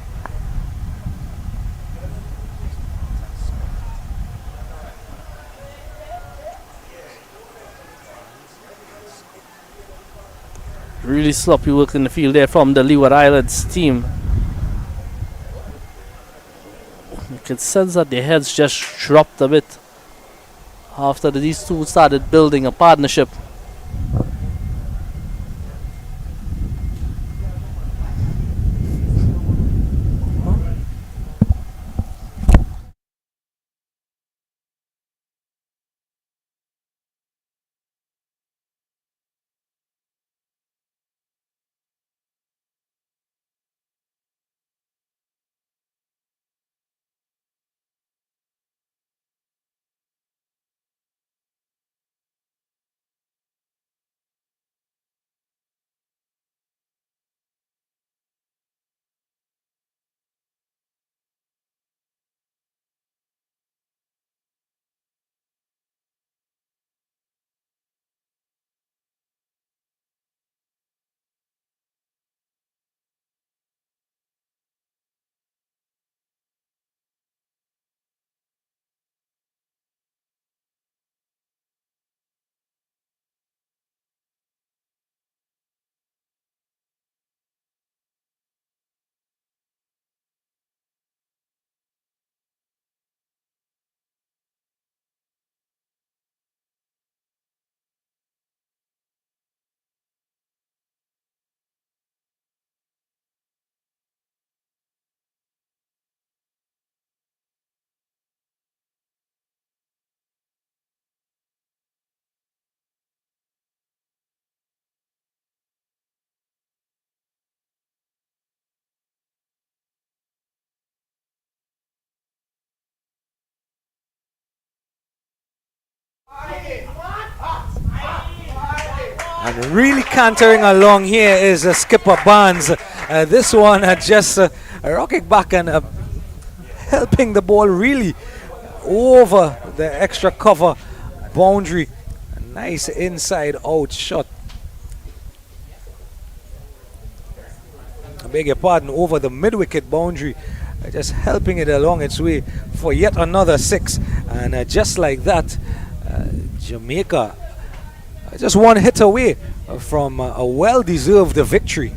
Really sloppy work in the field there from the Leeward Islands team. You can sense that their heads just dropped a bit after these two started building a partnership. And really cantering along here is skipper Barnes. This one just rocking back and helping the ball really over the extra cover boundary. A nice inside out shot. I beg your pardon, over the mid-wicket boundary. Just helping it along its way for yet another 6. And just like that, Jamaica just one hit away from a well-deserved victory.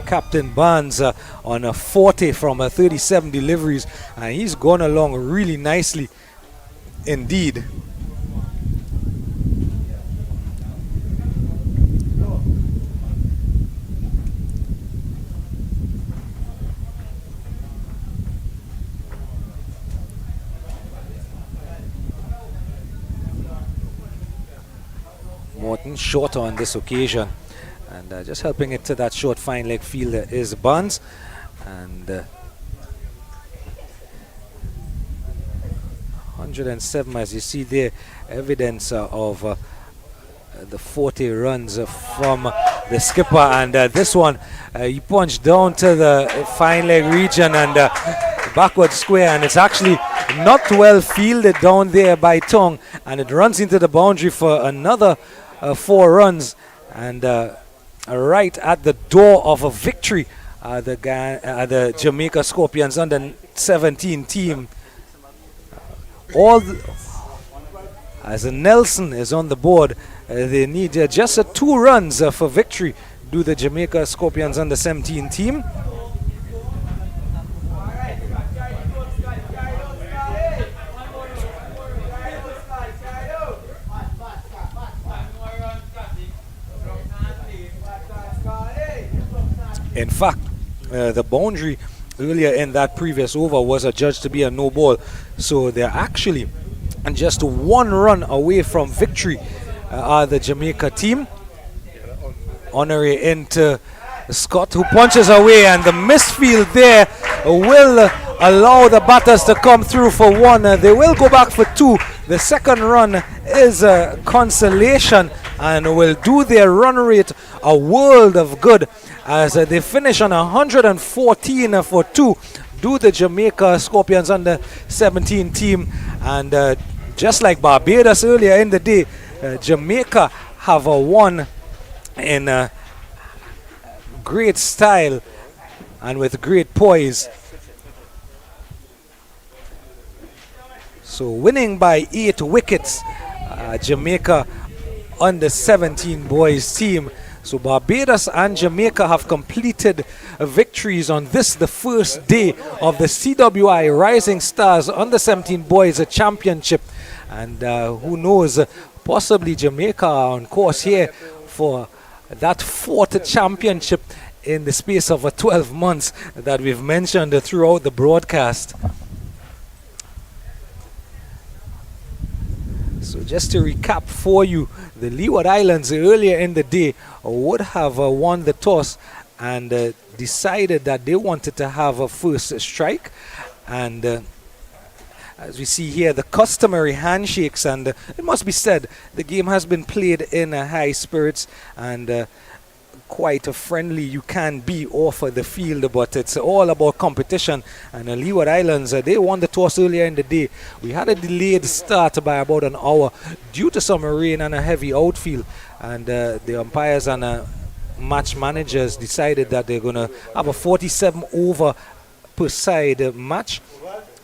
Captain Barnes on a 40 from 37 deliveries, and he's gone along really nicely indeed. Morton shorter on this occasion, and just helping it to that short fine leg fielder is Barnes, and 107, as you see there, evidence of the 40 runs from the skipper. And this one he punched down to the fine leg region and backward square, and it's actually not well fielded down there by Tong, and it runs into the boundary for another 4 runs, and right at the door of a victory. The Jamaica Scorpions under 17 team, as Nelson is on the board, they need just 2 runs for victory. Do the Jamaica Scorpions under 17 team. In fact, the boundary earlier in that previous over was adjudged to be a no ball, so they're actually just 1 run away from victory. Are the Jamaica team. Honorary into Scott, who punches away, and the misfield there will allow the batters to come through for 1. They will go back for 2. The second run is a consolation and will do their run rate a world of good, as they finish on 114 for 2. Do the Jamaica Scorpions under 17 team, and just like Barbados earlier in the day, Jamaica have won in great style and with great poise. So winning by 8 wickets, Jamaica under 17 boys team. So Barbados and Jamaica have completed victories on this, the first day of the CWI Rising Stars under 17 boys championship. And who knows, possibly Jamaica are on course here for that 4th championship in the space of 12 months that we've mentioned throughout the broadcast. So just to recap for you, the Leeward Islands earlier in the day would have won the toss and decided that they wanted to have a first strike. And as we see here, the customary handshakes, and it must be said, the game has been played in high spirits and quite friendly you can be off the field, but it's all about competition. And the Leeward Islands, they won the toss earlier in the day. We had a delayed start by about an hour due to some rain and a heavy outfield, and the umpires and match managers decided that they're going to have a 47 over per side match.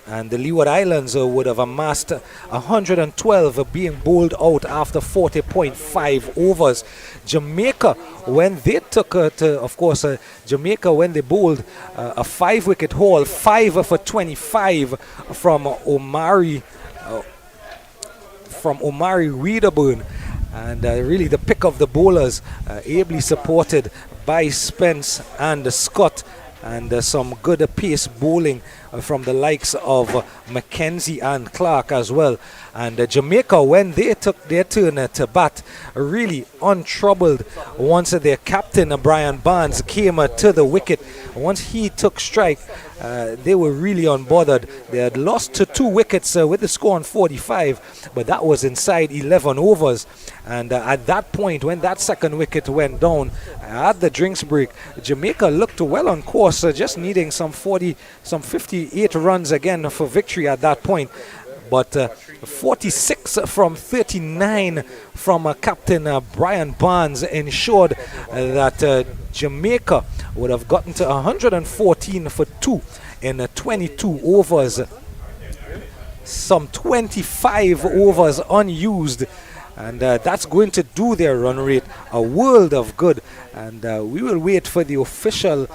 And the Leeward Islands would have amassed 112 being bowled out after 40.5 overs. Jamaica, when they took Jamaica, when they bowled a 5-wicket haul, 5 for 25 from Omari Wiederburn. And really the pick of the bowlers, ably supported by Spence and Scott. And some good pace bowling from the likes of Mackenzie and Clark as well. And Jamaica, when they took their turn to bat, really untroubled once their captain Brian Barnes came to the wicket. Once he took strike, they were really unbothered. They had lost to 2 wickets with the score on 45, but that was inside 11 overs. And at that point, when that second wicket went down at the drinks break, Jamaica looked well on course, just needing some 58 runs again for victory at that point. But 46 from 39 from Captain Brian Barnes ensured that Jamaica would have gotten to 114 for 2 in 22 overs. Some 25 overs unused. And that's going to do their run rate a world of good. And we will wait for the official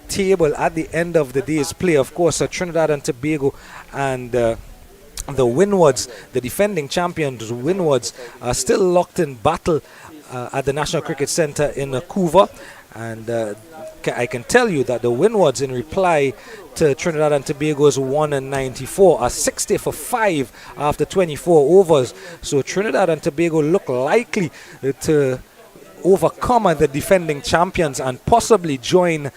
table at the end of the day's play. Of course, Trinidad and Tobago and the Windwards, the defending champions Windwards, are still locked in battle at the National Cricket Centre in Vancouver. And I can tell you that the Windwards, in reply to Trinidad and Tobago's 194, are 60 for 5 after 24 overs. So Trinidad and Tobago look likely to overcome the defending champions and possibly join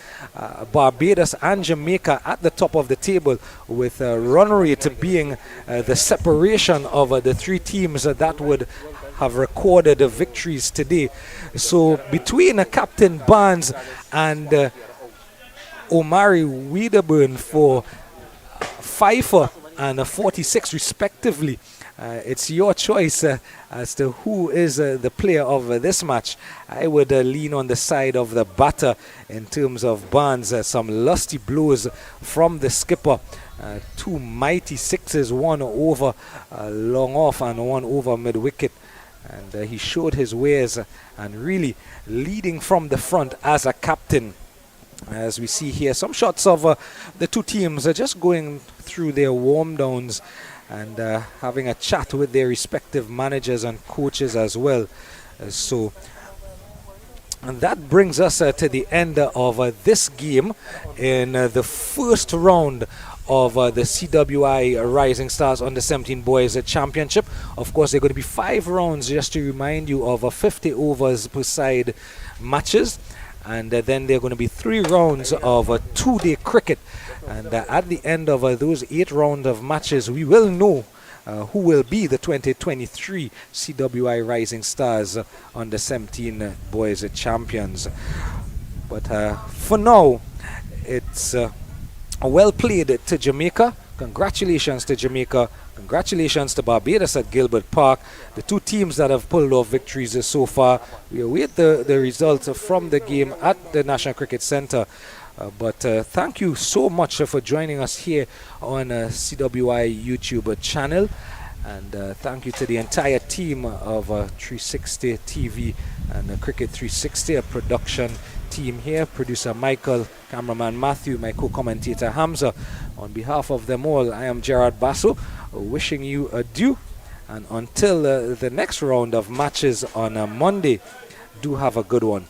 Barbados and Jamaica at the top of the table, with run rate being the separation of the 3 teams that would have recorded victories today. So between Captain Barnes and Omari Wiederburn for 5 and 46 respectively, it's your choice as to who is the player of this match. I would lean on the side of the batter in terms of Barnes. Some lusty blows from the skipper. 2 mighty sixes, 1 over long off and 1 over mid-wicket. And he showed his wares and really leading from the front as a captain. As we see here, some shots of the 2 teams are just going through their warm downs and having a chat with their respective managers and coaches as well. And that brings us to the end of this game in the first round of the CWI Rising Stars Under 17 Boys Championship. Of course, there are going to be 5 rounds, just to remind you, of 50 overs per side matches. And then there are going to be 3 rounds of 2-day cricket. And at the end of those 8 rounds of matches, we will know who will be the 2023 CWI Rising Stars Under 17 Boys Champions. But for now, it's well played to Jamaica. Congratulations to Jamaica Congratulations to Barbados at Gilbert Park, the two teams that have pulled off victories so far. We await the results from the game at the National Cricket Centre. But thank you so much for joining us here on CWI YouTube channel. And thank you to the entire team of 360 TV and Cricket 360, a production team here. Producer Michael, cameraman Matthew, my co-commentator Hamza. On behalf of them all, I am Gerard Basso, wishing you adieu. And until the next round of matches on Monday, do have a good one.